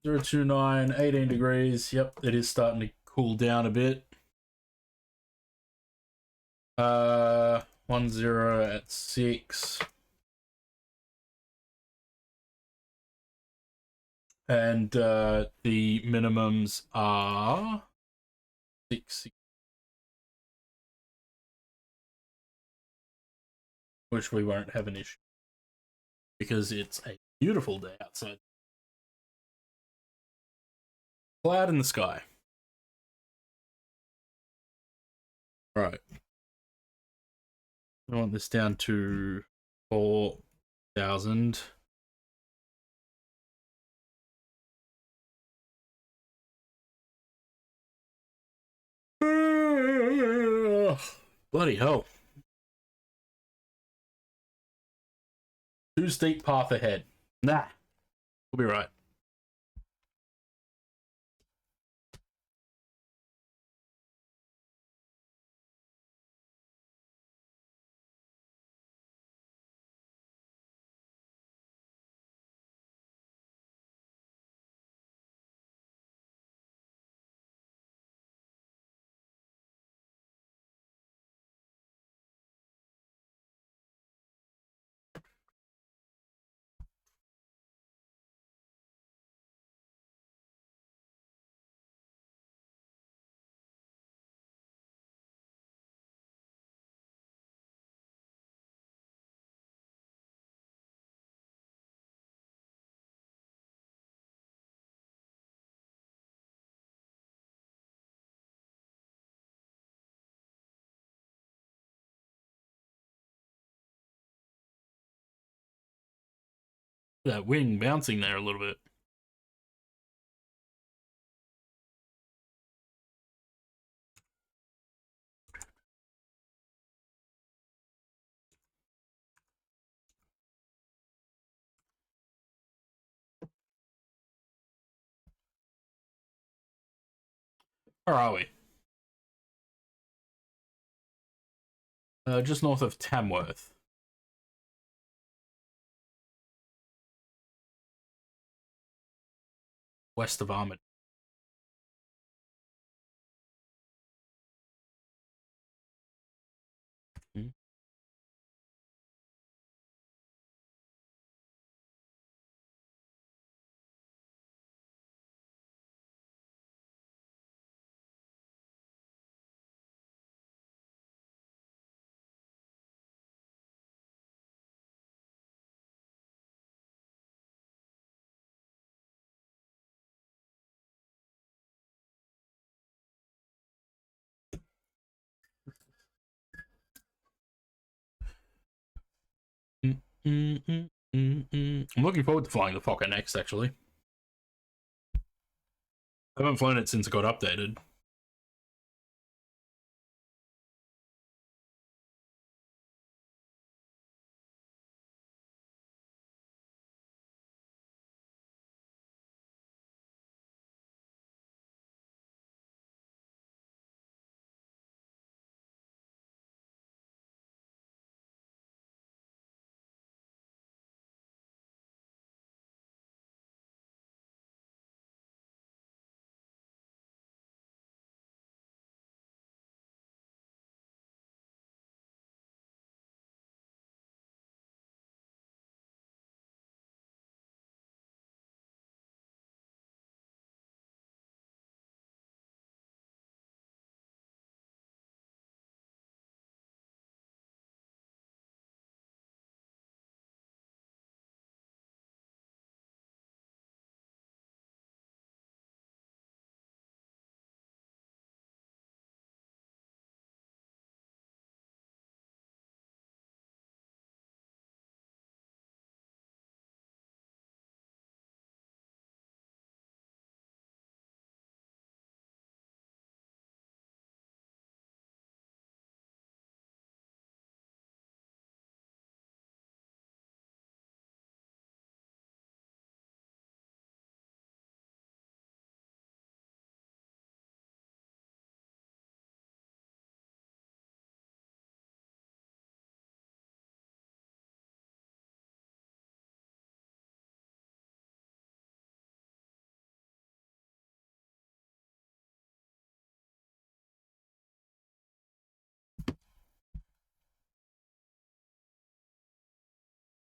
029, 18 degrees. Yep, it is starting to cool down a bit. 10 at 6. And the minimums are 6. Which we won't have an issue because it's a beautiful day outside. Cloud in the sky. Right. I want this down to 4,000. Bloody hell. Too steep path ahead. Nah. We'll be right. That wing bouncing there a little bit. Where are we? Just north of Tamworth. West of Armid. I'm looking forward to flying the Fokker next, actually. I haven't flown it since it got updated.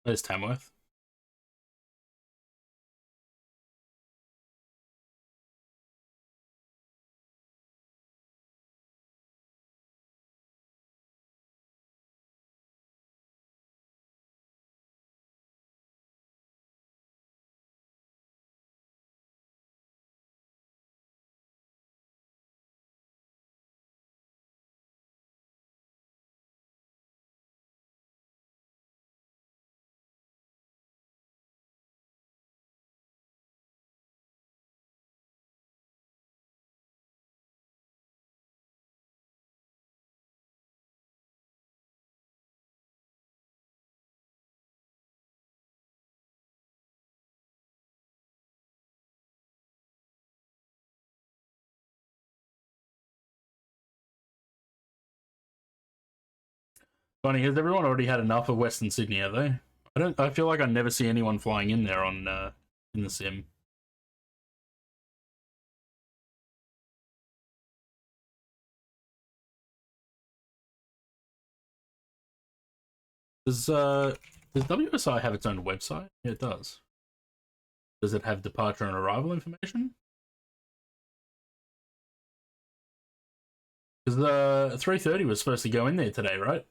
There's Tamworth. Funny, has everyone already had enough of Western Sydney, have they? I feel like I never see anyone flying in there on in the sim. Does WSI have its own website? Yeah, it does. Does it have departure and arrival information? Because the 330 was supposed to go in there today, right?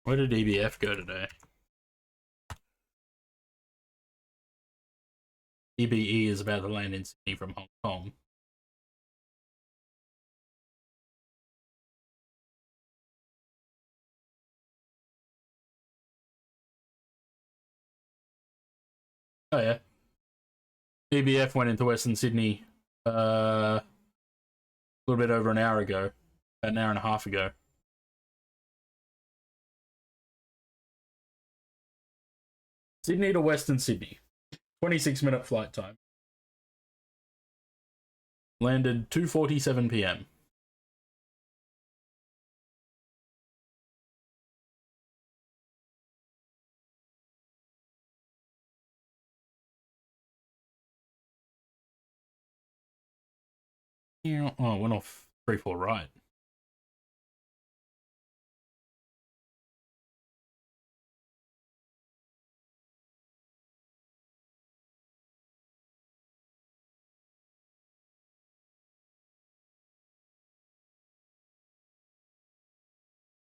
Where did EBF go today? EBE is about to land in Sydney from Hong Kong. Oh yeah. EBF went into Western Sydney a little bit over an hour ago. About an hour and a half ago. Sydney to Western Sydney. 26-minute flight time. Landed 2:47 p.m. Yeah. Oh, it went off 3-4 right.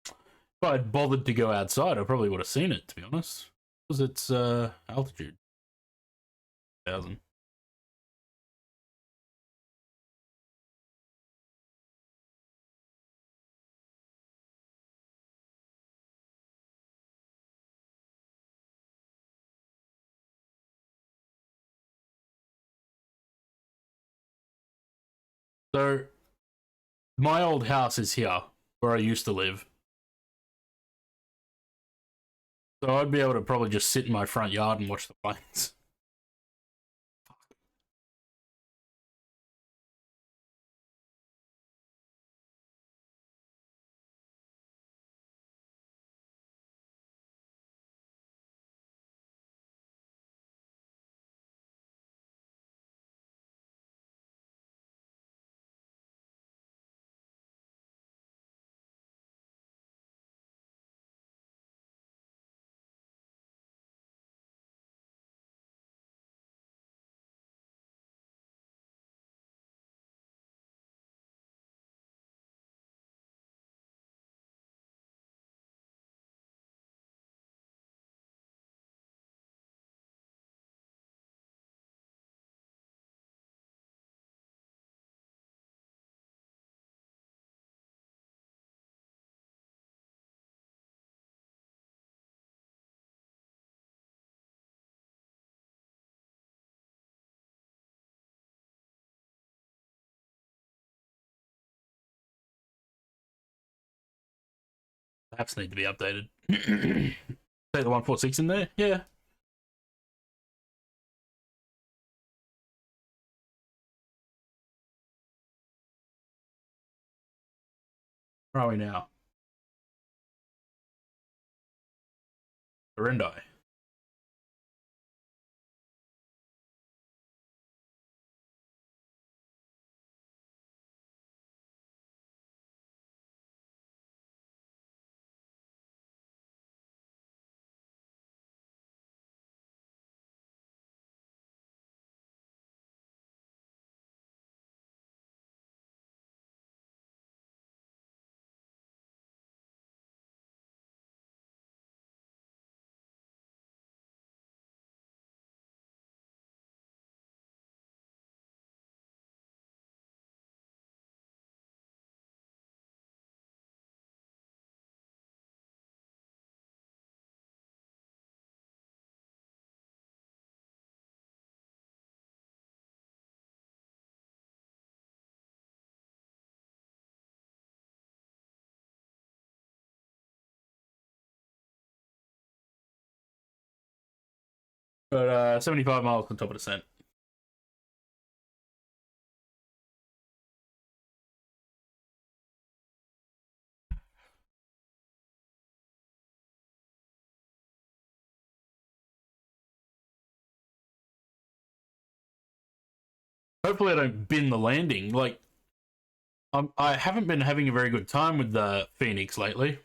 If I'd bothered to go outside, I probably would have seen it, to be honest. Because it's altitude. 1,000. So, my old house is here, where I used to live. So I'd be able to probably just sit in my front yard and watch the planes. Apps need to be updated. Take the 146 in there? Yeah. Where are we now? Arendai. But 75 miles on top of descent. Hopefully I don't bin the landing. Like, I haven't been having a very good time with the Phoenix lately.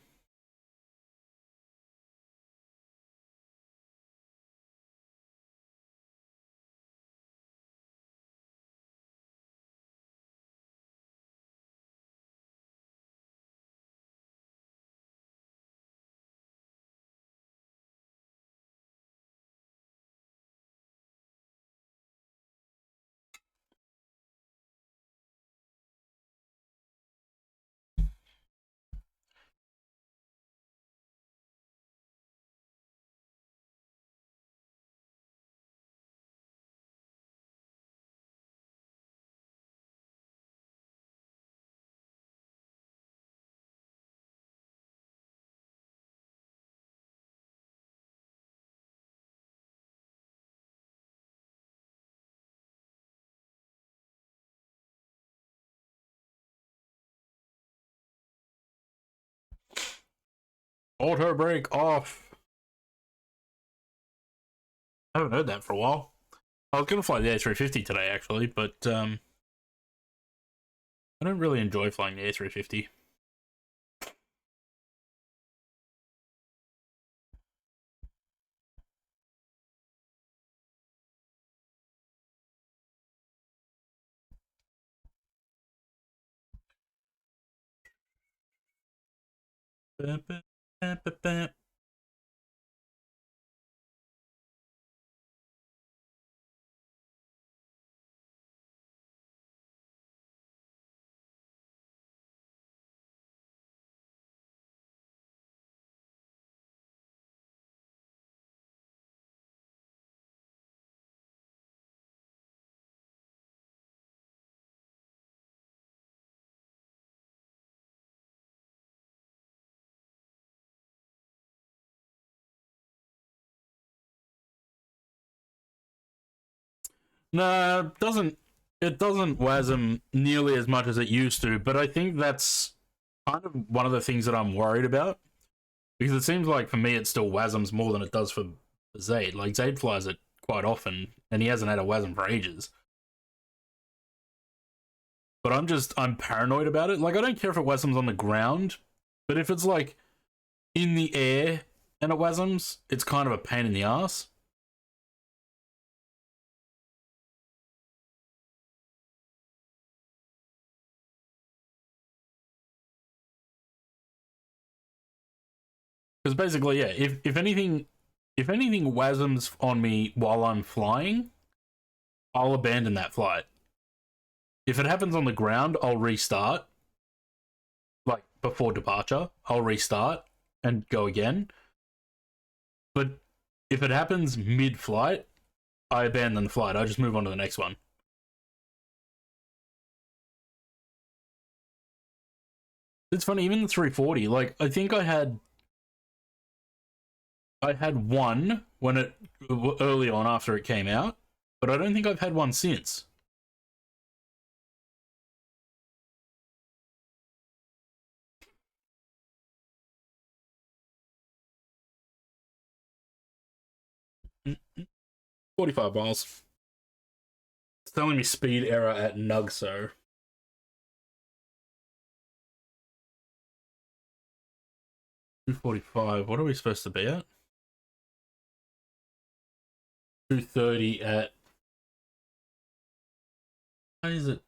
Auto brake off. I haven't heard that for a while. I was going to fly the A350 today, actually, but I don't really enjoy flying the A350. No, it doesn't WASM nearly as much as it used to, but I think that's kind of one of the things that I'm worried about. Because it seems like for me it still WASMs more than it does for Zaid. Like Zaid flies it quite often, and he hasn't had a WASM for ages. But I'm paranoid about it. Like I don't care if it WASMs on the ground, but if it's like in the air and it WASMs, it's kind of a pain in the ass. Because basically, yeah, if anything WASMs on me while I'm flying, I'll abandon that flight. If it happens on the ground, I'll restart. Like before departure, I'll restart and go again. But if it happens mid-flight, I abandon the flight. I just move on to the next one. It's funny, even the 340, like I think I had one when it early on after it came out, but I don't think I've had one since. Mm-mm. 45 miles. It's telling me speed error at Nugso. $245. What are we supposed to be at? 230 at. How is it?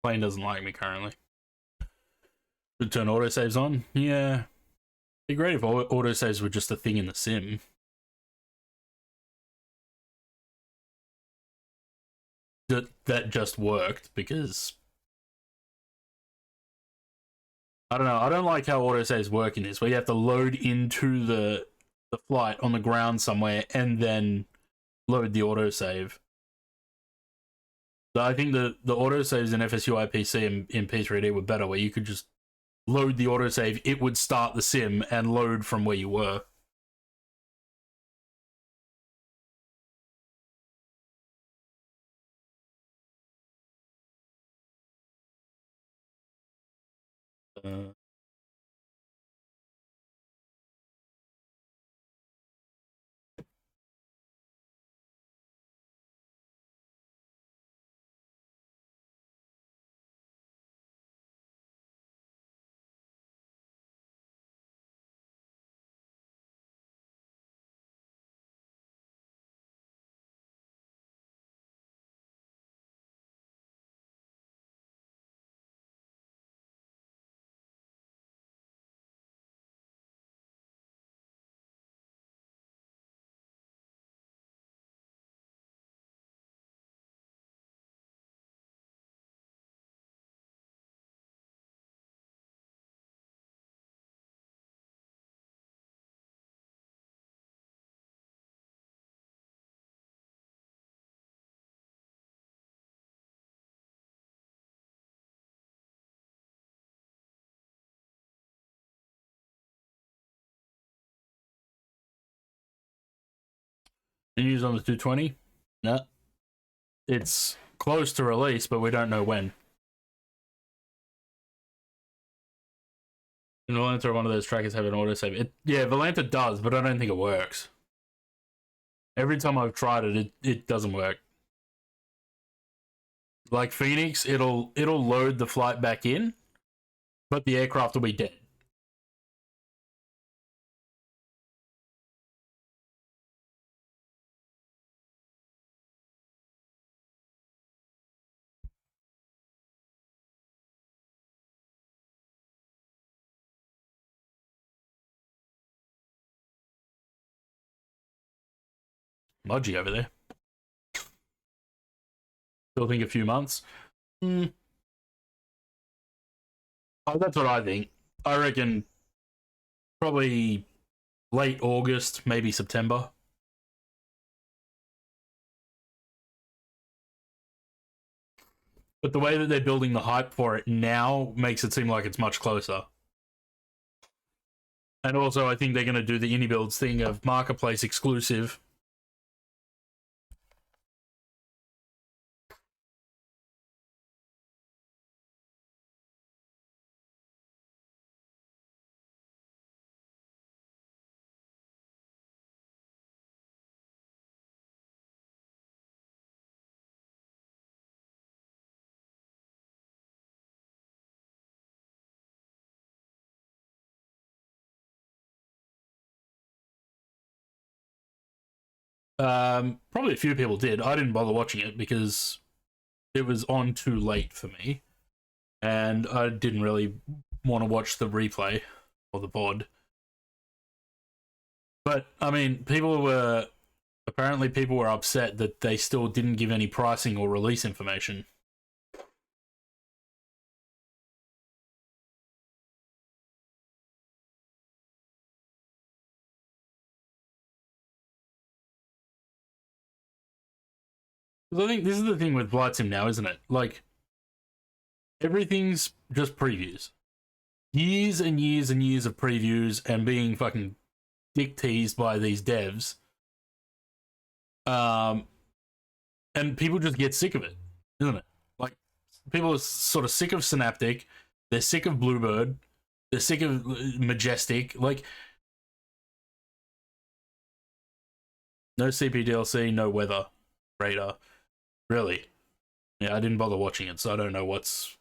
Plane doesn't like me currently. Should turn autosaves on? Yeah. It'd be great if autosaves were just a thing in the sim. That just worked, because I don't know. I don't like how autosaves work in this, where you have to load into the flight on the ground somewhere and then load the autosave. So I think the autosaves in FSU IPC and in P3D were better, where you could just load the autosave, it would start the sim and load from where you were. And use on the 220? No. It's close to release, but we don't know when. And Volanta, one of those trackers have an autosave. Yeah, Volanta does, but I don't think it works. Every time I've tried it, it doesn't work. Like Phoenix, it'll load the flight back in, but the aircraft will be dead. Modgy over there. Still think a few months. Oh, that's what I think. I reckon probably late August, maybe September. But the way that they're building the hype for it now makes it seem like it's much closer. And also, I think they're going to do the indie builds thing of marketplace exclusive. Probably a few people did. I didn't bother watching it because it was on too late for me, and I didn't really want to watch the replay or the pod. But I mean, people were upset that they still didn't give any pricing or release information. I think this is the thing with Flight Sim now, isn't it? Like, everything's just previews. Years and years and years of previews and being fucking dick teased by these devs. And people just get sick of it, isn't it? Like, people are sort of sick of Synaptic. They're sick of Bluebird. They're sick of Majestic. Like, no CPDLC, no weather radar. Really? Yeah, I didn't bother watching it, so I don't know what's...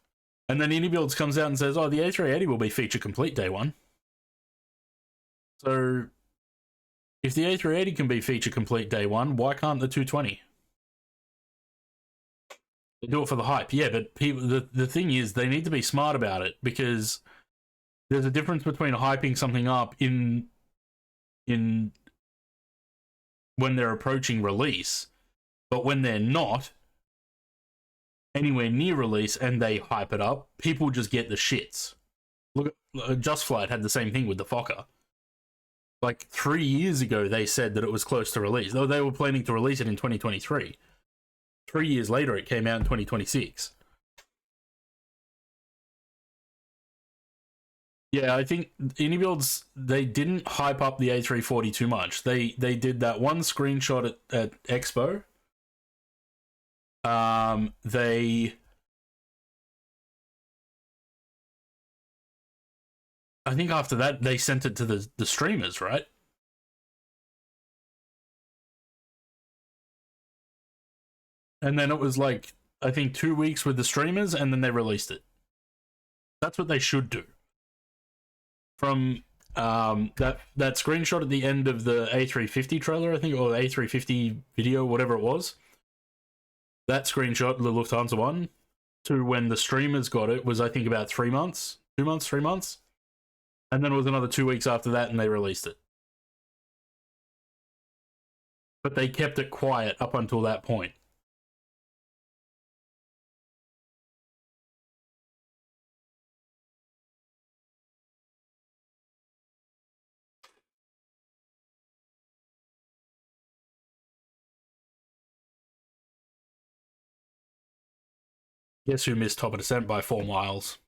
And then Indie Builds comes out and says, oh, the A380 will be feature complete day one. So, if the A380 can be feature complete day one, why can't the 220? They do it for the hype, yeah, but people, the thing is, they need to be smart about it, because there's a difference between hyping something up in when they're approaching release, but when they're not anywhere near release and they hype it up, people just get the shits. Look, Just Flight had the same thing with the Fokker. Like 3 years ago, they said that it was close to release, though they were planning to release it in 2023. 3 years later, it came out in 2026. Yeah, I think Indie Builds, they didn't hype up the A340 too much. They did that one screenshot at Expo. I think after that, they sent it to the streamers, right? And then it was like, I think 2 weeks with the streamers, and then they released it. That's what they should do. From that screenshot at the end of the A350 trailer, I think, or the A350 video, whatever it was, that screenshot, the Lufthansa one, to when the streamers got it was, I think, about 3 months, 2 months, 3 months. And then it was another 2 weeks after that, and they released it. But they kept it quiet up until that point. Guess who missed top of descent by 4 miles?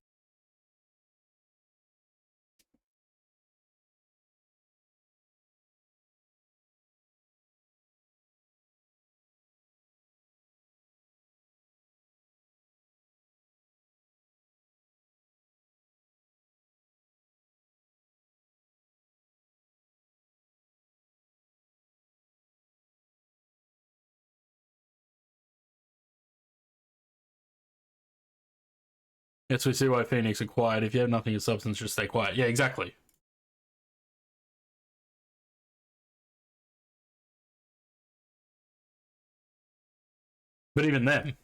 Yes, we see why Phoenix are quiet. If you have nothing of substance, just stay quiet. Yeah, exactly. But even then,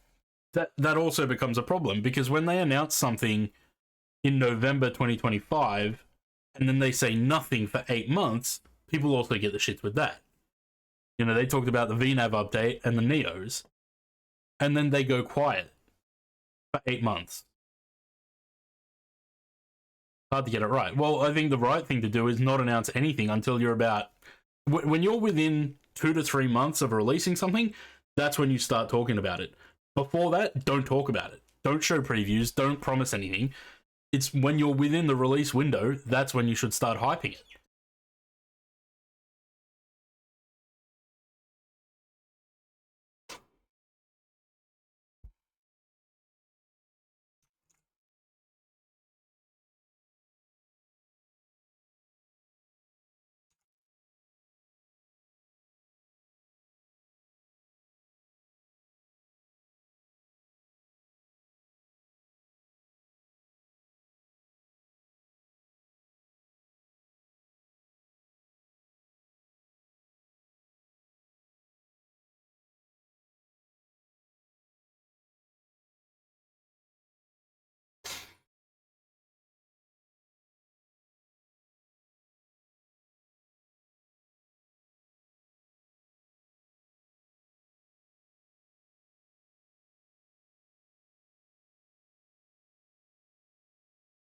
that also becomes a problem, because when they announce something in November 2025 and then they say nothing for 8 months, people also get the shits with that. You know, they talked about the VNAV update and the Neos, and then they go quiet for 8 months. Hard to get it right. Well, I think the right thing to do is not announce anything until you're about... When you're within 2 to 3 months of releasing something, that's when you start talking about it. Before that, don't talk about it. Don't show previews. Don't promise anything. It's when you're within the release window, that's when you should start hyping it.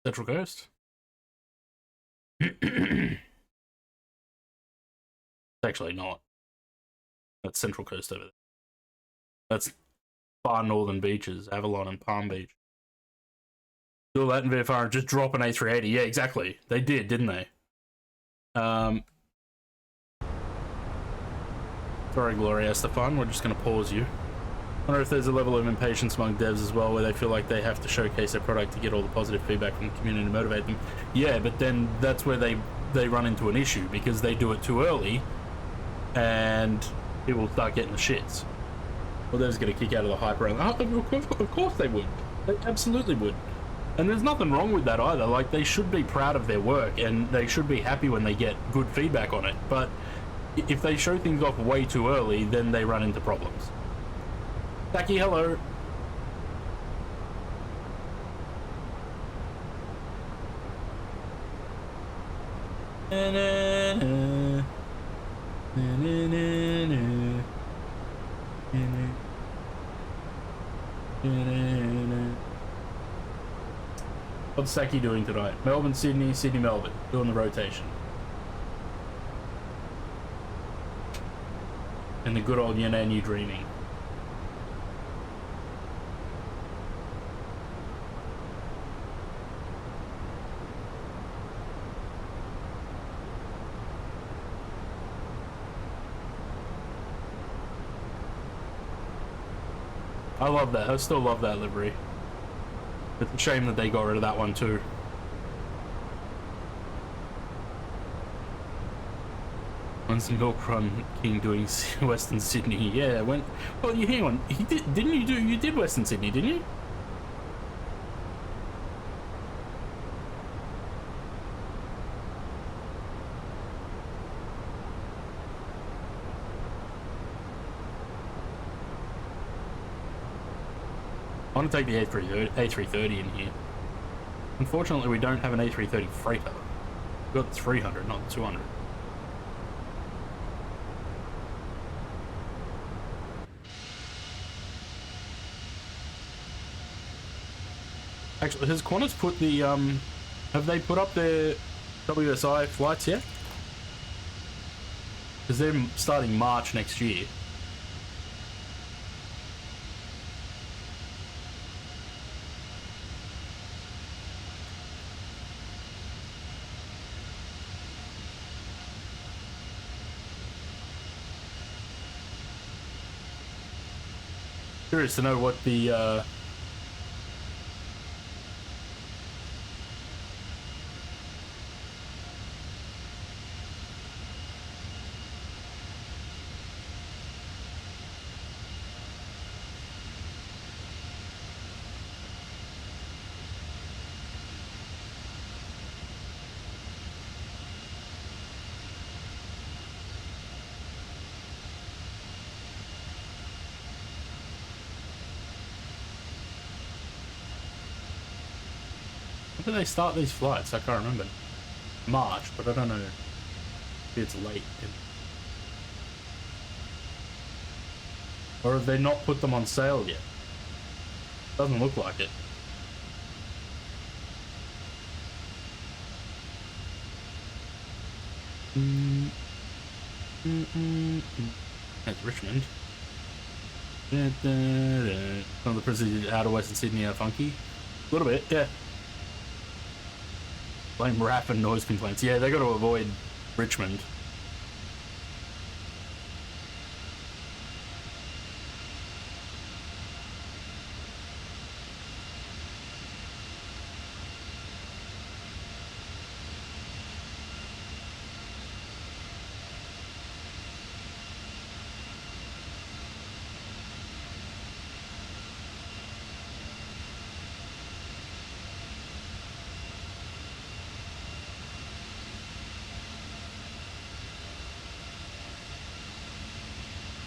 Central Coast? It's actually not. That's Central Coast over there. That's far northern beaches, Avalon and Palm Beach. Do that in VFR and just drop an A380. Yeah, exactly. They did, didn't they? Sorry, Gloria Estefan. We're just going to pause you. I wonder if there's a level of impatience among devs as well, where they feel like they have to showcase their product to get all the positive feedback from the community to motivate them. Yeah, but then that's where they run into an issue, because they do it too early and people start getting the shits. Well, they're just going to kick out of the hype around. Of course they would. They absolutely would. And there's nothing wrong with that either. Like, they should be proud of their work and they should be happy when they get good feedback on it. But if they show things off way too early, then they run into problems. Taki, hello. What's Saki doing tonight? Melbourne, Sydney, Sydney, Melbourne. Doing the rotation. And the good old Yana and you dreaming. I love that. I still love that livery. It's a shame that they got rid of that one too. When's the Milk Run King doing Western Sydney? Yeah, when... Well, you hang on. He did, didn't you do... You did Western Sydney, didn't you? I want to take the A330 in here. Unfortunately, we don't have an A330 freighter. We've got the 300, not the 200. Actually, has Qantas put the, have they put up their WSI flights yet? Because they're starting March next year. Curious to know what the do they start these flights? I can't remember. March, but I don't know if it's late. Or have they not put them on sale yet? Doesn't look like it. That's Richmond. Some of the prisons out of Western Sydney are funky. A little bit, yeah. Blame rap and noise complaints. Yeah, they got to avoid Richmond.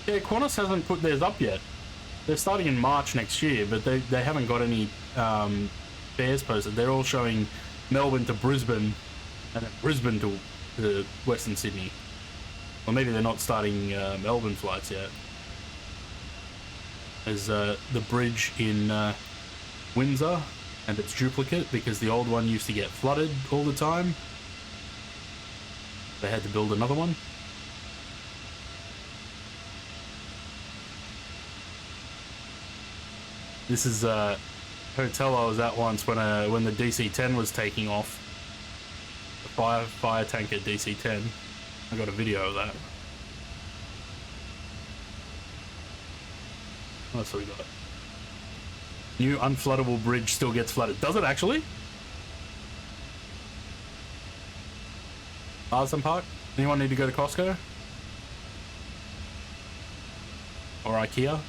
Yeah, Qantas hasn't put theirs up yet. They're starting in March next year, but they haven't got any fares posted. They're all showing Melbourne to Brisbane and then Brisbane to Western Sydney. Or maybe they're not starting Melbourne flights yet. There's the bridge in Windsor and its duplicate because the old one used to get flooded all the time. They had to build another one. This is a hotel I was at once when the DC-10 was taking off. The fire tanker DC-10. I got a video of that. Oh, so we got it. New unfloodable bridge still gets flooded. Does it actually? Marsden Park? Anyone need to go to Costco? Or IKEA?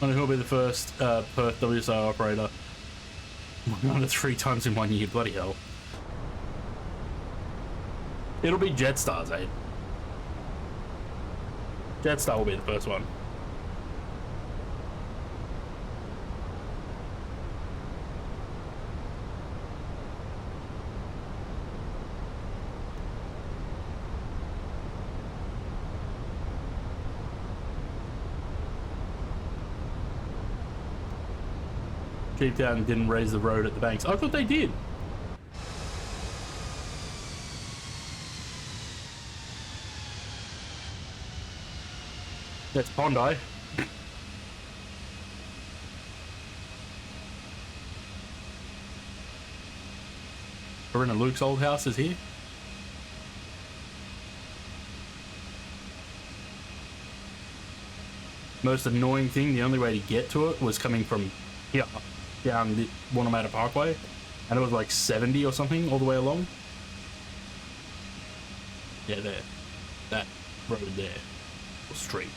I wonder who'll be the first Perth WSR operator. Under 3 times in 1 year, bloody hell. It'll be Jetstar's, eh? Jetstar will be the first one. Sheeptown didn't raise the road at the banks. I thought they did. That's Bondi. Corinna Luke's old house is here. Most annoying thing, the only way to get to it was coming from here. Down the Wanamatta Parkway, and it was like 70 or something all the way along. Yeah, there. That road there. Or street.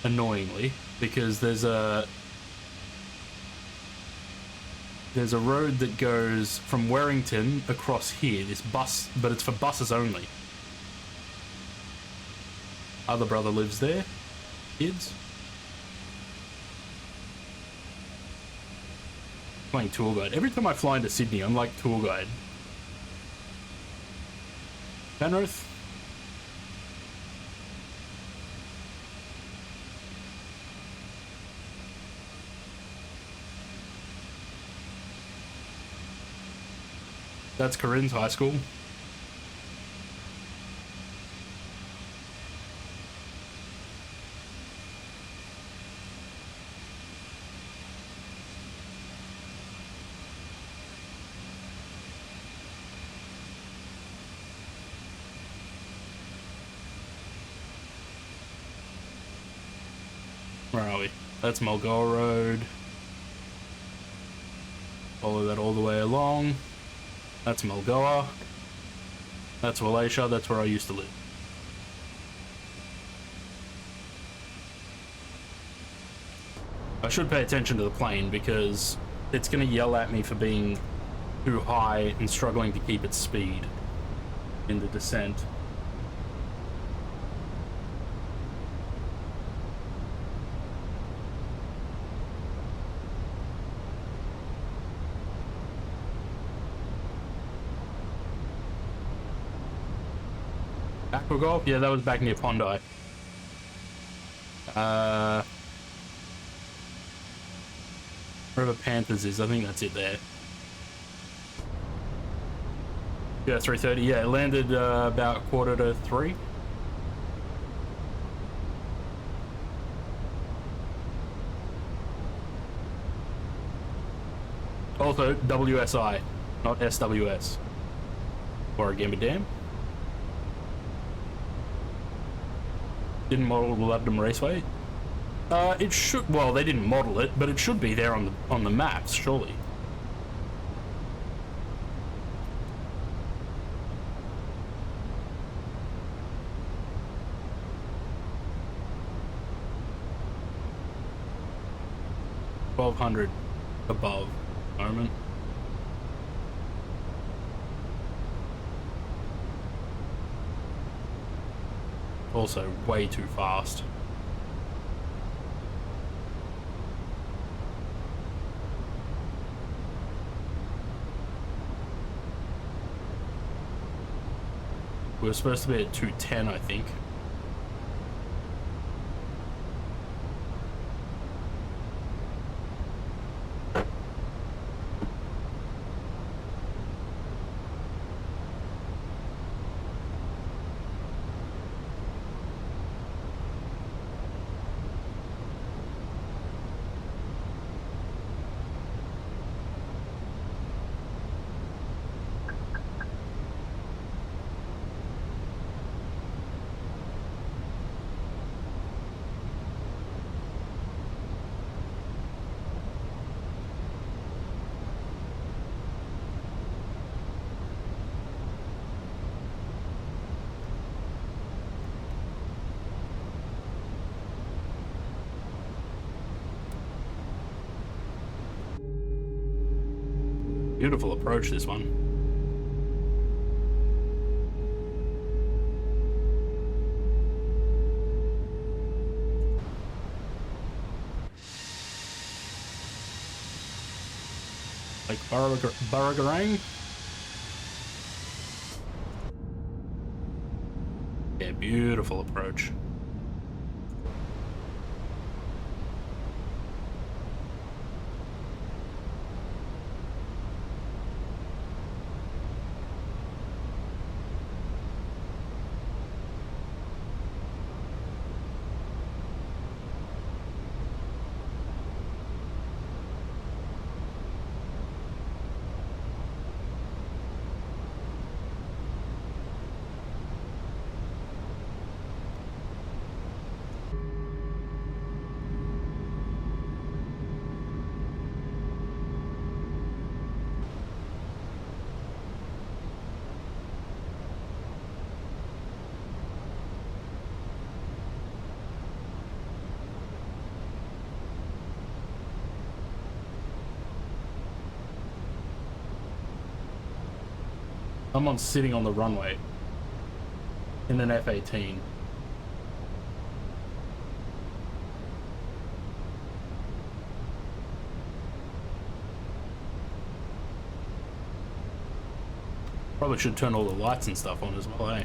Annoyingly, because there's a road that goes from Werrington across here, this bus, but it's for buses only. Other brother lives there. Kids. Playing tour guide. Every time I fly into Sydney, I'm like tour guide. Penrith. That's Corinne's high school. Where are we? That's Mulgoa Road. Follow that all the way along. That's Mulgoa. That's Wallachia. That's where I used to live. I should pay attention to the plane because it's going to yell at me for being too high and struggling to keep its speed in the descent. Aqua Golf? Yeah, that was back near Pondai. Wherever Panthers is, I think that's it there. Yeah, 3:30. Yeah, it landed about 2:45. Also, WSI, not SWS. Warragamba Dam. Didn't model the London Raceway. It should. Well, they didn't model it, but it should be there on the maps, surely. $1,200 above moment. Also, way too fast. We were supposed to be at 210, I think. Beautiful approach, this one. Like Burragarang? Yeah, beautiful approach. Someone's sitting on the runway in an F-18. Probably should turn all the lights and stuff on as well, eh?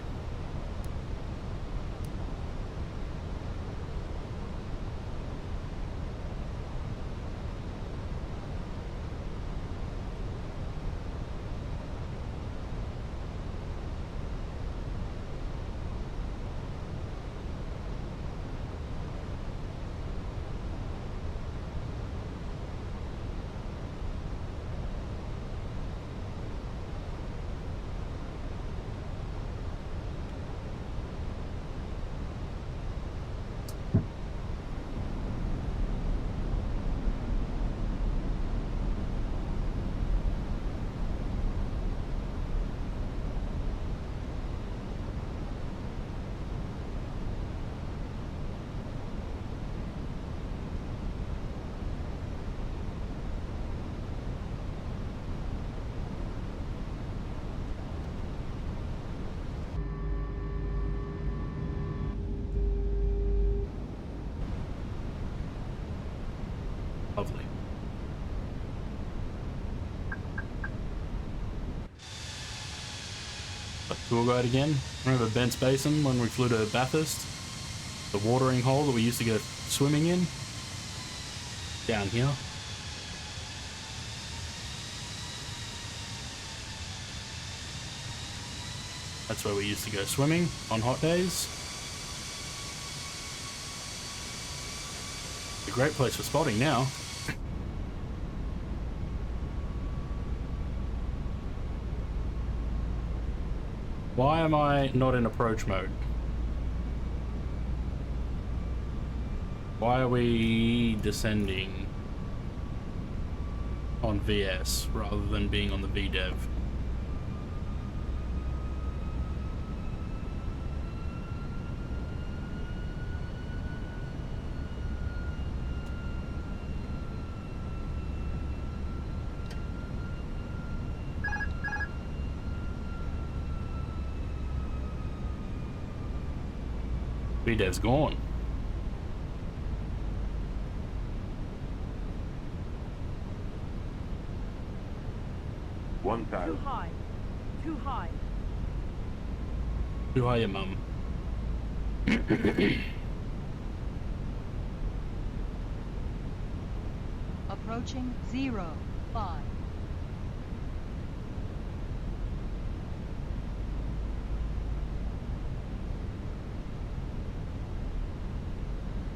A tour guide again. Remember Bent's Basin when we flew to Bathurst? The watering hole that we used to go swimming in? Down here. That's where we used to go swimming on hot days. A great place for spotting now. Why am I not in approach mode? Why are we descending on VS rather than being on the VDEV? VDEV's gone. One Too thousand. high. Too high. Who are you, mum? Approaching 0, 5.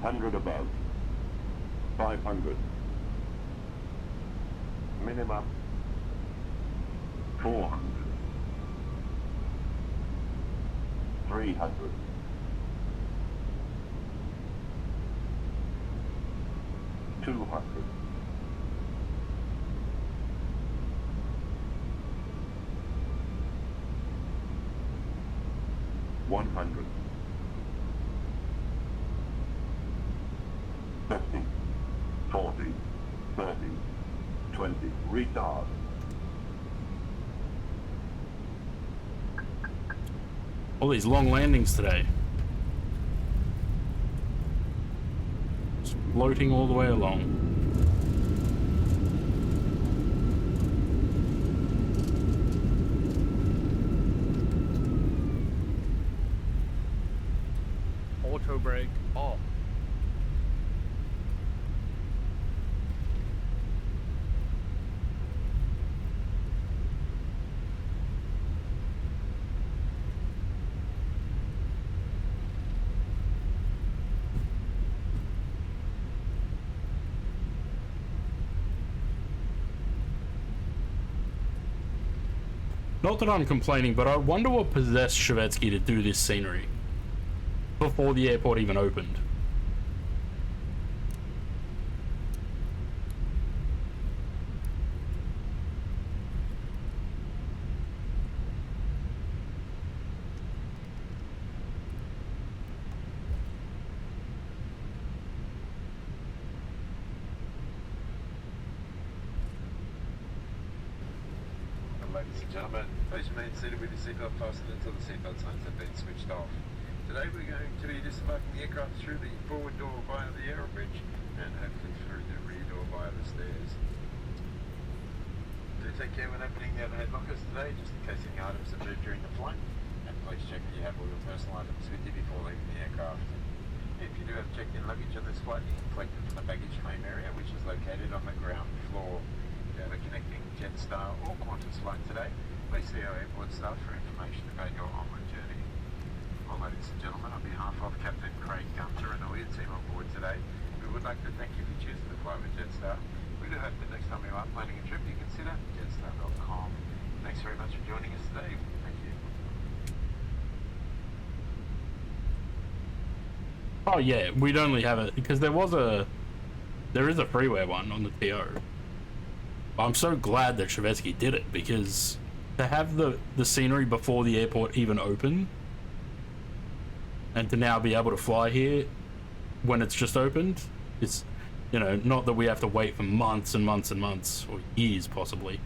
Hundred above. 500. Minimum. 400. 300. 200. 100. 50, 40, 30, 20. Retard. All these long landings today. Just floating all the way along. Auto brake off. Not that I'm complaining, but I wonder what possessed Shevetsky to do this scenery before the airport even opened. Ladies and gentlemen, please remain seated with your seatbelt fastened until the seatbelt signs have been switched off. Today we're going to be disembarking the aircraft through the forward door via the aero bridge and hopefully through the rear door via the stairs. Do take care when opening the overhead lockers today, just in case any items are moved during the flight, and please check that you have all your personal items with you before leaving the aircraft. If you do have checked-in luggage on this flight, you can collect it from the baggage claim area, which is located on the ground floor. If you have a connecting Jetstar or Qantas flight today, please see our airport staff for information about your onward journey. Well, ladies and gentlemen, on behalf of Captain Craig Gunter and all your team on board today, we would like to thank you for choosing to fly with Jetstar. We do hope that next time you are planning a trip, you consider jetstar.com. Thanks very much for joining us today. Thank you. Oh yeah, we'd only have it because there is a freeware one on the TO. I'm so glad that Shevetsky did it, because to have the scenery before the airport even opened, and to now be able to fly here when it's just opened, it's, you know, not that we have to wait for months and months and months, or years possibly.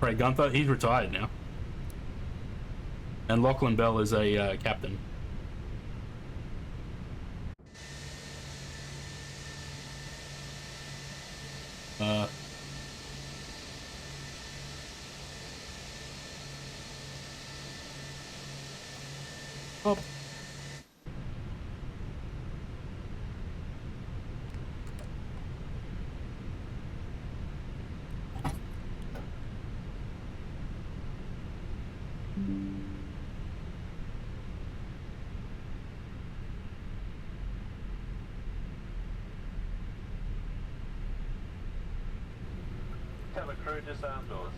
Craig Gunther, he's retired now. And Lachlan Bell is a captain. Up. Telecrew disarm doors.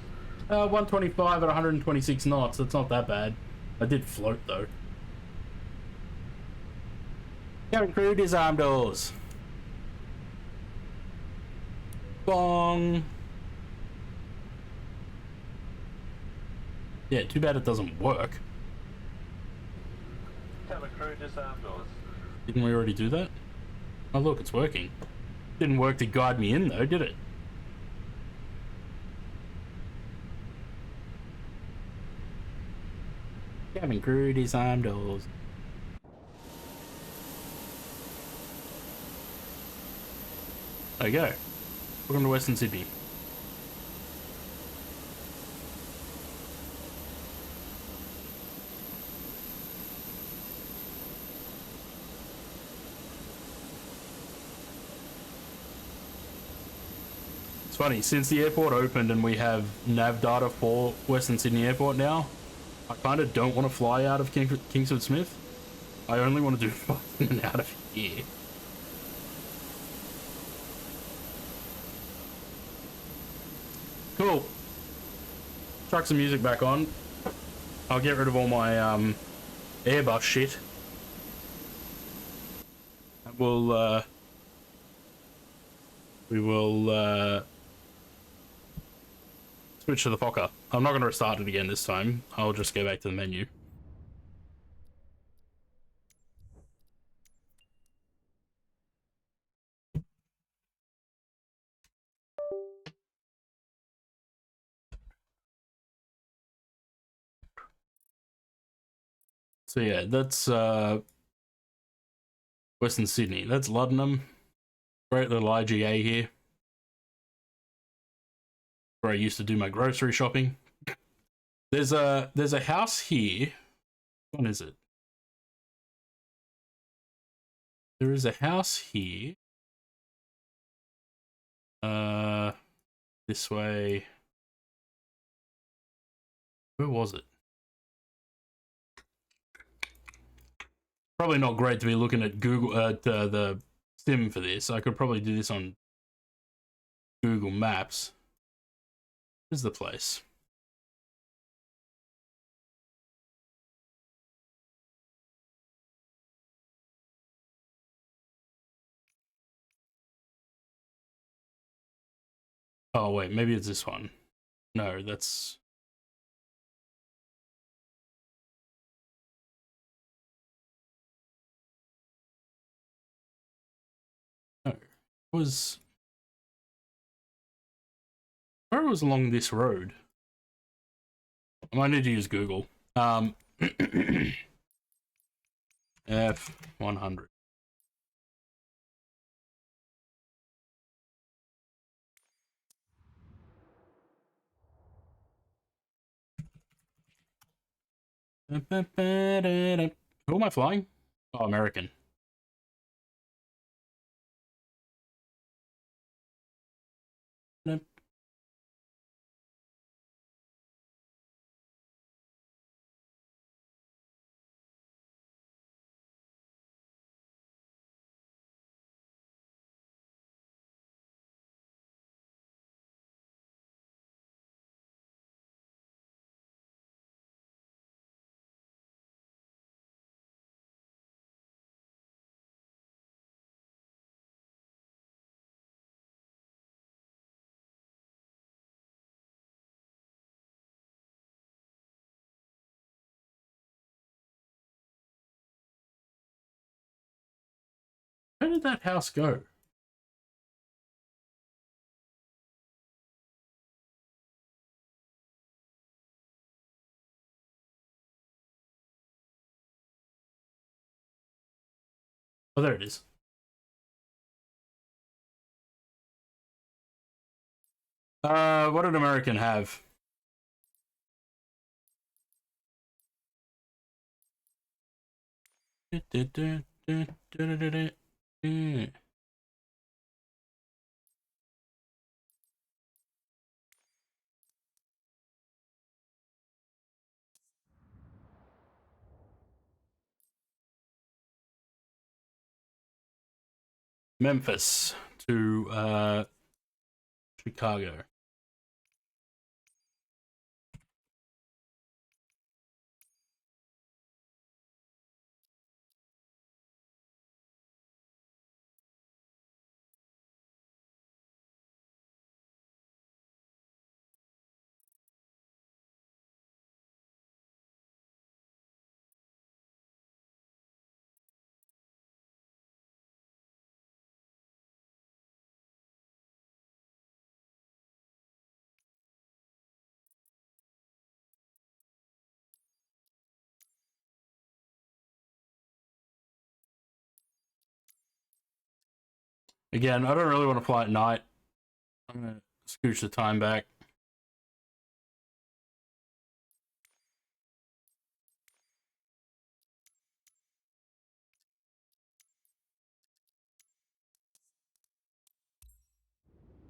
125 at 126 knots. That's not that bad. I did float though. Cabin crew, disarm doors. Bong. Yeah, too bad it doesn't work. Telecrew disarm doors. Didn't we already do that? Oh look, it's working. Didn't work to guide me in though, did it? Cabin crew, disarm doors. There you go. Welcome to Western Sydney. It's funny, since the airport opened and we have nav data for Western Sydney Airport now, I kind of don't want to fly out of Kingsford Smith. I only want to do flying in and out of here. Cool. Chuck some music back on. I'll get rid of all my Airbus shit. And we will switch to the Fokker. I'm not going to restart it again this time. I'll just go back to the menu. So yeah, that's Western Sydney. That's Luddenham. Great little IGA here, where I used to do my grocery shopping. There's a house here. What is it? There is a house here. This way. Where was it? Probably not great to be looking at Google the sim for this. I could probably do this on Google Maps. Where's the place? Oh wait, maybe it's this one. No, that's... No, it was... Where it was along this road? I might need to use Google. F100. Who am I flying? Oh, American. Where did that house go? Oh, there it is. What did American have? Memphis to Chicago. Again, I don't really want to fly at night. I'm gonna scooch the time back.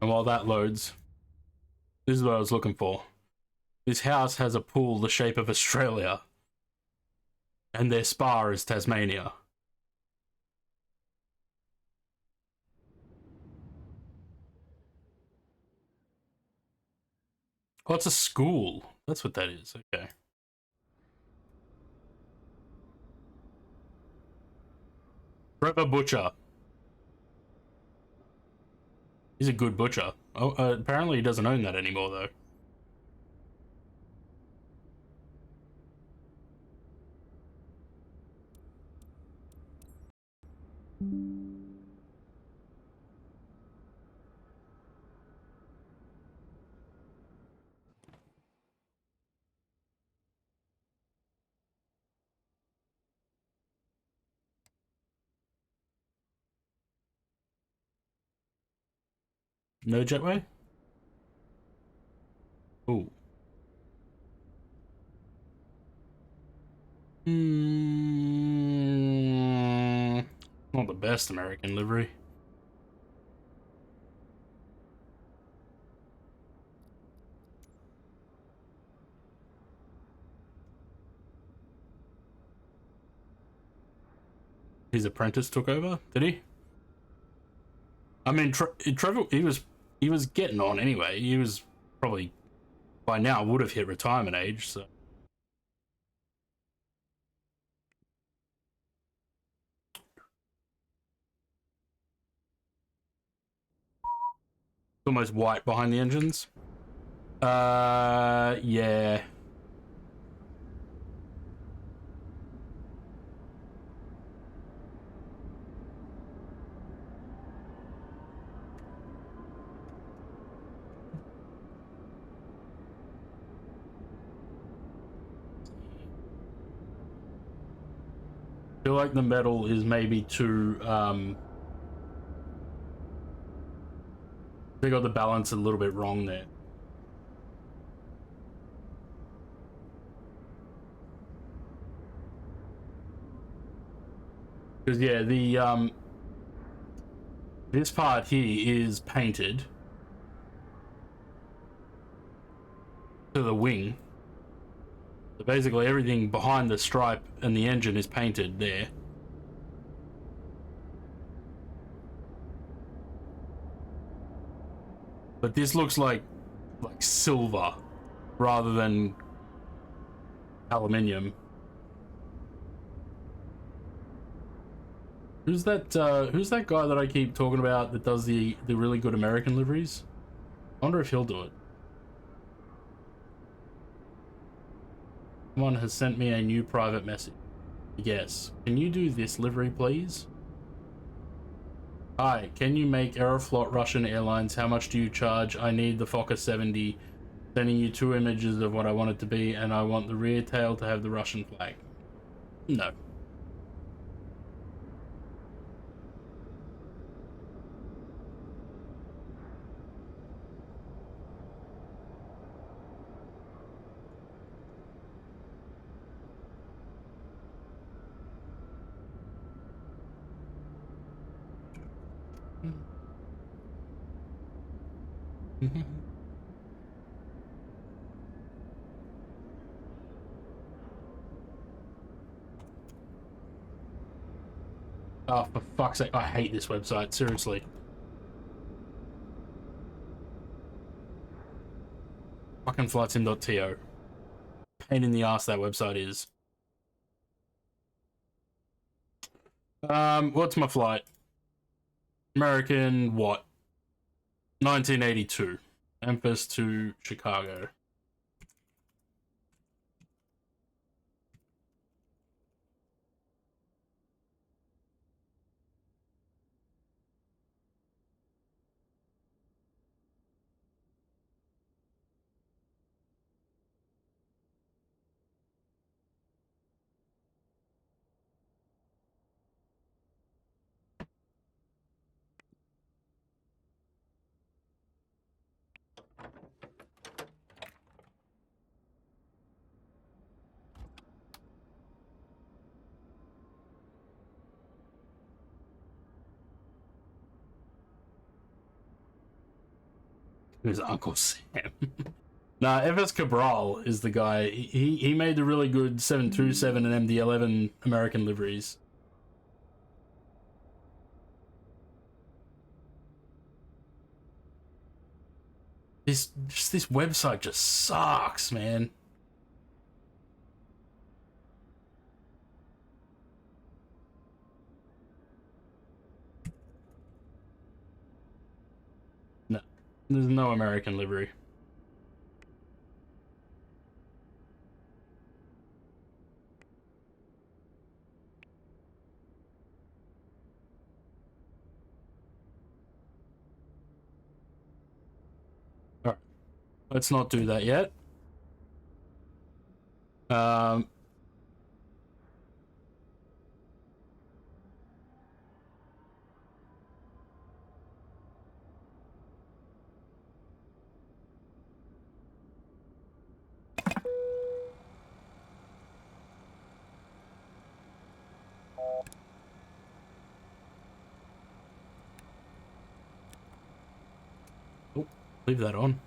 And while that loads, this is what I was looking for. This house has a pool the shape of Australia, and their spa is Tasmania. Oh, it's a school. That's what that is. Okay. Trevor Butcher. He's a good butcher. Oh, apparently he doesn't own that anymore, though. No jetway? Ooh. Not the best American livery. His apprentice took over, did he? I mean, Trevor, he was getting on anyway. He was probably by now would have hit retirement age, so. It's almost white behind the engines. Yeah. I feel like the metal is maybe too, they got the balance a little bit wrong there. Because yeah, the this part here is painted to the wing. So basically everything behind the stripe and the engine is painted there. But this looks like silver rather than aluminium. Who's that guy that I keep talking about that does the really good American liveries? I wonder if he'll do it. Someone has sent me a new private message. Yes. Can you do this livery, please? Hi, can you make Aeroflot Russian Airlines? How much do you charge? I need the Fokker 70. Sending you 2 images of what I want it to be, and I want the rear tail to have the Russian flag. No. Oh, for fuck's sake, I hate this website, seriously. Fucking flightsim.to. Pain in the ass that website is. What's my flight? American what? 1982. Memphis to Chicago. Who's Uncle Sam? Nah, Evers Cabral is the guy. He made the really good 727 and MD-11 American liveries. This website just sucks, man. No, there's no American livery. All right, let's not do that yet. Oh, leave that on.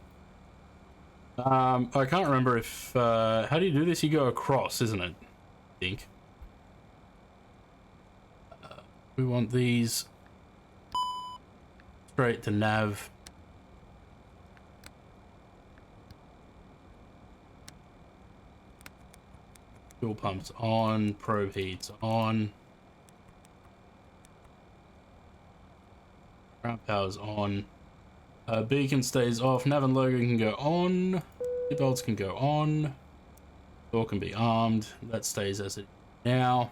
I can't remember if, how do you do this? You go across, isn't it? I think. We want these straight to nav. Fuel pumps on, probe heats on. Ground power's on. Beacon stays off. Nav and logo can go on. Seatbelts can go on. Door can be armed. That stays as it is now.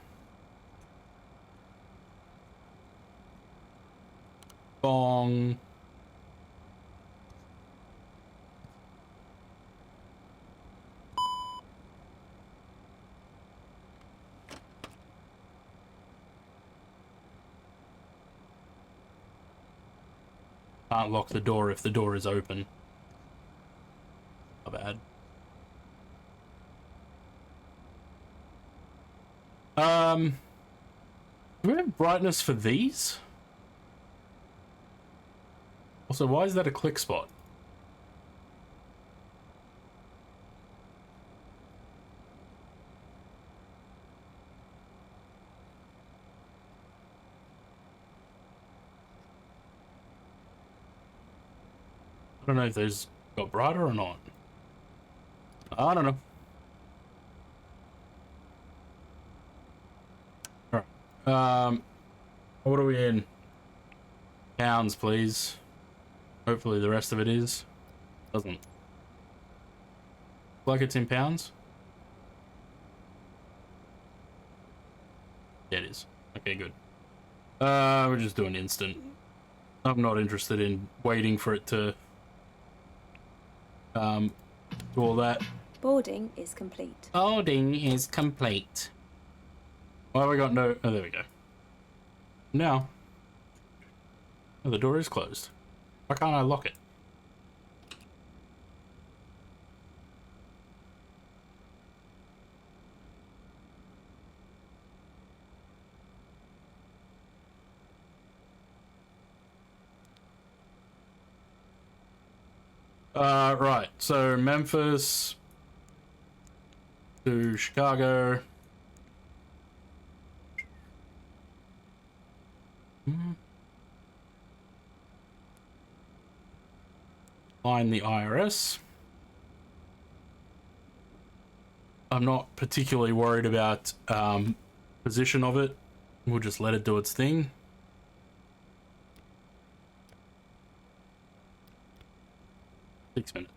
Bong. Can't lock the door if the door is open. Not bad. Do we have brightness for these? Also, why is that a click spot? I don't know if those got brighter or not. I don't know. Alright. What are we in? Pounds, please. Hopefully the rest of it is. Doesn't. Like it's in pounds? Yeah, it is. Okay, good. We're just doing instant. I'm not interested in waiting for it to do all that. Boarding is complete. Boarding is complete. Well, we got no... Oh, there we go. Now. Oh, the door is closed. Why can't I lock it? Right. So Memphis to Chicago. Find the IRS. I'm not particularly worried about position of it. We'll just let it do its thing. Six minutes.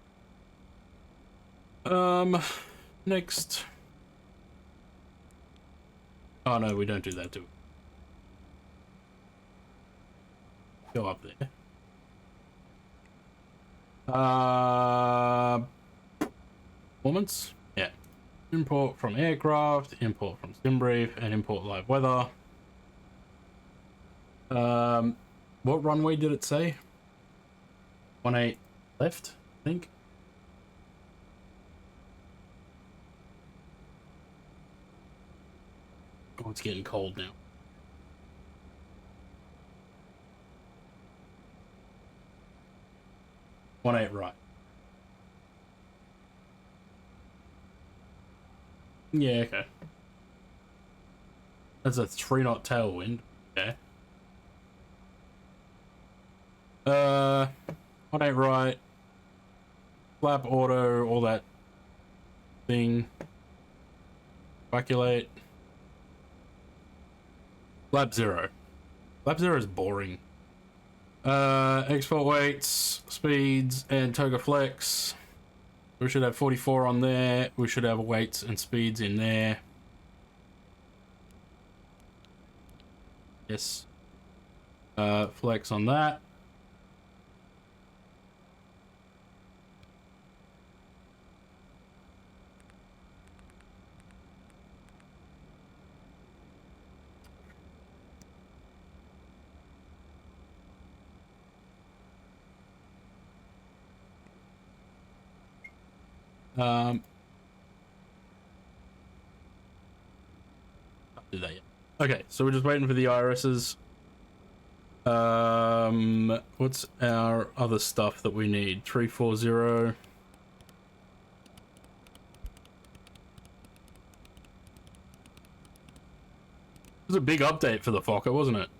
Next. Oh no, we don't do that, do we? Go up there. Performance? Yeah. Import from aircraft, import from SimBrief, and import live weather. What runway did it say? 18 left, I think. Oh, it's getting cold now. Right. Yeah, okay. That's a 3-knot tailwind. Okay. 18 right. Flap auto, all that thing. Calculate. Flap 0. Flap 0 is boring. Export weights, speeds, and toga flex. We should have 44 on there. We should have weights and speeds in there. Yes. Flex on that. I'll do that yet. Okay, so we're just waiting for the IRSs. What's our other stuff that we need? 340. It was a big update for the Fokker, wasn't it?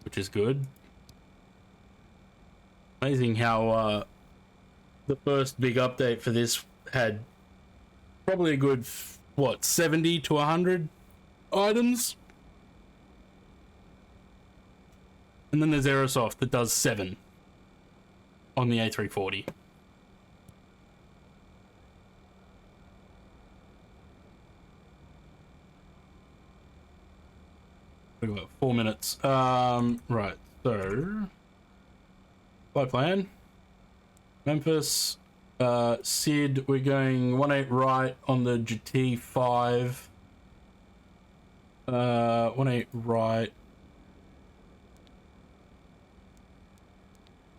Which is good. Amazing how the first big update for this had probably a good, what, 70 to 100 items? And then there's Aerosoft that does 7 on the A340. We've got 4 minutes. Right, so flight plan. Memphis, Sid, we're going 18 right on the GT5. 18 right.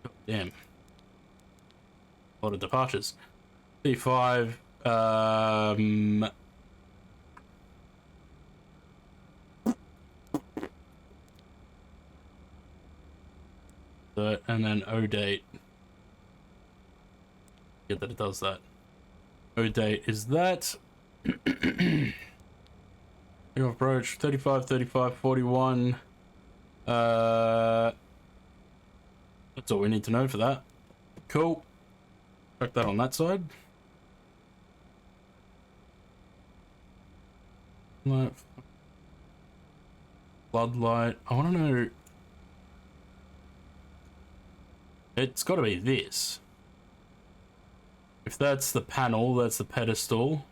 God damn. A lot of departures. T5, and then O date. Get that it does that. O date is that. Approach 35, 35, 41. That's all we need to know for that. Cool. Check that on that side. Floodlight. I want to know. It's got to be this. If that's the panel, that's the pedestal.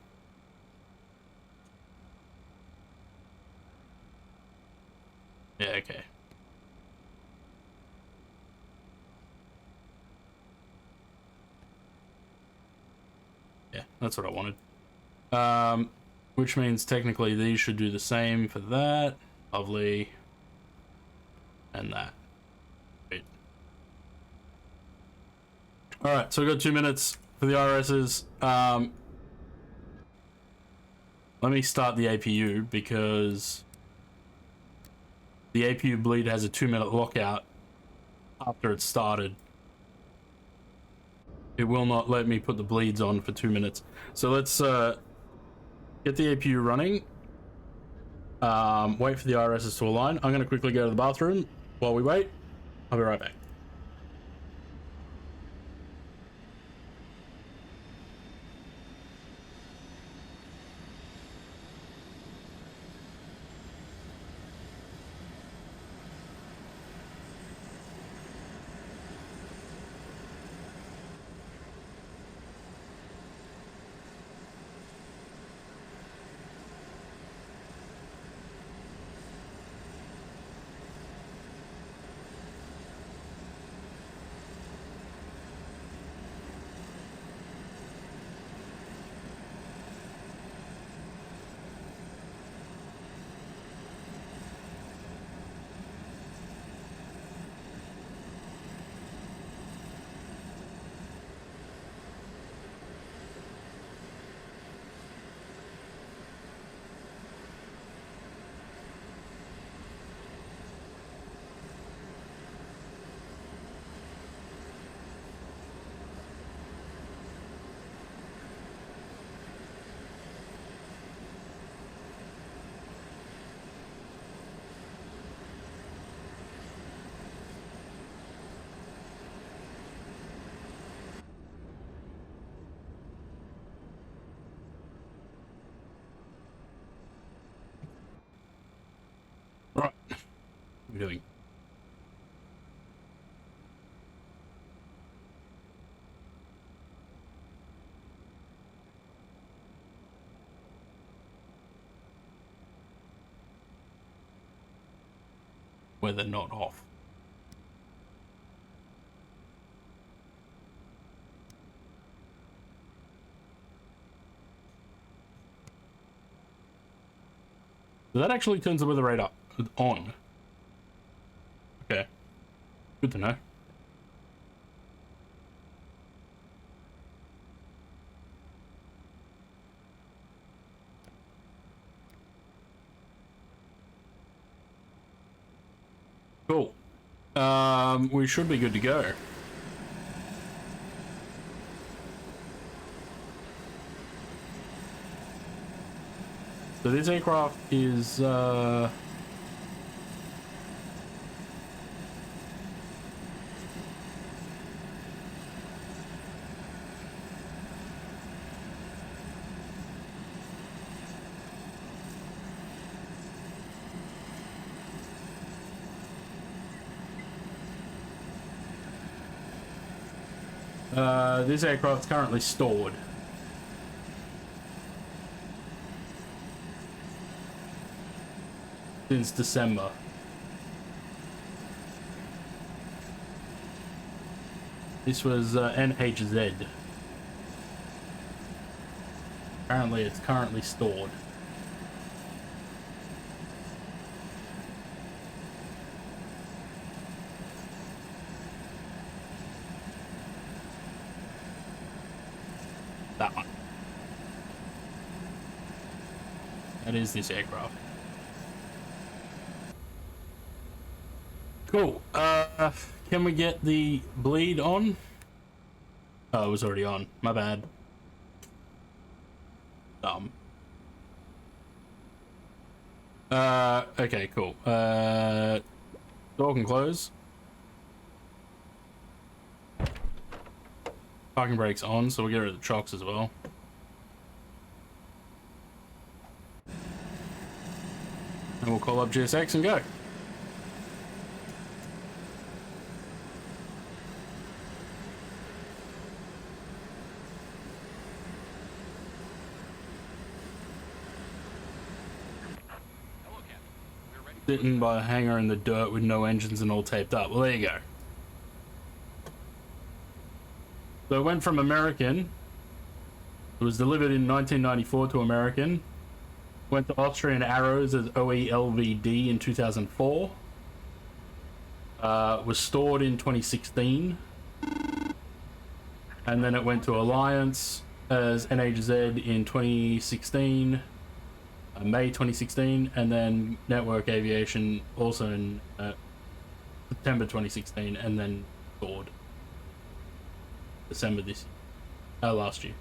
Yeah, okay. Yeah, that's what I wanted. Which means technically these should do the same for that. Lovely. And that. Great. Alright, so we've got 2 minutes for the IRSs. Let me start the APU because the APU bleed has a 2-minute lockout after it started. it will not let me put the bleeds on for 2 minutes. So let's get the APU running. Wait for the IRSs to align. I'm going to quickly go to the bathroom while we wait. I'll be right back. Right. What are we doing? Where they're not off. So that actually turns the weather radar on. Okay. Good to know. Cool. We should be good to go. So this aircraft is this aircraft's currently stored. Since December. This was NHZ. Apparently it's currently stored. That one. That is this aircraft. Cool. Can we get the bleed on? Oh, it was already on. My bad. Okay, cool. Door can close. Parking brakes on, so we'll get rid of the chocks as well. And we'll call up GSX and go. Sitting by a hangar in the dirt with no engines and all taped up. Well, there you go. So it went from American. It was delivered in 1994 to American. Went to Austrian Arrows as OELVD in 2004. Was stored in 2016. And then it went to Alliance as NHZ in 2016. May 2016, and then Network Aviation also in September 2016, and then stored. December last year.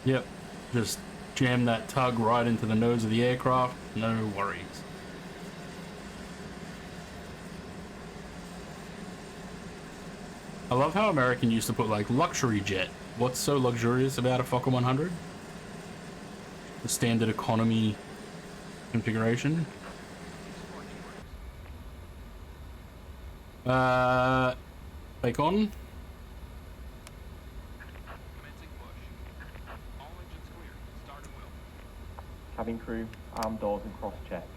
Yep, just jam that tug right into the nose of the aircraft, no worries. I love how American used to put like luxury jet. What's so luxurious about a Fokker 100? The standard economy configuration. Take on. Cabin crew, arm doors and cross check.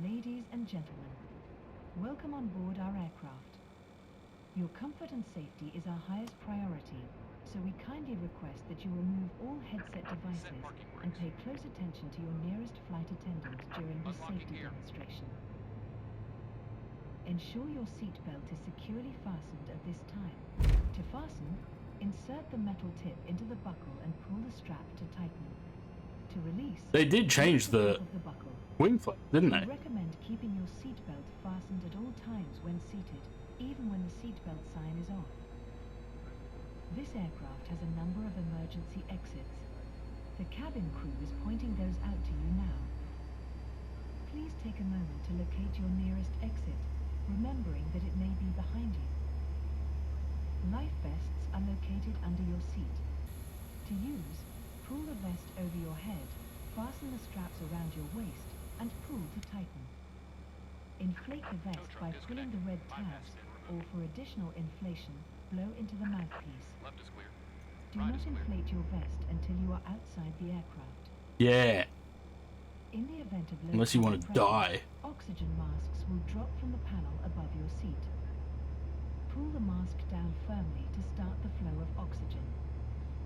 Ladies and gentlemen, welcome on board our aircraft. Your comfort and safety is our highest priority, so we kindly request that you remove all headset devices and pay close attention to your nearest flight attendant during this safety demonstration. Ensure your seatbelt is securely fastened at this time. To fasten, insert the metal tip into the buckle and pull the strap to tighten. To release, they did change the buckle. wing flap, didn't they? We recommend keeping your seatbelt fastened at all times when seated, even when the seatbelt sign is off. This aircraft has a number of emergency exits. The cabin crew is pointing those out to you now. Please take a moment to locate your nearest exit, remembering that it may be behind you. Life vests are located under your seat. To use, pull the vest over your head, fasten the straps around your waist, and pull to tighten. Inflate the vest by pulling the red tabs, or for additional inflation, blow into the mouthpiece. Do not inflate your vest until you are outside the aircraft. Yeah. In the event of low Unless you want to pressure, die. oxygen masks will drop from the panel above your seat. Pull the mask down firmly to start the flow of oxygen.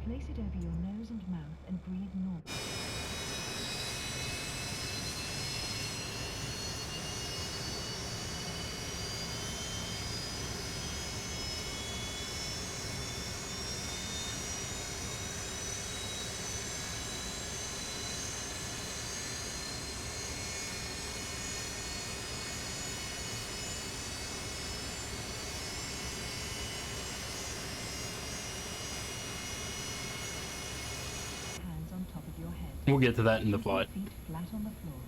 Place it over your nose and mouth and breathe normally. We'll get to that in the flight. Feet flat on the floor.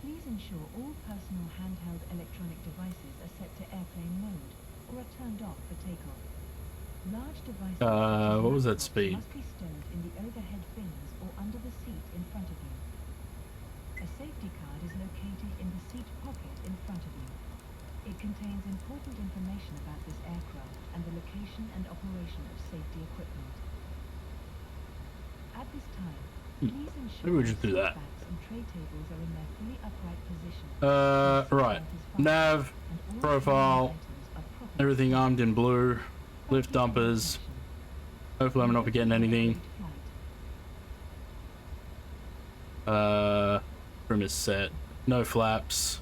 Please ensure all personal handheld electronic devices are set to airplane mode or are turned off for takeoff. Large devices What was that speed? must be stowed in the overhead bins or under the seat in front of you. A safety card is located in the seat pocket in front of you. It contains important information about this aircraft and the location and operation of safety equipment. At this time, please ensure Maybe we'll just do that. seatbacks and tray tables are in their fully upright position. Right. Nav, profile, everything armed in blue, lift dumpers. Hopefully I'm not forgetting anything. Trim is set. No flaps.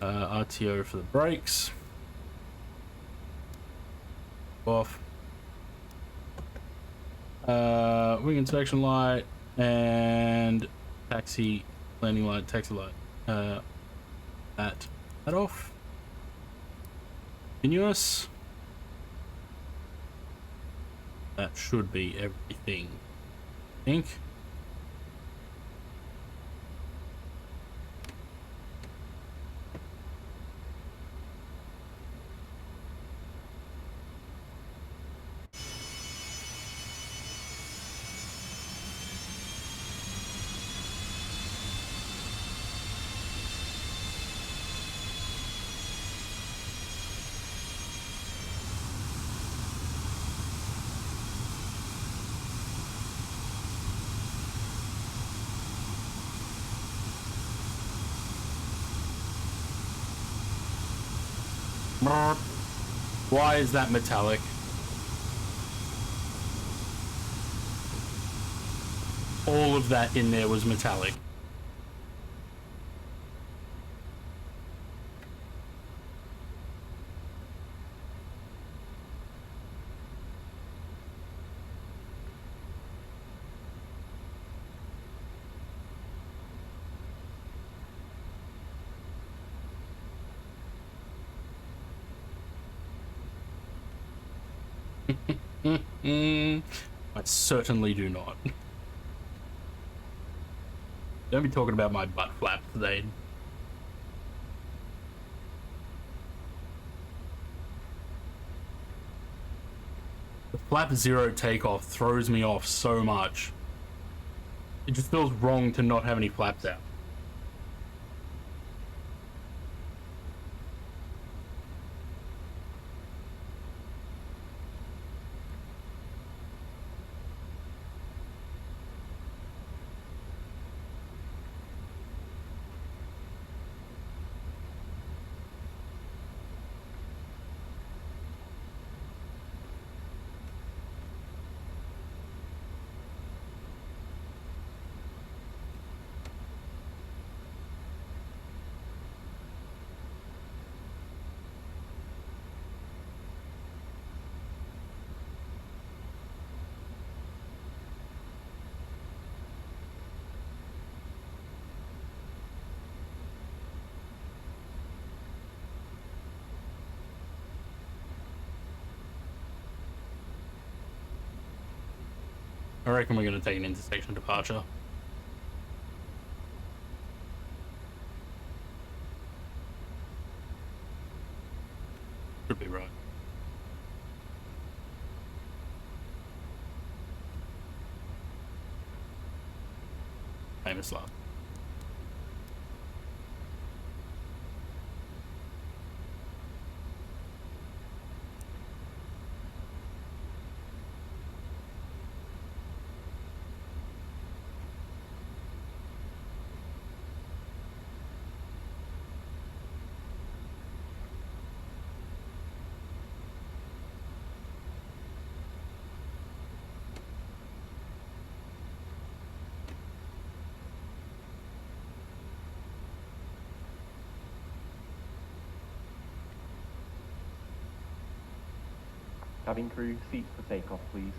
RTO for the brakes. Off. Wing inspection light and taxi landing light, taxi light. That off. Continuous. That should be everything, I think. Why is that metallic? All of that in there was metallic. I certainly do not. Don't be talking about my butt flap today. The flap zero takeoff throws me off so much. It just feels wrong to not have any flaps out. I reckon we're going to take an intersection departure. Should be right. Famous last. Cabin crew, seats for takeoff, please.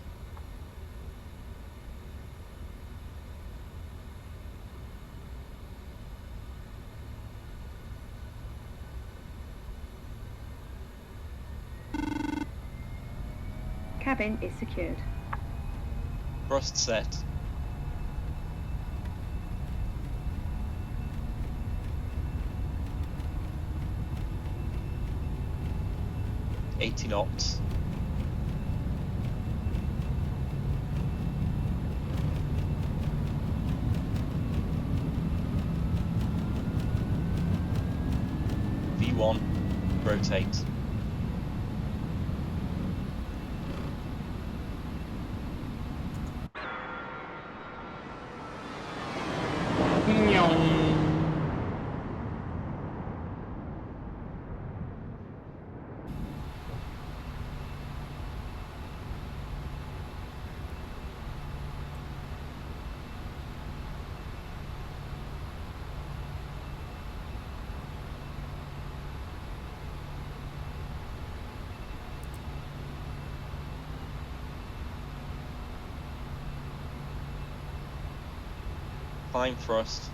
Cabin is secured. Thrust set. $80 knots. V1, rotate. Fine thrust.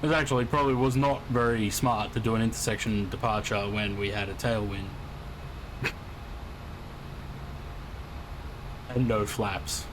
It actually probably was not very smart to do an intersection departure when we had a tailwind. And no flaps.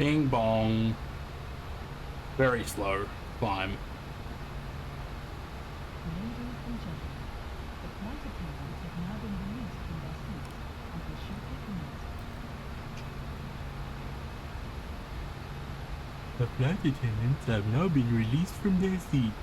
Bing bong. Very slow climb. Ladies and gentlemen, the flight attendants have now been released from their seats and will shortly commence. The flight attendants have now been released from their seats.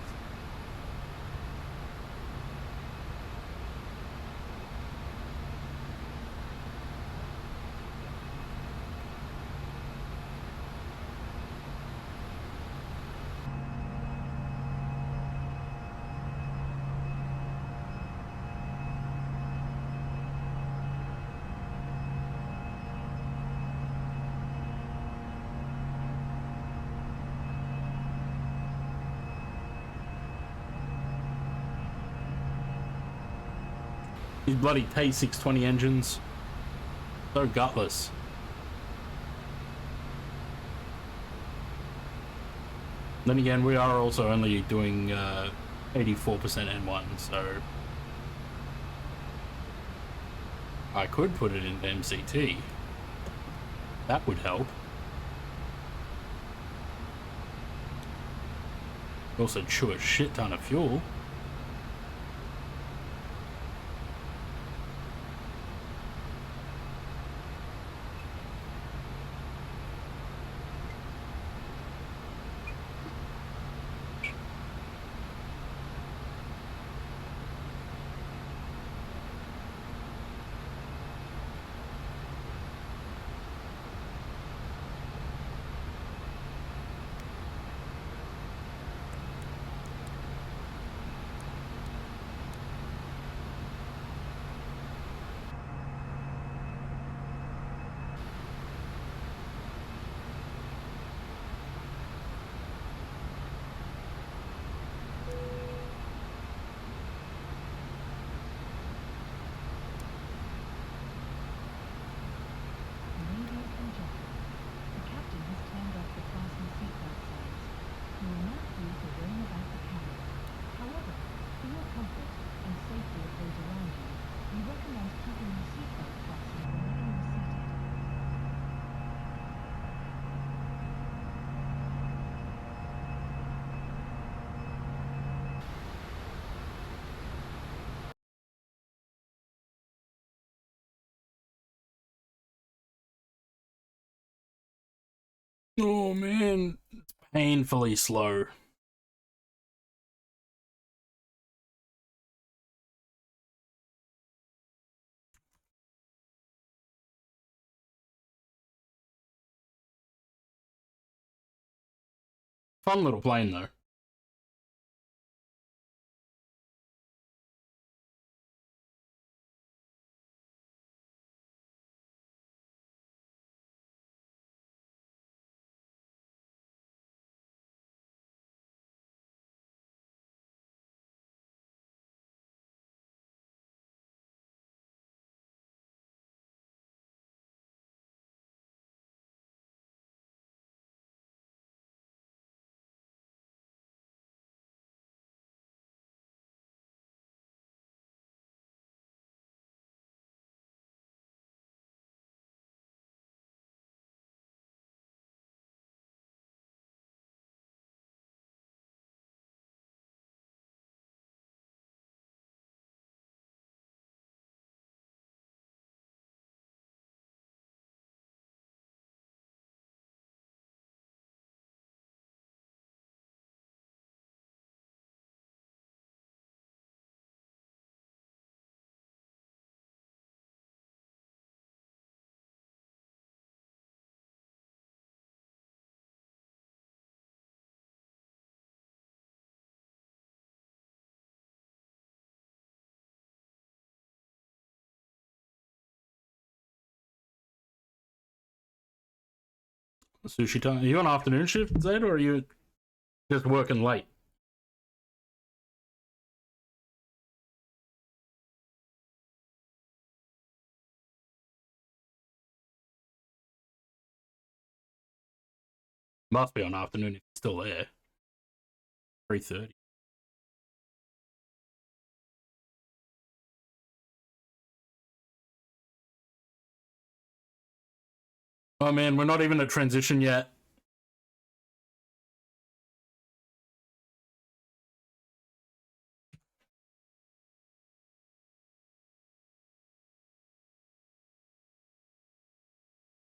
These bloody T620 engines. So gutless. Then again, we are also only doing 84% N1, so I could put it into MCT. That would help. Also chew a shit ton of fuel. Ladies and gentlemen, the captain has turned off the fasten seatbelt signs. You are now free to roam about the cabin. However, for your comfort and safety of those around you, we recommend keeping your seatbelt fastened whenever you are seated. Oh man, it's painfully slow. Fun little plane though. Sushi time. Are you on afternoon shift, Zed, or are you just working late? Must be on afternoon if it's still there. 3:30. Oh man, we're not even at transition yet.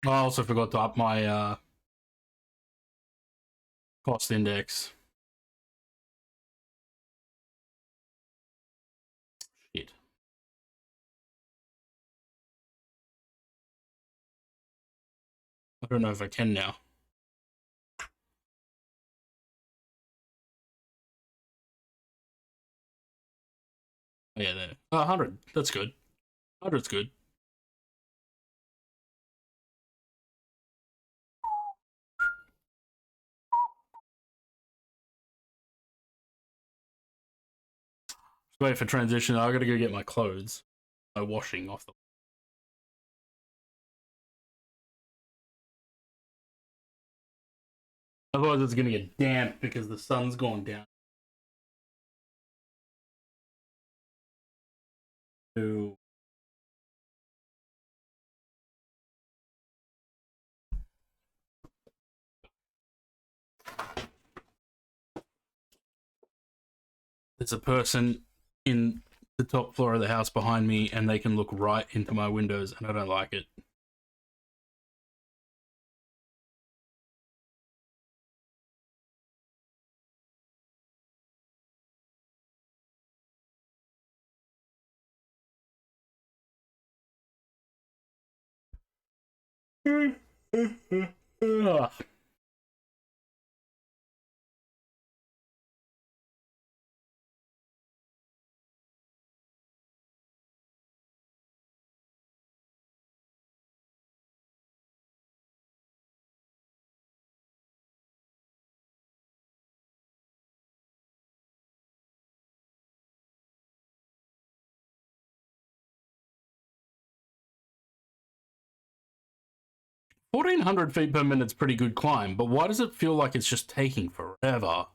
I also forgot to up my cost index. Shit. I don't know if I can now. Oh, yeah, there. 100. That's good. 100's good. Wait for transition. I gotta go get my clothes. My washing off the. Otherwise, it's gonna get damp because the sun's gone down. To there's a person in the top floor of the house behind me, and they can look right into my windows, and I don't like it. Ugh. $1,400 feet per minute's pretty good climb, but why does it feel like it's just taking forever?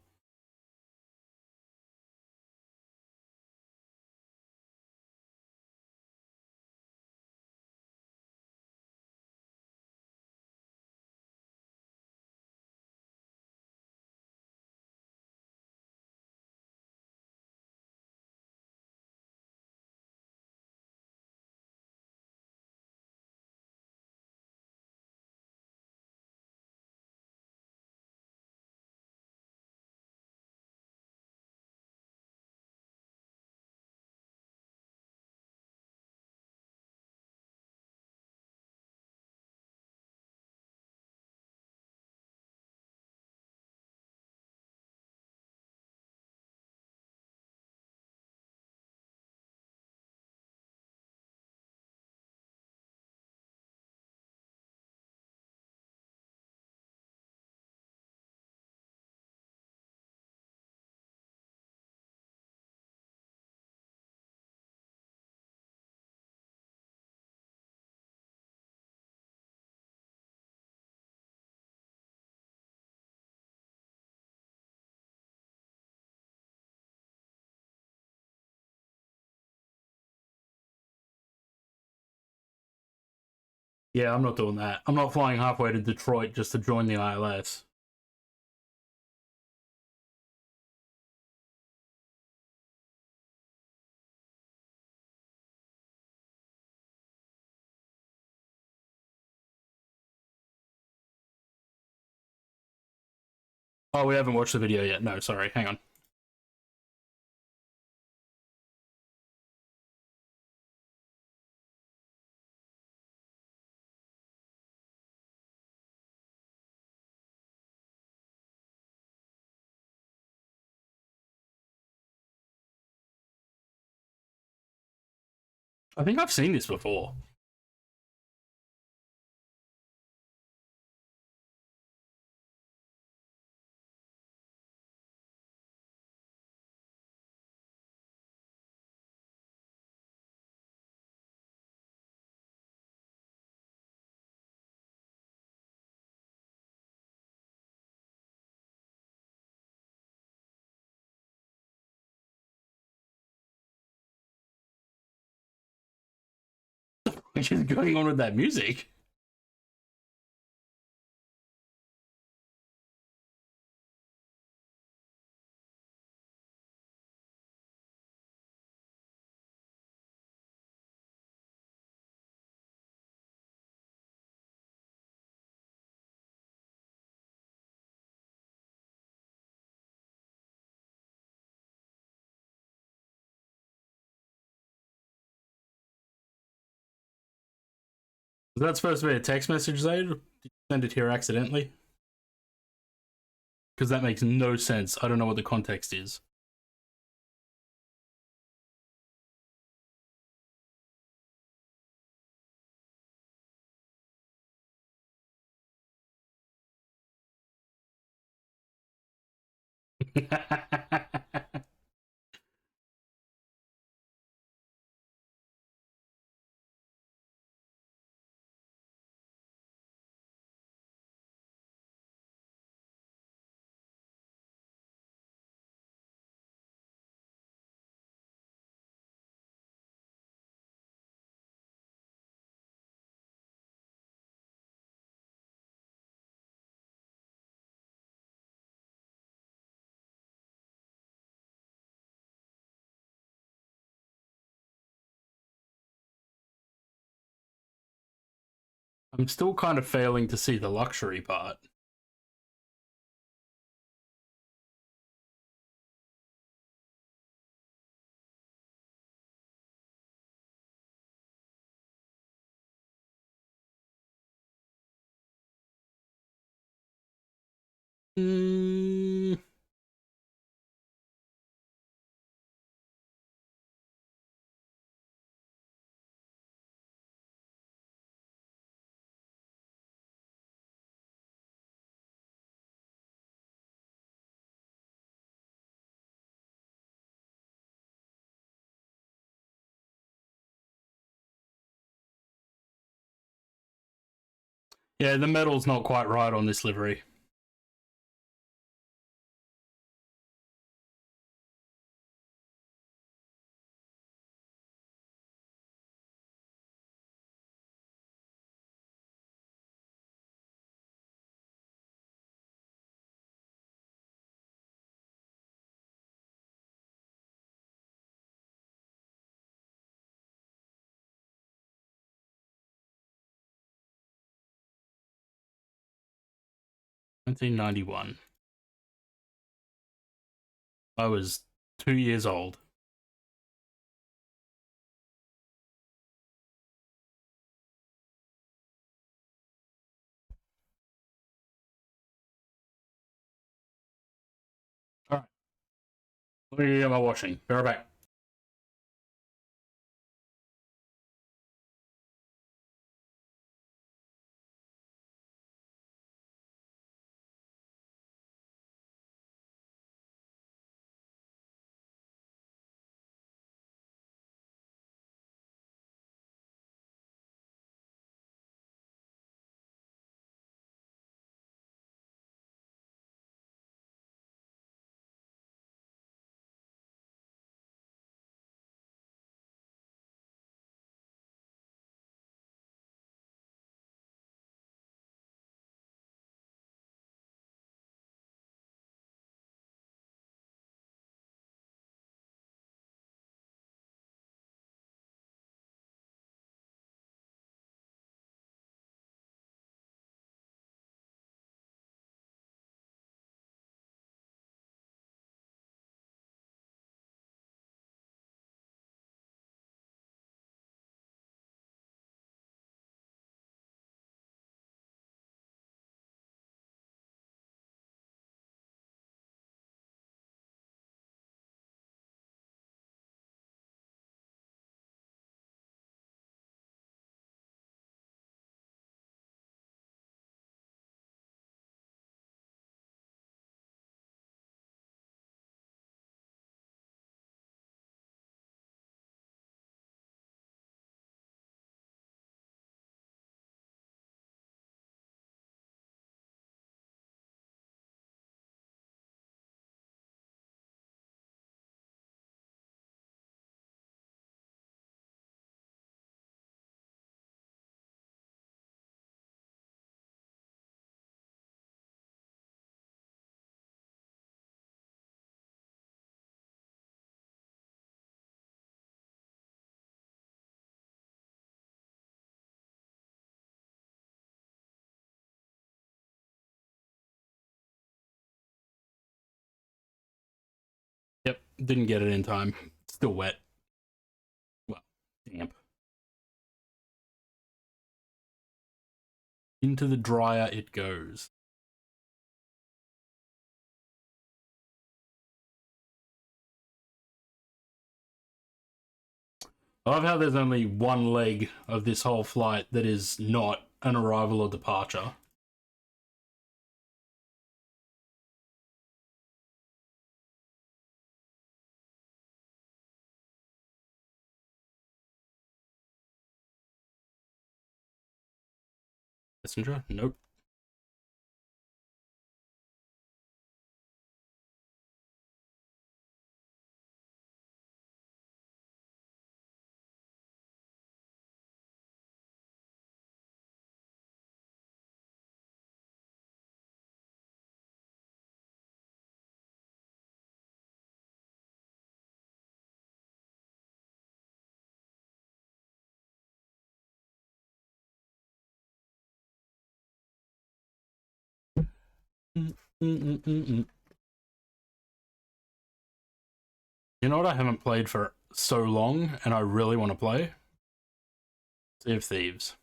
Yeah, I'm not doing that. I'm not flying halfway to Detroit just to join the ILS. Oh, we haven't watched the video yet. No, sorry. Hang on. I think I've seen this before. What is going on with that music? Was that supposed to be a text message, Zaid? Did you send it here accidentally? Because that makes no sense. I don't know what the context is. I'm still kind of failing to see the luxury part. Mm. Yeah, the metal's not quite right on this livery. $1991. I was 2 years old. All right. Let me get my washing. Be right back. Yep, didn't get it in time. Still wet. Well, damp. Into the dryer it goes. I love how there's only one leg of this whole flight that is not an arrival or departure. Messenger? Nope. You know what I haven't played for so long and I really want to play? Sea of Thieves.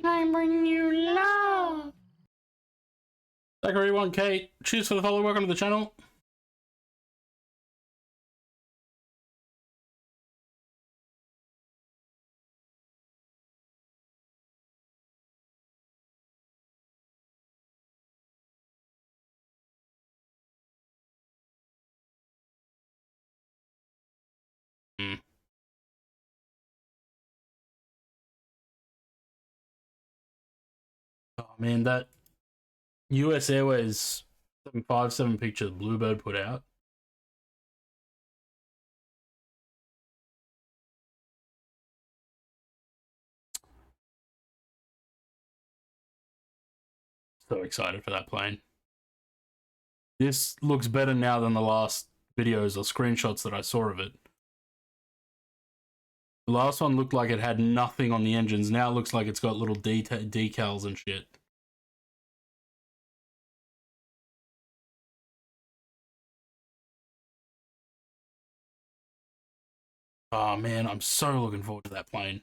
I'm bringing you love. Zachary 1K, cheers for the follow, welcome to the channel. Oh man, that US Airways 757 picture that Bluebird put out. So excited for that plane. This looks better now than the last videos or screenshots that I saw of it. The last one looked like it had nothing on the engines. Now it looks like it's got little decals and shit. Oh man, I'm so looking forward to that plane.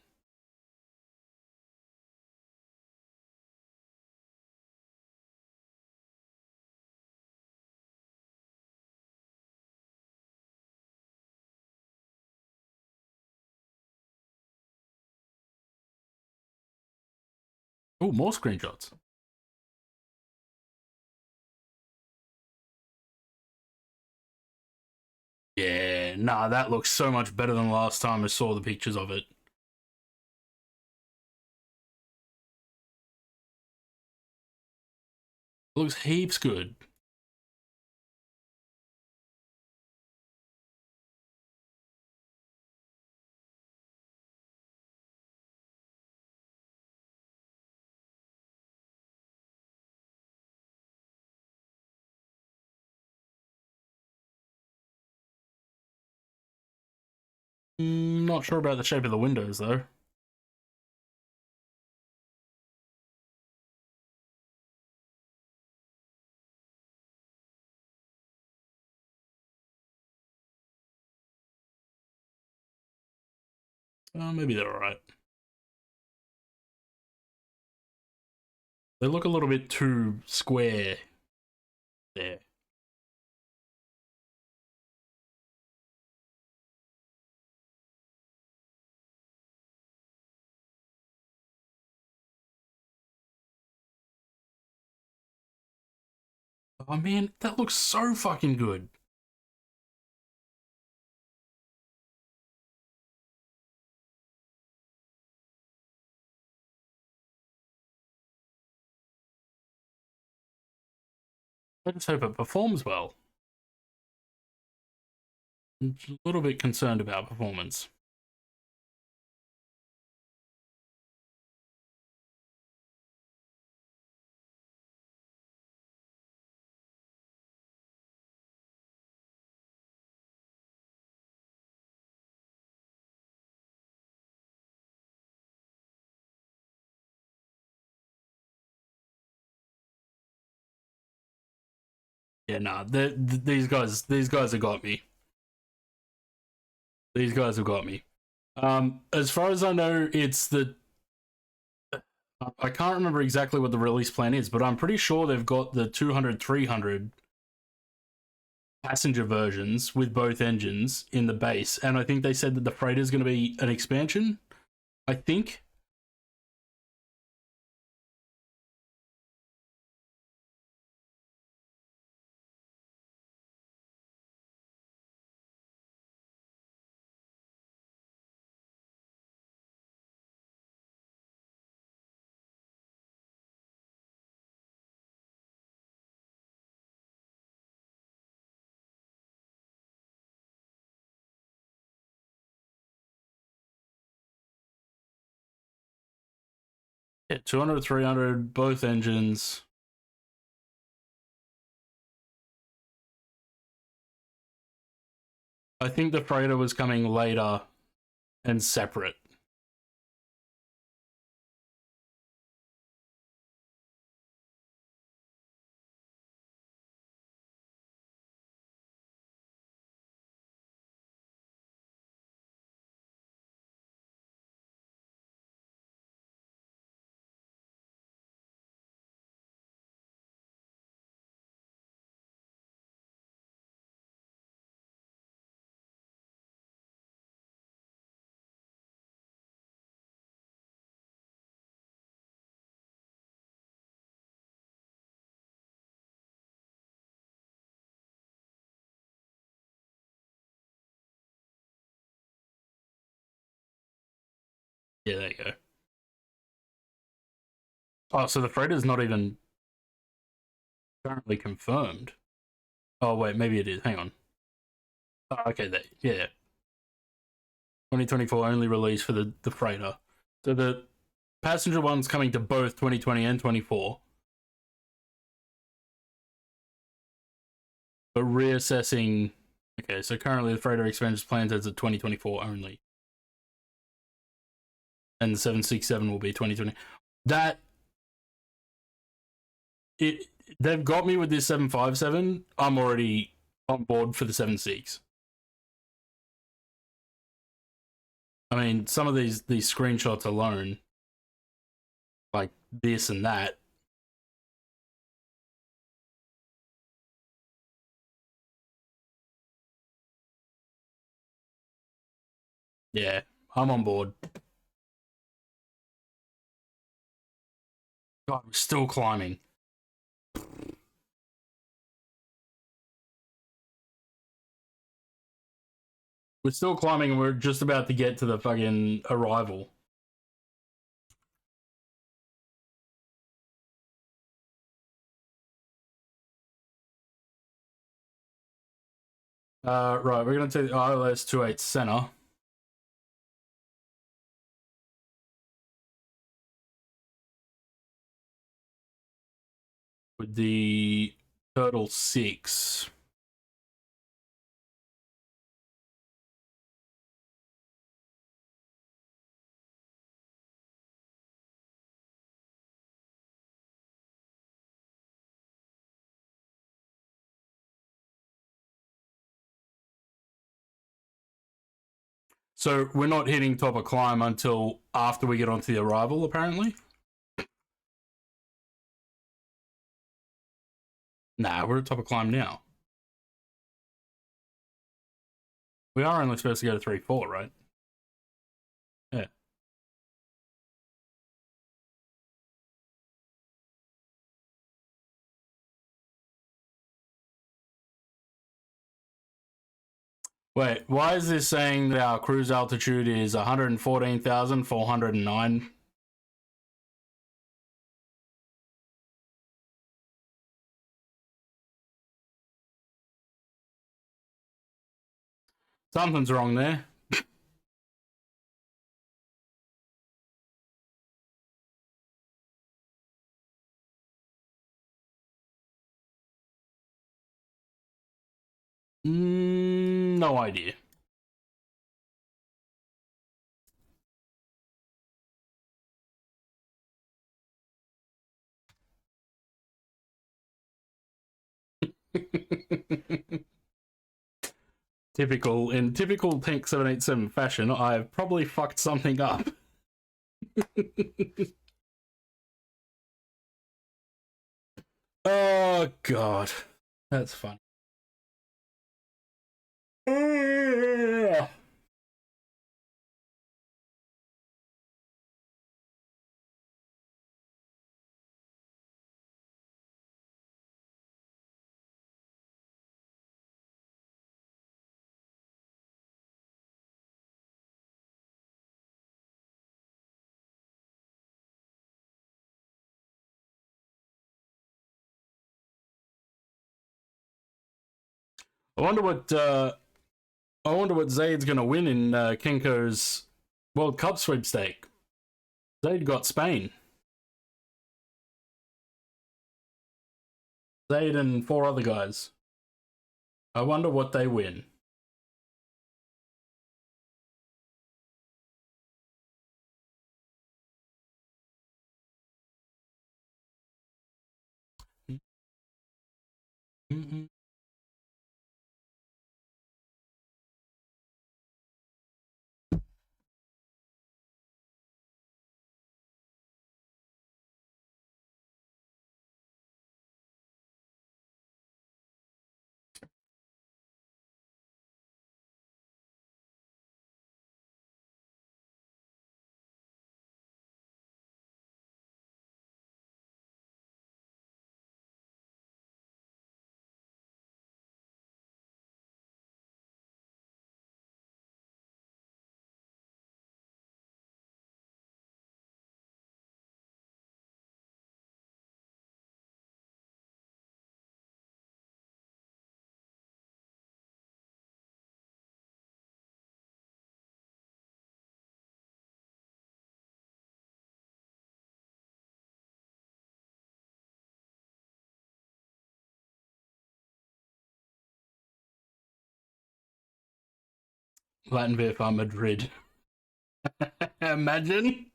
Oh, more screenshots. Yeah, nah, that looks so much better than last time I saw the pictures of it. It looks heaps good. Not sure about the shape of the windows though. Maybe they're alright. They look a little bit too square there. Oh man, that looks so fucking good. I just hope it performs well. I'm a little bit concerned about performance. Yeah, nah, these guys have got me. These guys have got me. As far as I know, it's I can't remember exactly what the release plan is, but I'm pretty sure they've got the 200, 300 passenger versions with both engines in the base, and I think they said that the Freighter is going to be an expansion. I think. Yeah, 200, 300, both engines. I think the Freighter was coming later and separate. Yeah, there you go. Oh, so the Freighter's not even currently confirmed. Oh, wait, maybe it is. Hang on. Oh, okay, there. Yeah. 2024 only release for the Freighter. So the passenger one's coming to both 2020 and 24. But reassessing. Okay, so currently the Freighter expansion plans as a 2024 only. And the 767 will be 2020. They've got me with this 757. I'm already on board for the 76. I mean, some of these screenshots alone, like this and that. Yeah, I'm on board. God, we're still climbing. We're still climbing and we're just about to get to the fucking arrival. Right, we're going to take the ILS 28 center. With the Turtle 6. So we're not hitting top of climb until after we get onto the arrival, apparently. Nah, we're at top of climb now. We are only supposed to go to 3-4, right? Yeah. Wait, why is this saying that our cruise altitude is 114,409? Something's wrong there. No idea. In typical Tank 787 fashion, I've probably fucked something up. Oh god, that's funny. I wonder what Zaid's gonna win in Kenko's World Cup sweepstake. Zaid got Spain. Zaid and 4 other guys. I wonder what they win. Latin VFR Madrid. Imagine.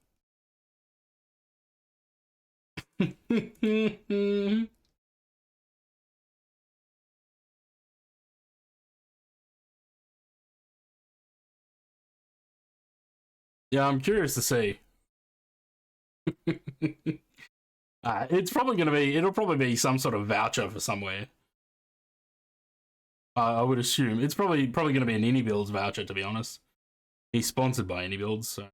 Yeah, I'm curious to see. It'll probably be some sort of voucher for somewhere. I would assume it's probably going to be an AnyBuilds voucher, to be honest. He's sponsored by AnyBuilds, so.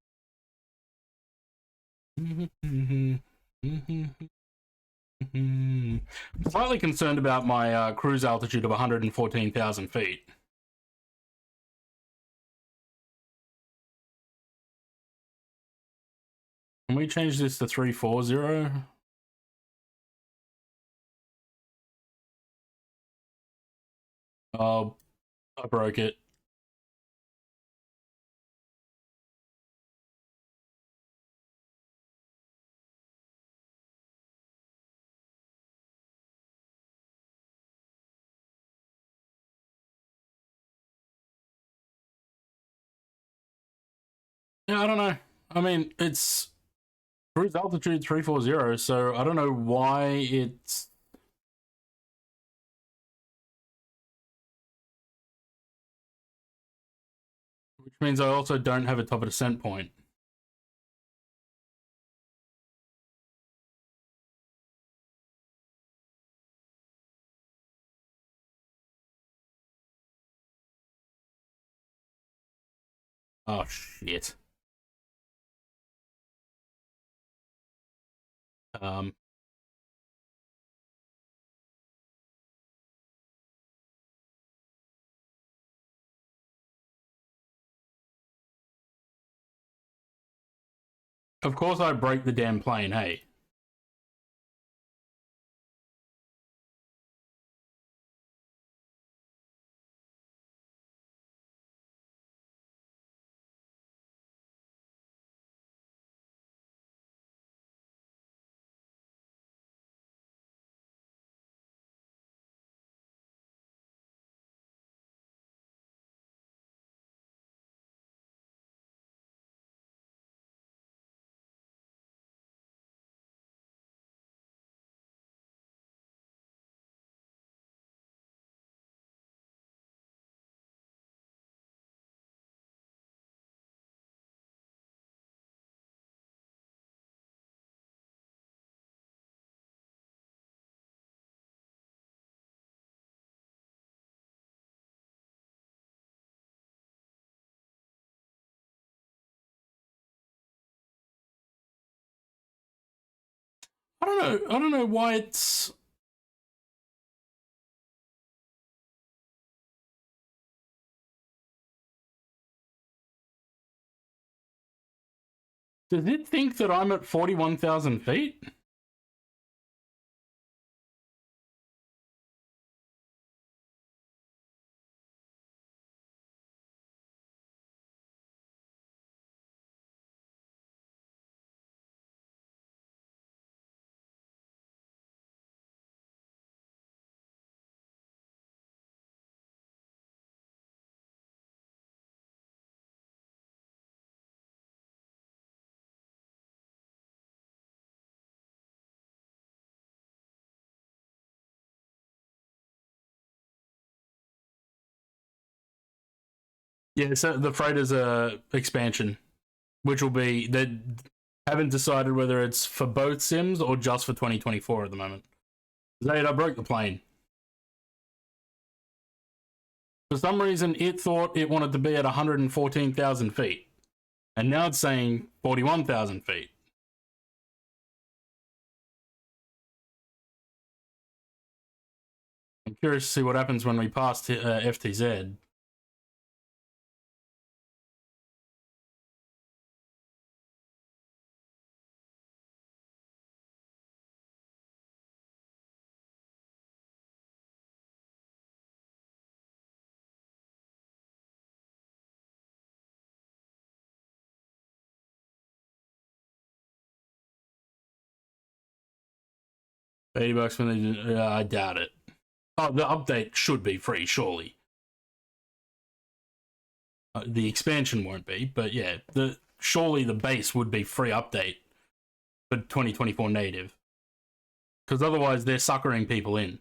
Slightly concerned about my cruise altitude of 114,000 feet. Can we change this to 340? Oh, I broke it. Yeah, I don't know. I mean, it's cruise altitude 340, so I don't know why it's. Which means I also don't have a top of descent point. Oh, shit. Of course I break the damn plane, hey. I don't know why it's... Does it think that I'm at 41,000 feet? Yeah, so the freighter's a expansion, which will be... They haven't decided whether it's for both sims or just for 2024 at the moment. Zaid, I broke the plane. For some reason, it thought it wanted to be at 114,000 feet. And now it's saying 41,000 feet. I'm curious to see what happens when we pass FTZ. $80 when they... I doubt it. Oh, the update should be free, surely. The expansion won't be, but yeah, surely the base would be free update for 2024 native. Because otherwise they're suckering people in.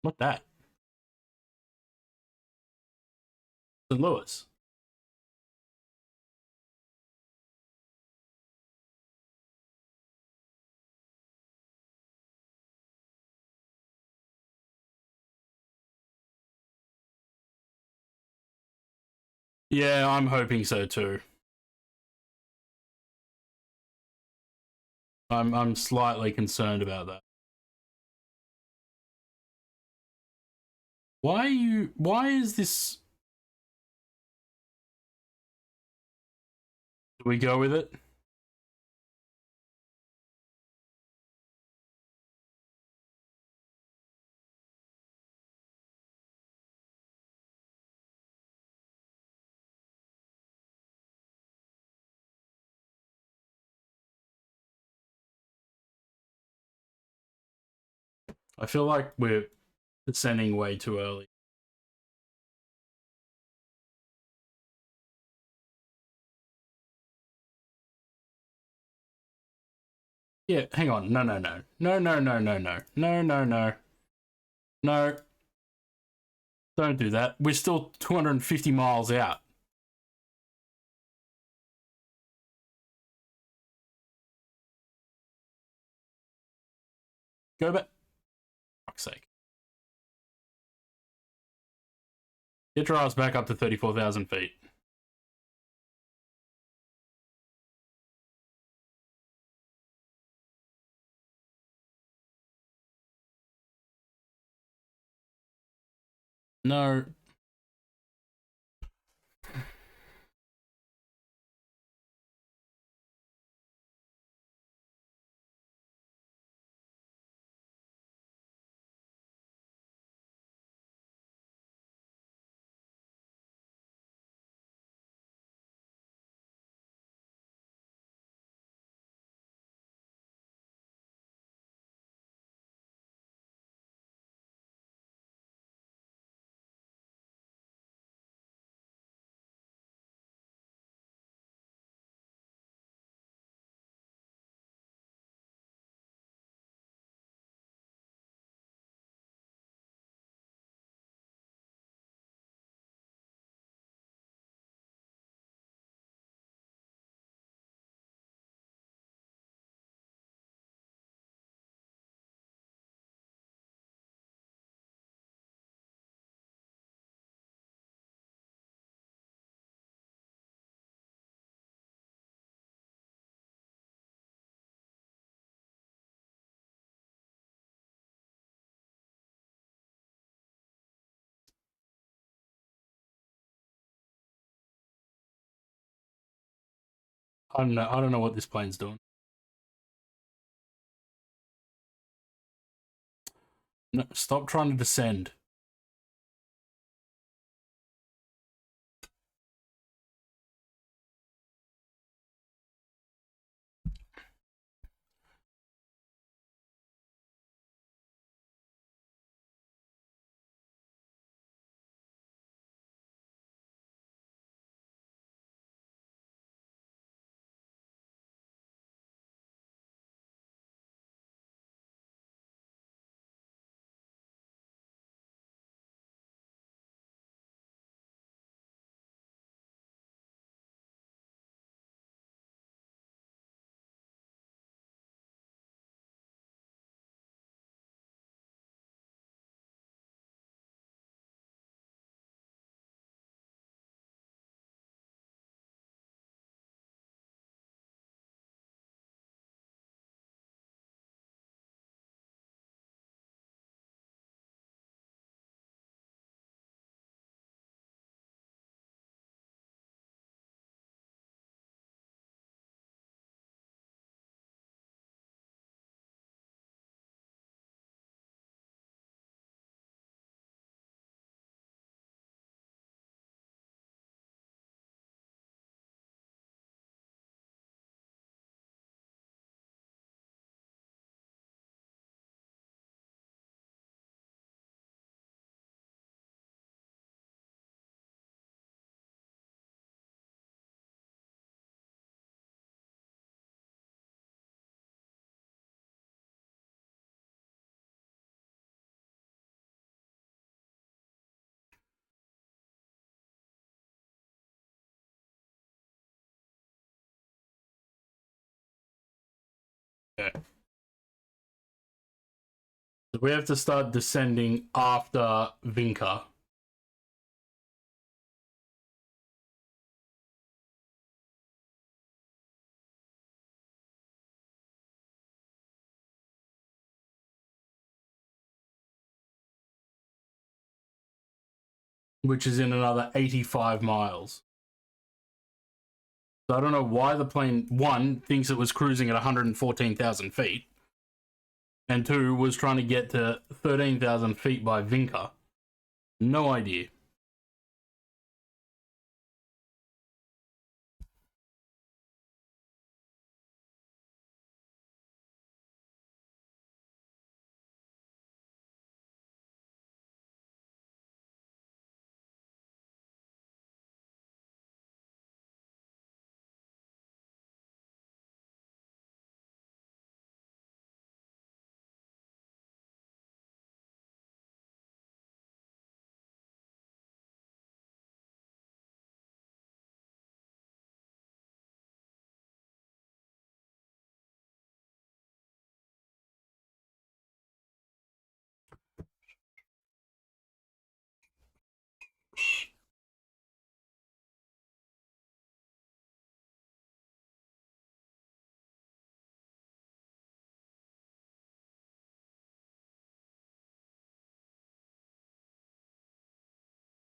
What that? St. Louis. Yeah, I'm hoping so too. I'm slightly concerned about that. Why is this... Do we go with it? I feel like we're descending way too early. Yeah, hang on. No. No. Don't do that. We're still 250 miles out. Go back. For fuck's sake. Get your ass back up to 34,000 feet. No. I don't know what this plane's doing. No, stop trying to descend. Okay. So we have to start descending after Vinca. Which is in another 85 miles. So I don't know why the plane, one, thinks it was cruising at 114,000 feet, and two, was trying to get to 13,000 feet by Vinca. No idea.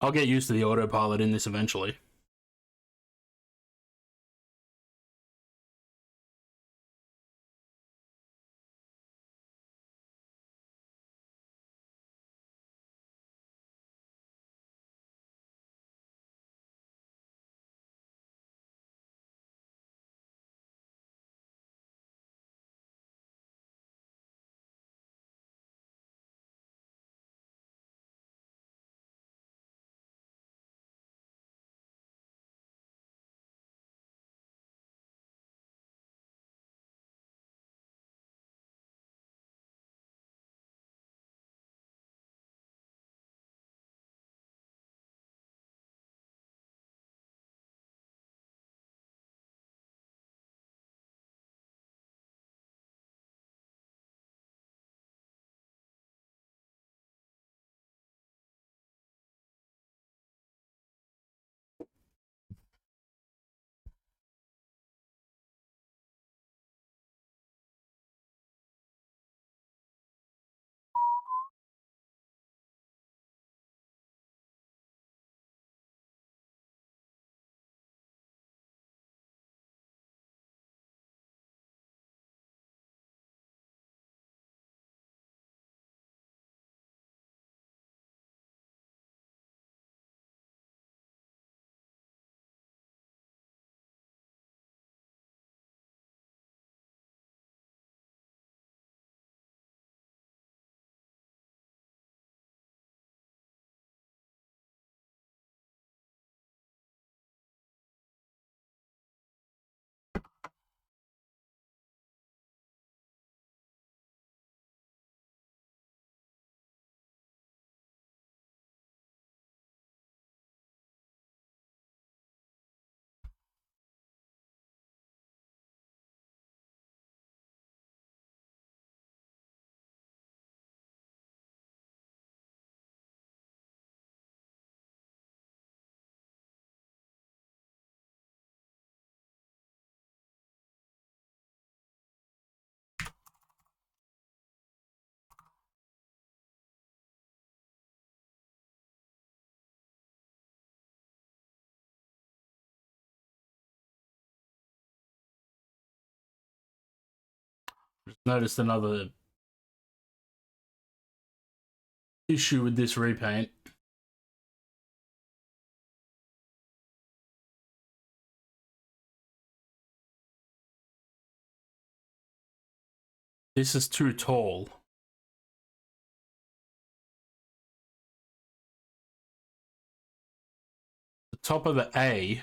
I'll get used to the autopilot in this eventually. Just noticed another issue with this repaint. This is too tall. The top of the A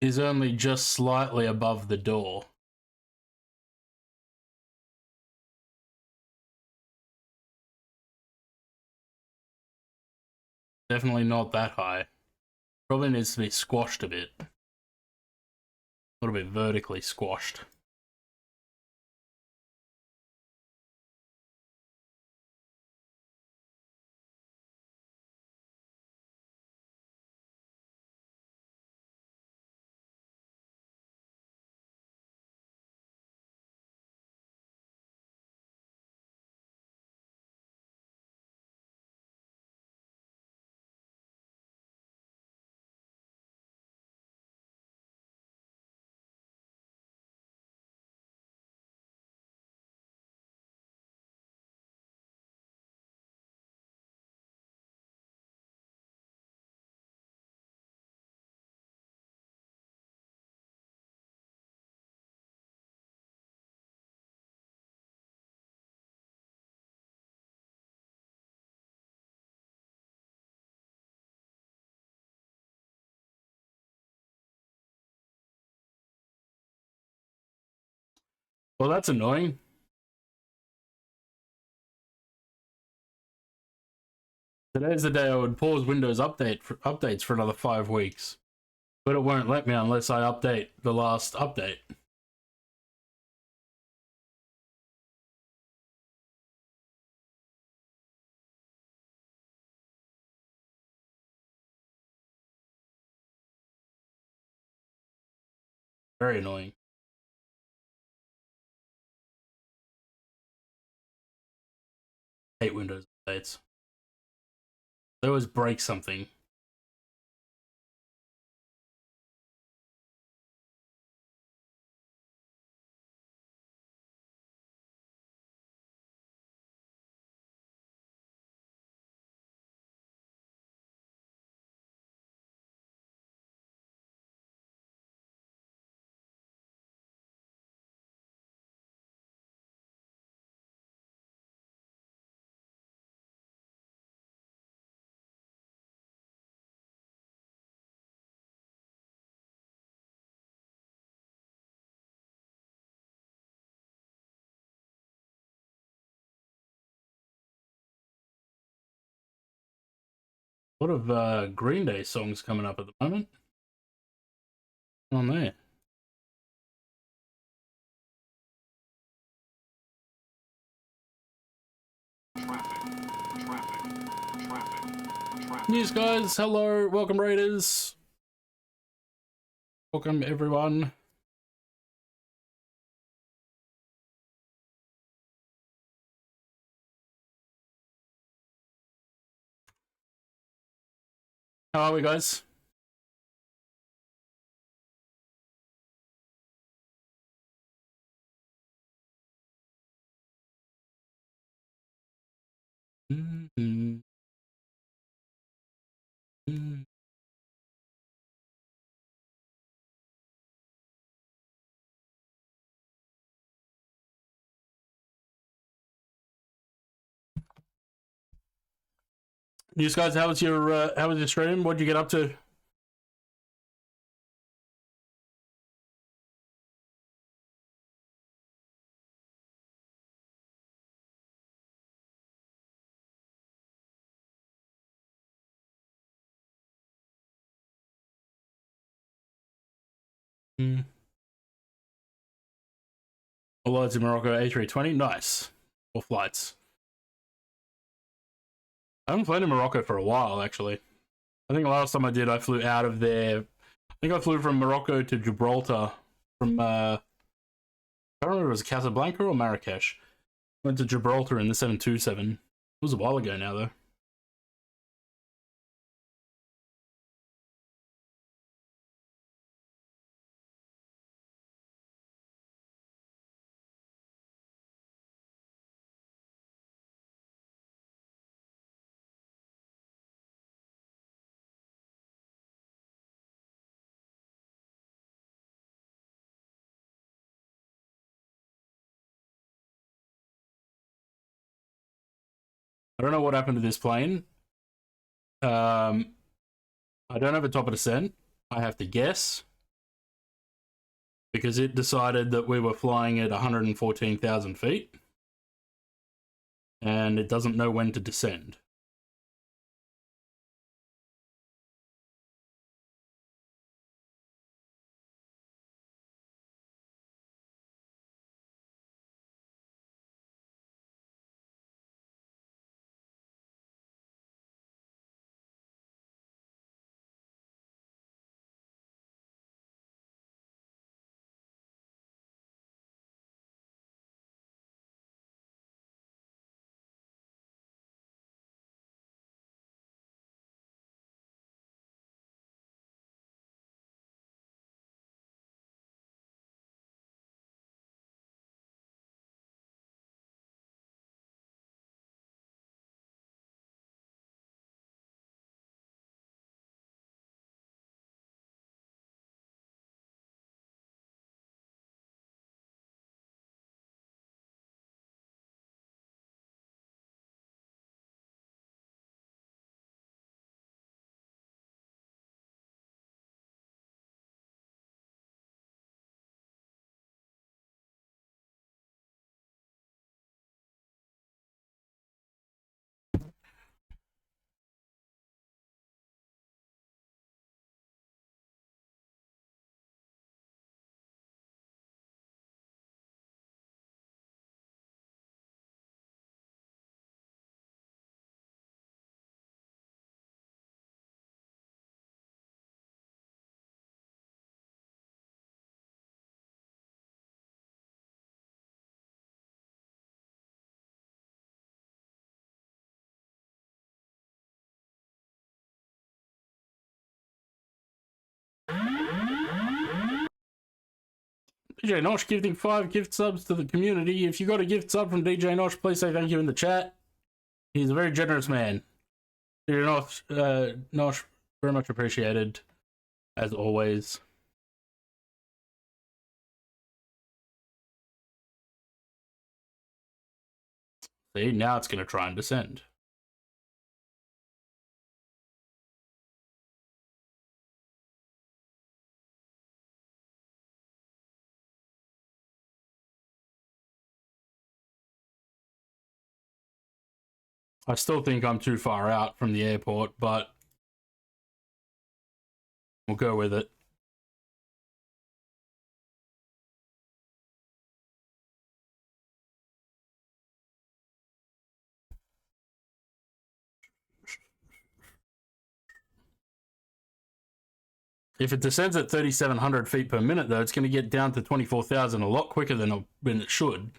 is only just slightly above the door. Definitely not that high. Probably needs to be squashed a bit. A little bit vertically squashed. Well, that's annoying. Today's the day I would pause Windows updates for another 5 weeks. But it won't let me unless I update the last update. Very annoying. Hate Windows updates. They always break something. A lot of Green Day songs coming up at the moment. On there. News guys, hello, welcome Raiders. Welcome everyone. How are we, guys? News guys, how was your stream? What'd you get up to? All loads in Morocco A320, nice. 4 flights. I haven't flown in Morocco for a while, actually. I think the last time I did, I flew out of there. I think I flew from Morocco to Gibraltar from, I don't remember if it was Casablanca or Marrakesh. Went to Gibraltar in the 727. It was a while ago now, though. I don't know what happened to this plane. I don't have a top of descent. I have to guess. Because it decided that we were flying at 114,000 feet. And it doesn't know when to descend. DJ Nosh gifting 5 gift subs to the community. If you got a gift sub from DJ Nosh, please say thank you in the chat. He's a very generous man. DJ Nosh, very much appreciated, as always. See, now it's going to try and descend. I still think I'm too far out from the airport, but we'll go with it. If it descends at 3,700 feet per minute, though, it's going to get down to 24,000 a lot quicker than it should.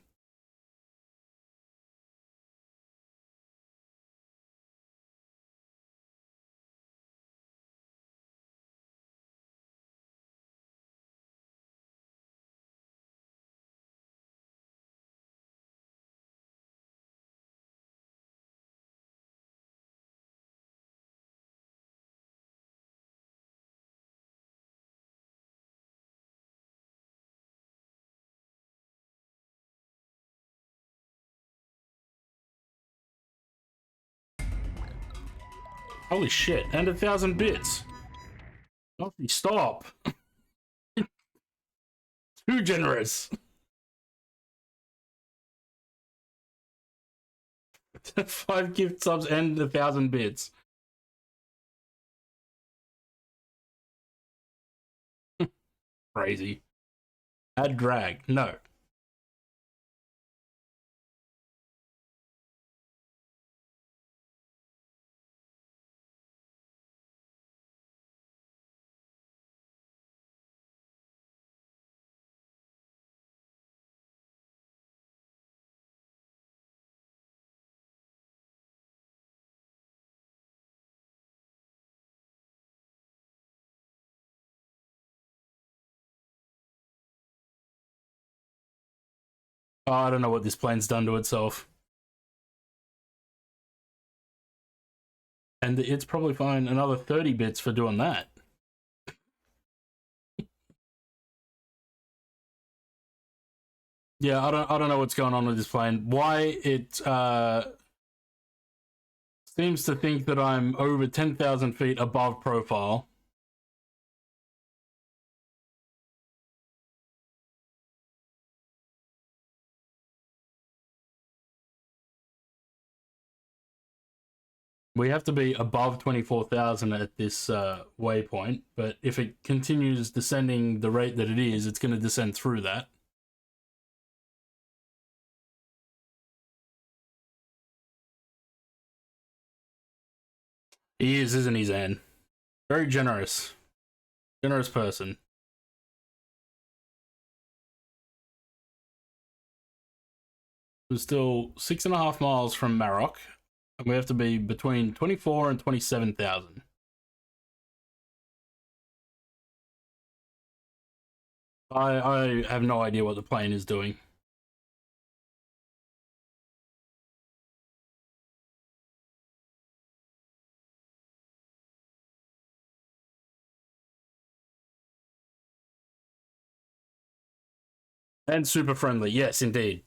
Holy shit, and 1,000 bits. Nothing, stop. Too generous. 5 gift subs and 1,000 bits. Crazy. Add drag. No. Oh, I don't know what this plane's done to itself. And it's probably fine another 30 bits for doing that. Yeah, I don't know what's going on with this plane. Why it seems to think that I'm over 10,000 feet above profile. We have to be above 24,000 at this waypoint, but if it continues descending the rate that it is, it's going to descend through that. He is, isn't he, Zan? Very generous. Generous person. We're still 6.5 miles from Marok. And we have to be between 24 and 27,000. I have no idea what the plane is doing. And super friendly, yes, indeed.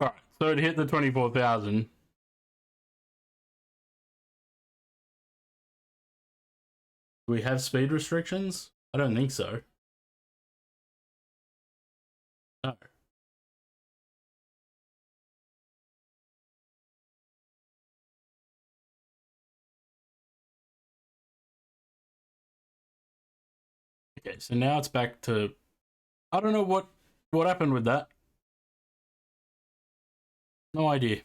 Alright, so it hit the 24,000. Do we have speed restrictions? I don't think so. No. Okay, so now it's back to... I don't know what happened with that. No idea.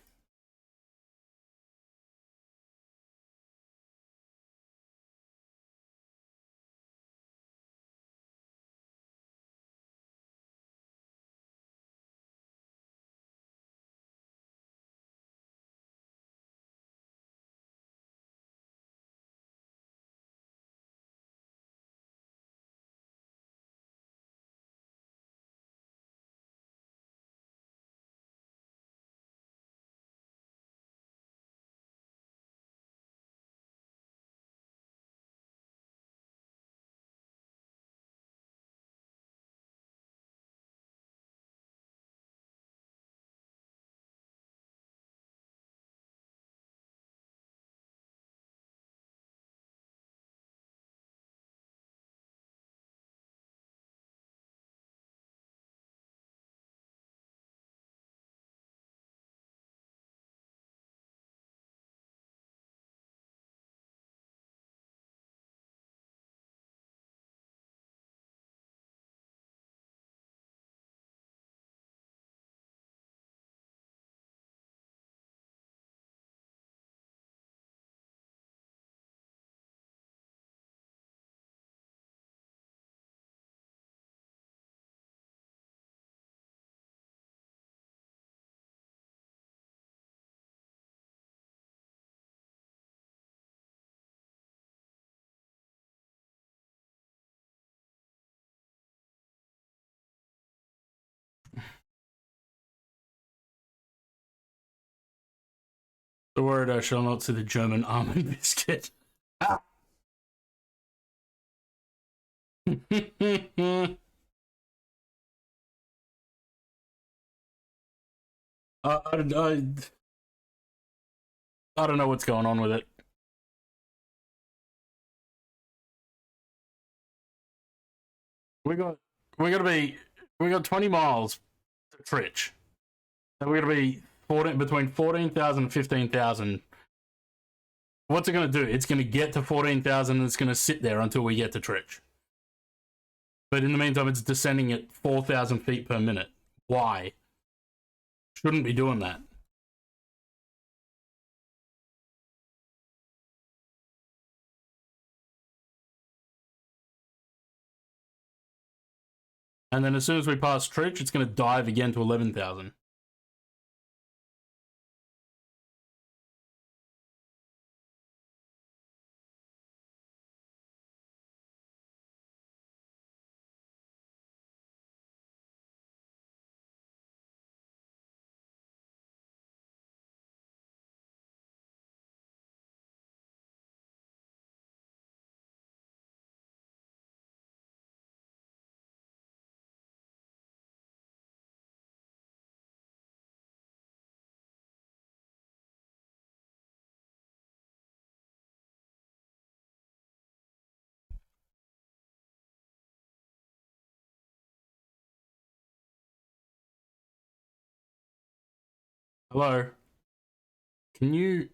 So worried I shall not see the German almond biscuit. Ah. I don't know what's going on with it. We got 20 miles to Tritch. And we're gonna be between 14,000 and 15,000. What's it gonna do? It's gonna get to 14,000 and it's gonna sit there until we get to Tritch. But in the meantime, it's descending at 4,000 feet per minute. Why? Shouldn't be doing that. And then as soon as we pass Tritch, it's going to dive again to 11,000. Hello? Can you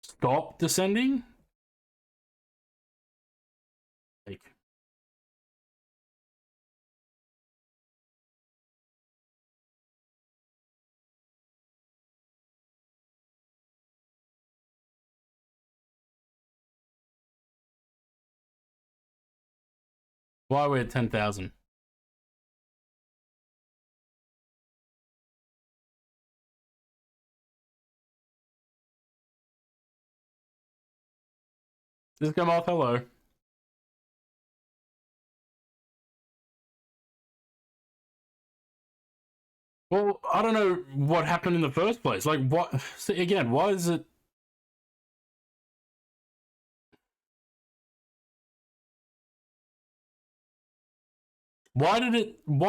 stop descending? Like, why are we at 10,000? Just come off, hello. Well, I don't know what happened in the first place. Like, what? See, again, why is it? Why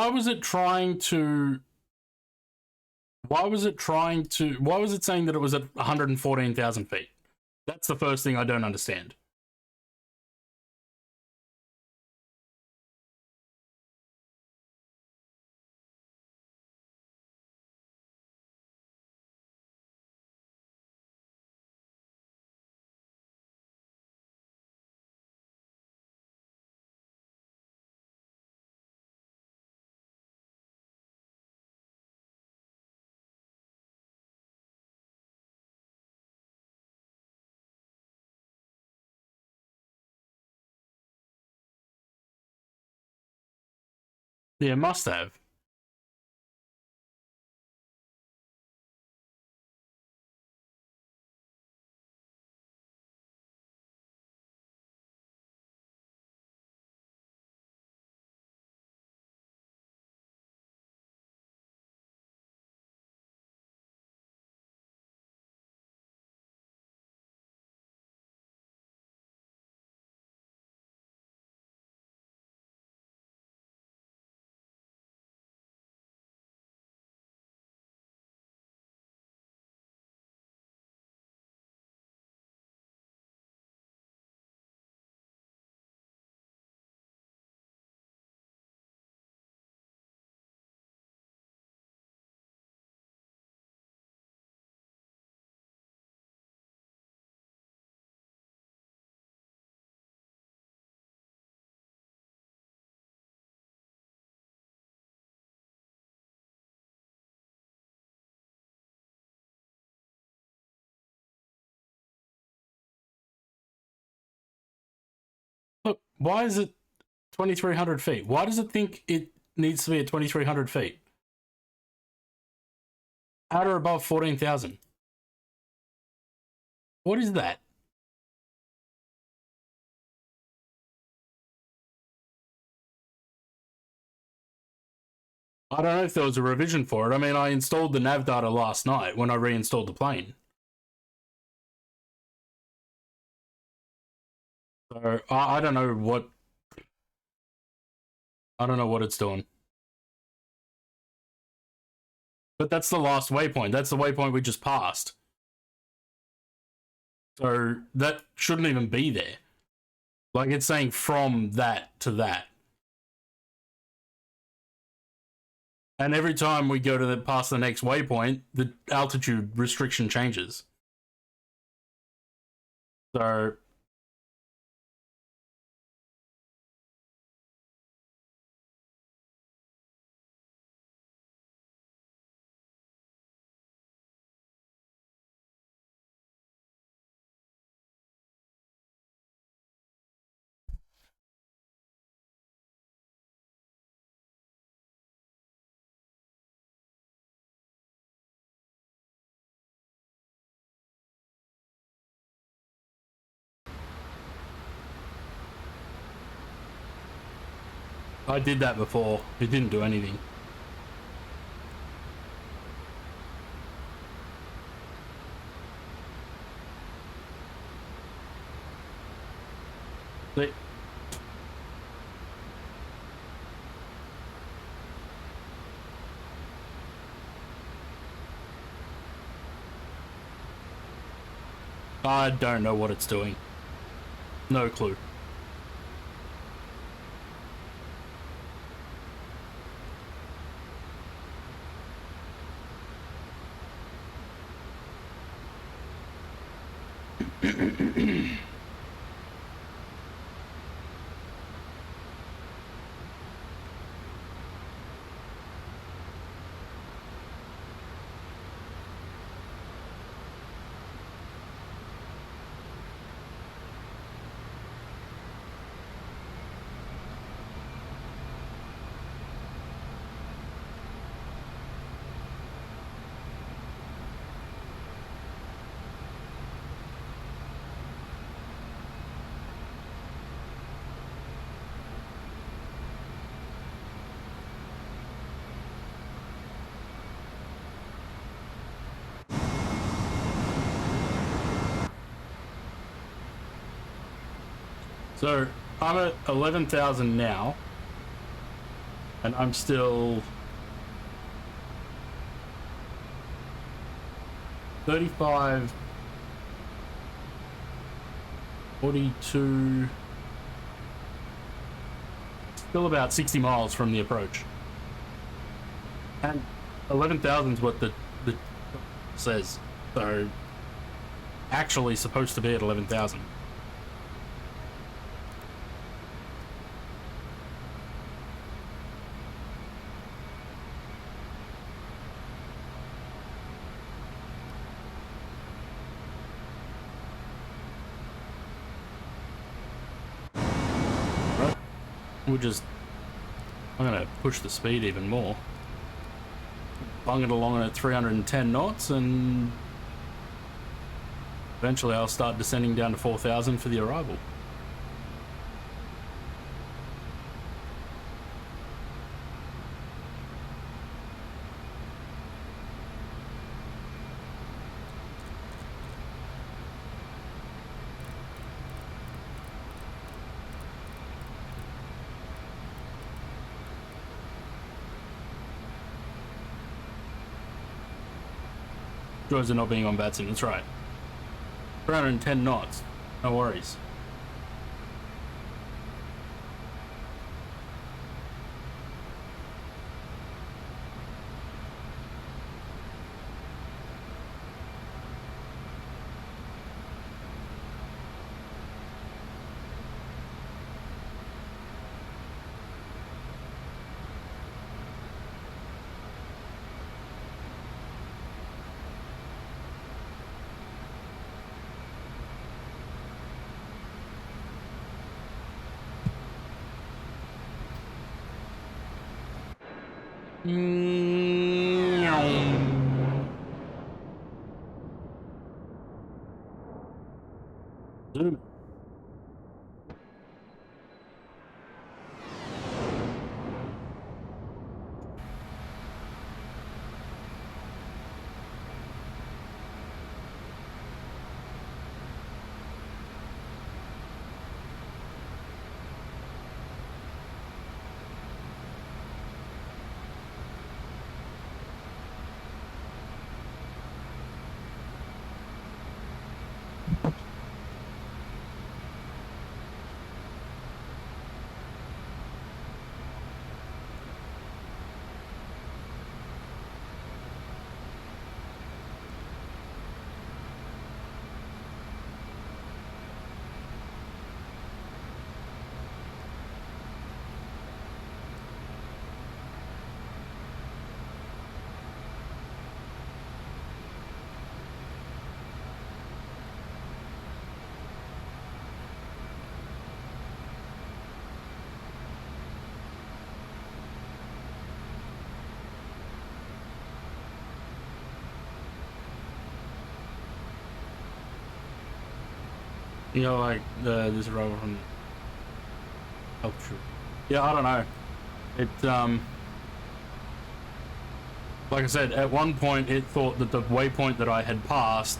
was it saying that it was at 114,000 feet? That's the first thing I don't understand. Yeah, must have. Look, why is it 2,300 feet? Why does it think it needs to be at 2,300 feet? At or above 14,000? What is that? I don't know if there was a revision for it. I mean, I installed the nav data last night when I reinstalled the plane. So I don't know what it's doing. But that's the last waypoint. That's the waypoint we just passed. So that shouldn't even be there. Like, it's saying from that to that. And every time we go to past the next waypoint, the altitude restriction changes. So I did that before. It didn't do anything. See? I don't know what it's doing. No clue. So I'm at 11,000 now, and I'm still 35, 42, still about 60 miles from the approach. And 11,000 is what the says. So actually supposed to be at 11,000. I'm gonna push the speed even more. Bung it along at 310 knots, and eventually I'll start descending down to 4,000 for the arrival. Joys of not being on VATSIM, that's right. 310 knots, no worries. Zoom. You know, like this arrival from Helptrue. Yeah, I don't know. It like I said, at one point it thought that the waypoint that I had passed,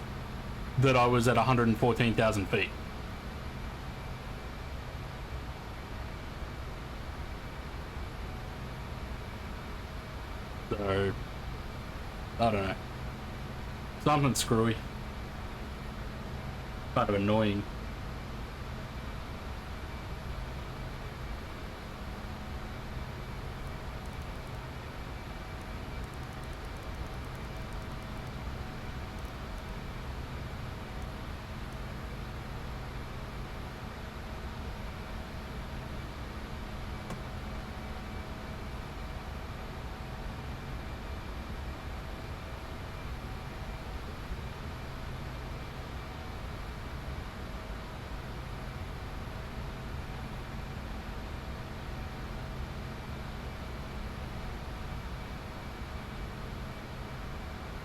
that I was at 114,000 feet. So, I don't know. Something screwy. Kind of annoying.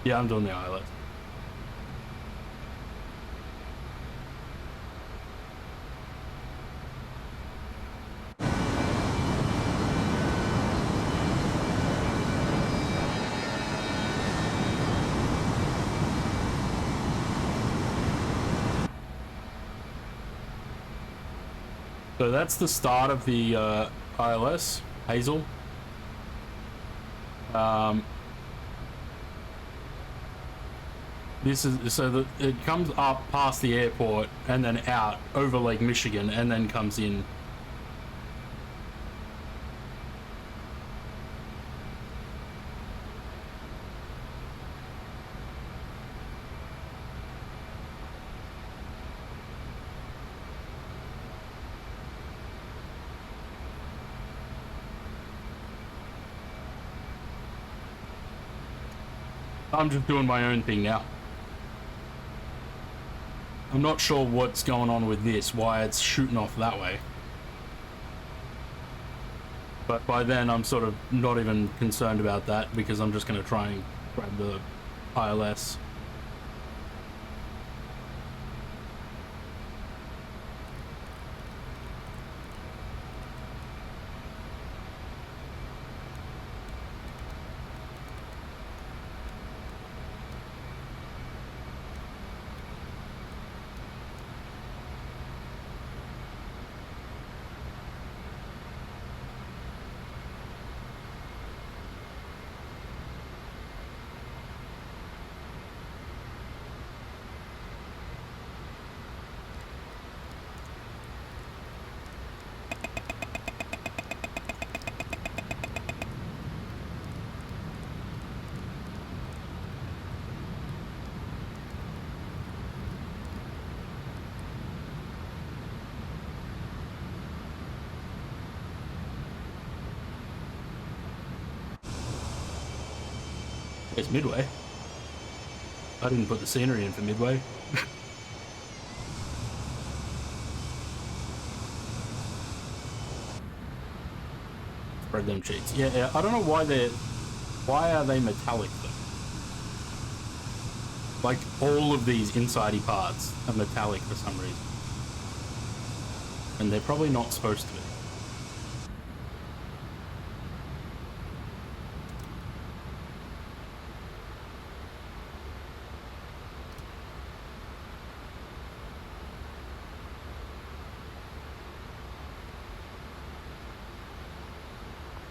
Yeah, I'm doing the ILS. So that's the start of the ILS, Hazel. This is so that it comes up past the airport and then out over Lake Michigan and then comes in. I'm just doing my own thing now. I'm not sure what's going on with this, why it's shooting off that way. But by then I'm sort of not even concerned about that because I'm just going to try and grab the ILS. It's Midway. I didn't put the scenery in for Midway. Spread them cheats. Yeah, I don't know why why are they metallic though? Like all of these insidey parts are metallic for some reason. And they're probably not supposed to be.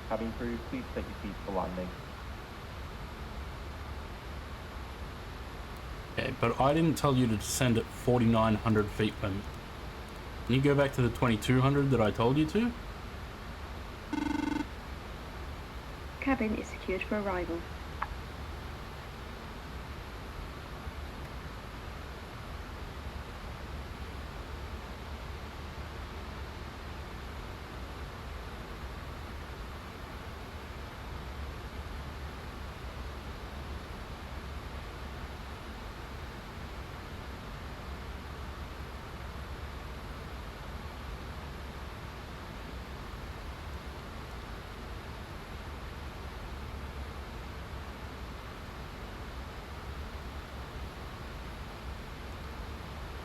Cabin crew, please set your seats for landing. Okay, but I didn't tell you to descend at 4,900 feet per minute. Can you go back to the 2,200 that I told you to? Cabin is secured for arrival.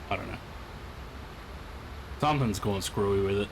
I don't know. Something's going screwy with it.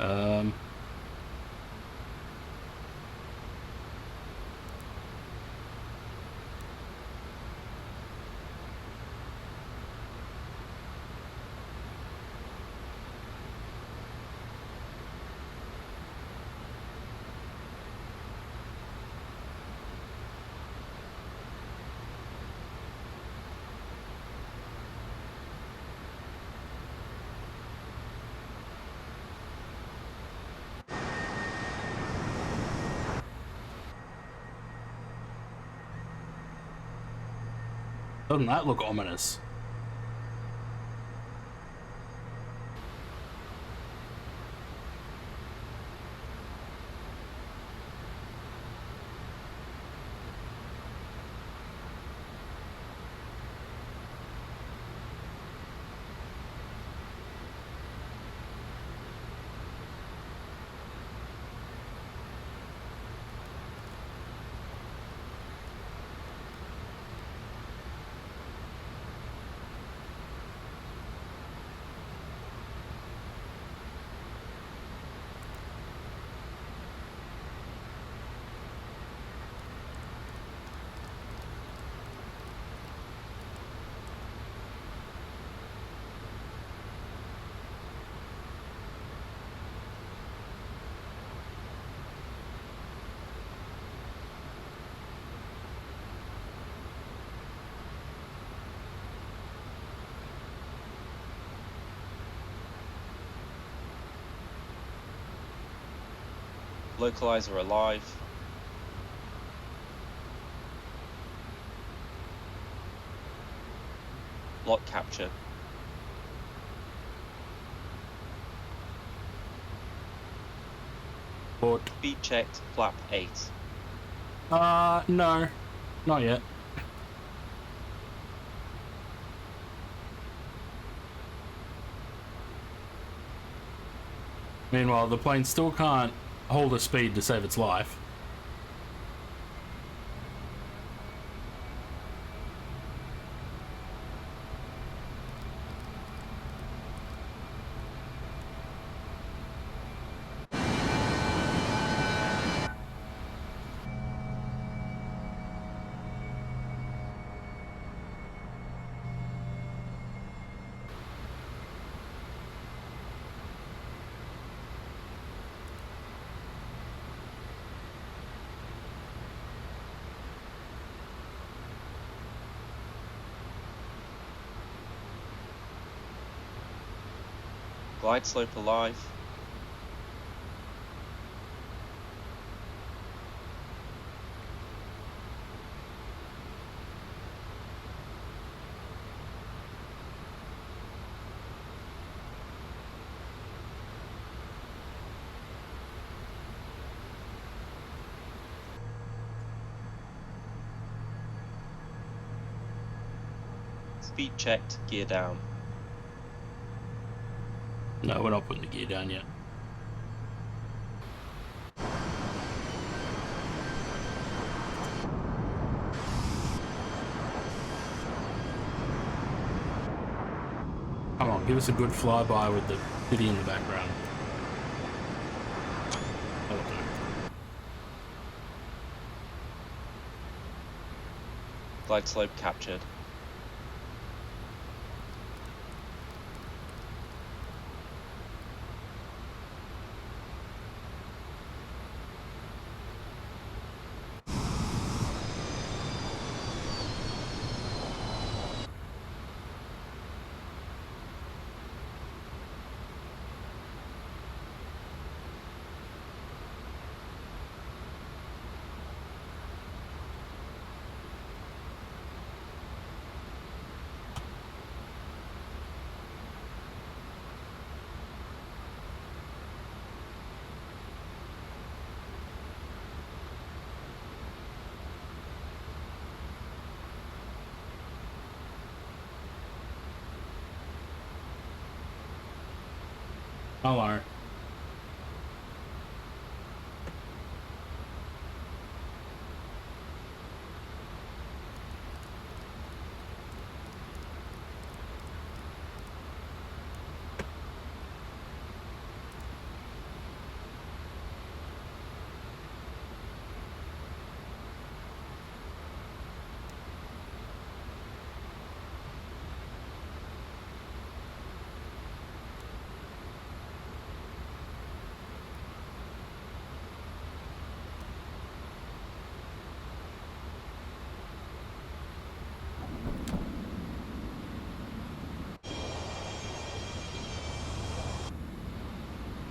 Um, doesn't that look ominous? Localizer alive. Lock capture. Port. Speed checked, flap 8. No, not yet. Meanwhile, the plane still can't hold a speed to save its life. Glide slope alive. Speed checked, gear down. No, we're not putting the gear down yet. Come on, give us a good flyby with the city in the background. That'll do. Glide slope captured. Hello.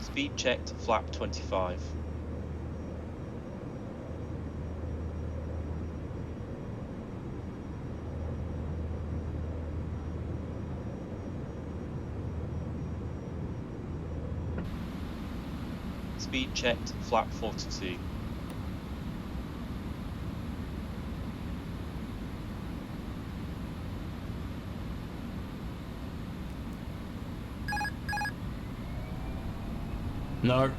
Speed checked, flap 25. Speed checked, flap 42. No.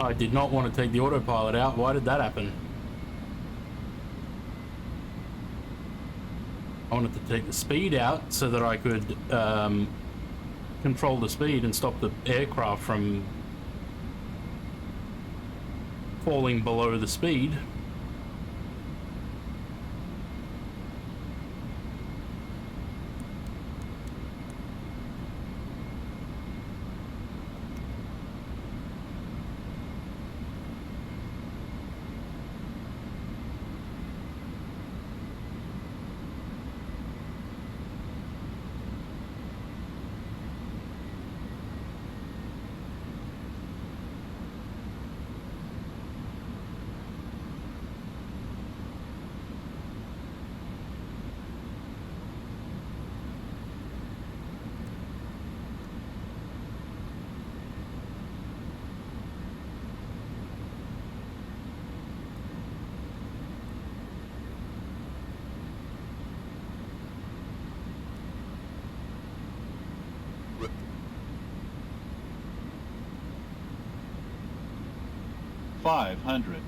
I did not want to take the autopilot out. Why did that happen? I wanted to take the speed out so that I could control the speed and stop the aircraft from falling below the speed. $500.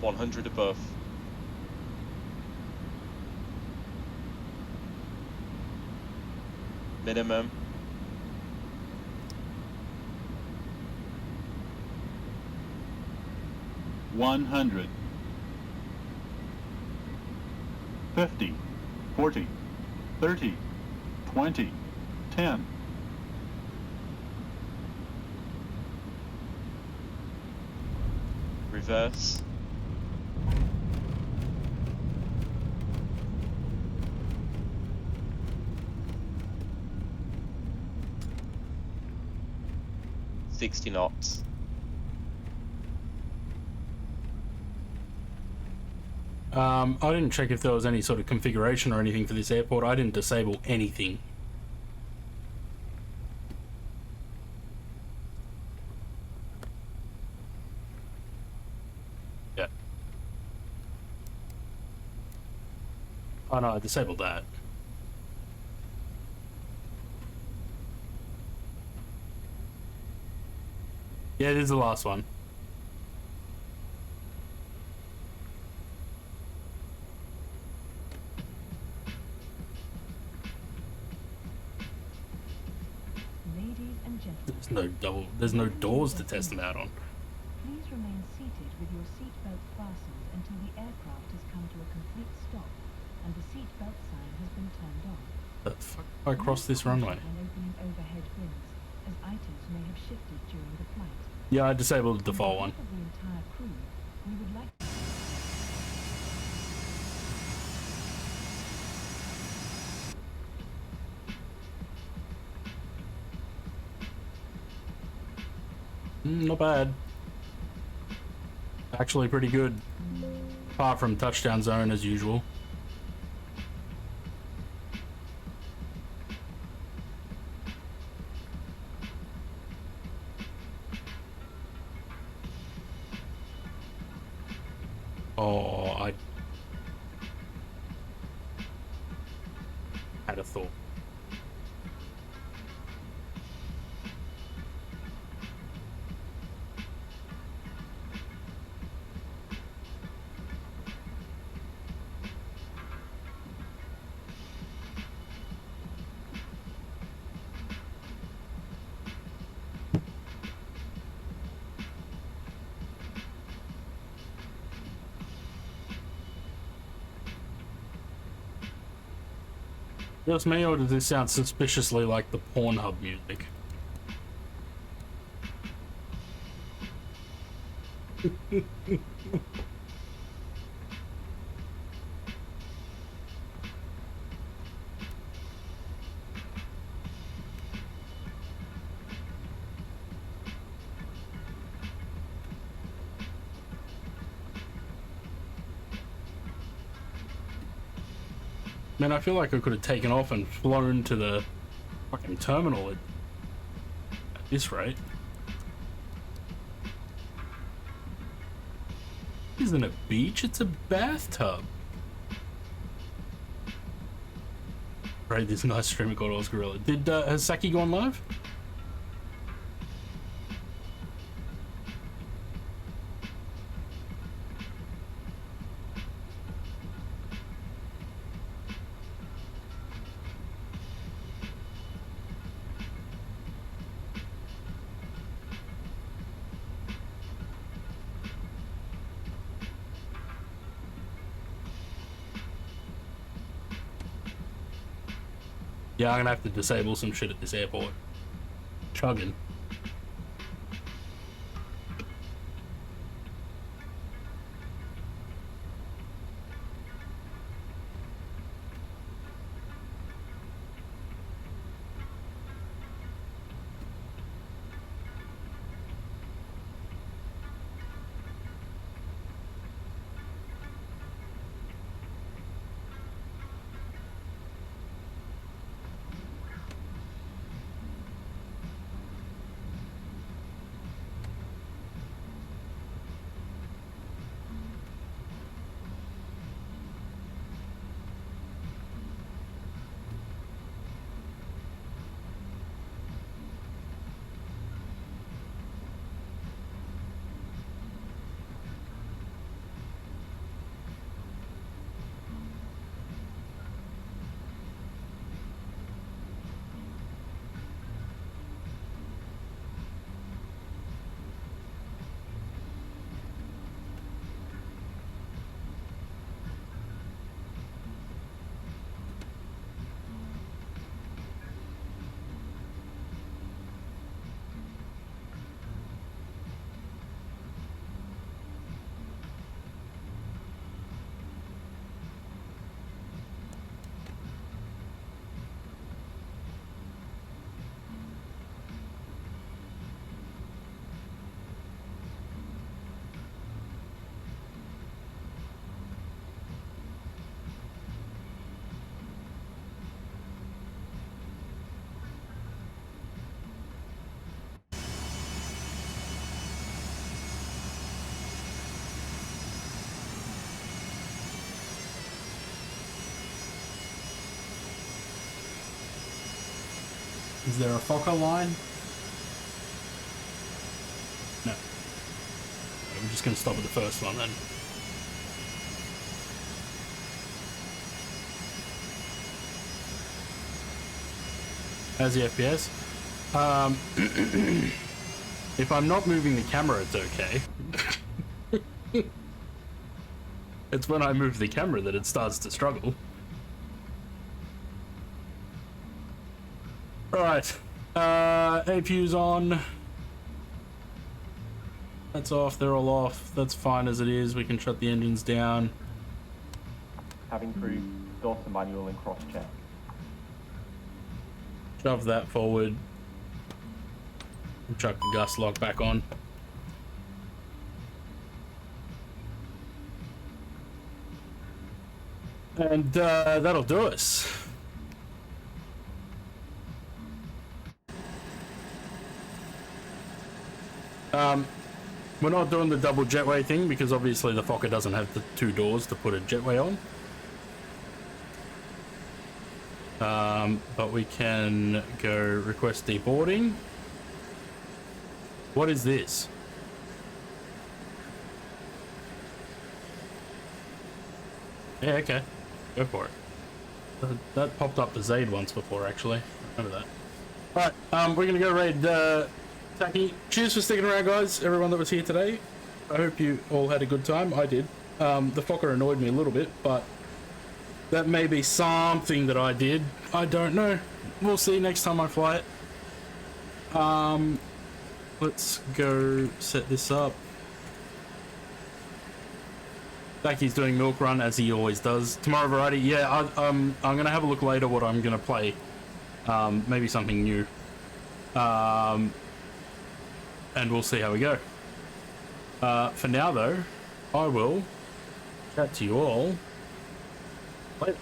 $100 above. Minimum. $100. 50, 40, 30, 20, 10. Reverse. $60 knots. I didn't check if there was any sort of configuration or anything for this airport. I didn't disable anything. Yeah. Oh no, I disabled that. Yeah, this is the last one. Ladies and gentlemen, There's no doors to test them out on. please remain seated with your seatbelt fastened until the aircraft has come to a complete stop and the seatbelt sign has been turned on. The fuck if I cross this runway? When opening overhead bins, as items may have shifted during the flight. Yeah, I disabled the default On one. behalf of the entire crew, we would like Not bad. Actually pretty good. Apart from touchdown zone as usual. Oh, I had a thought. Just me, or does this sound suspiciously like the Pornhub music? Man, I feel like I could have taken off and flown to the fucking terminal at this rate. This isn't a beach, it's a bathtub. Right, this nice streamer called Oz Gorilla. Has Saki gone live? Yeah, I'm gonna have to disable some shit at this airport. Chugging. Is there a Fokker line? No. I'm just going to stop at the first one then. How's the FPS? If I'm not moving the camera, it's okay. It's when I move the camera that it starts to struggle. Right. APU's on. That's off, they're all off. That's fine as it is. We can shut the engines down. Cabin crew, door to manual and cross check. Shove that forward. Chuck the gust lock back on. And that'll do us. We're not doing the double jetway thing because obviously the Fokker doesn't have the 2 doors to put a jetway on. But we can go request deboarding. What is this? Yeah, okay. Go for it. That popped up to Zaid once before, actually. Remember that. Alright, we're gonna go raid Taki. Cheers for sticking around, guys. Everyone that was here today. I hope you all had a good time. I did. The Fokker annoyed me a little bit, but that may be something that I did. I don't know. We'll see next time I fly it. Let's go set this up. Taki's doing milk run as he always does. Tomorrow variety, yeah. I'm gonna have a look later what I'm gonna play. Maybe something new. And we'll see how we go. For now though, I will chat to you all later.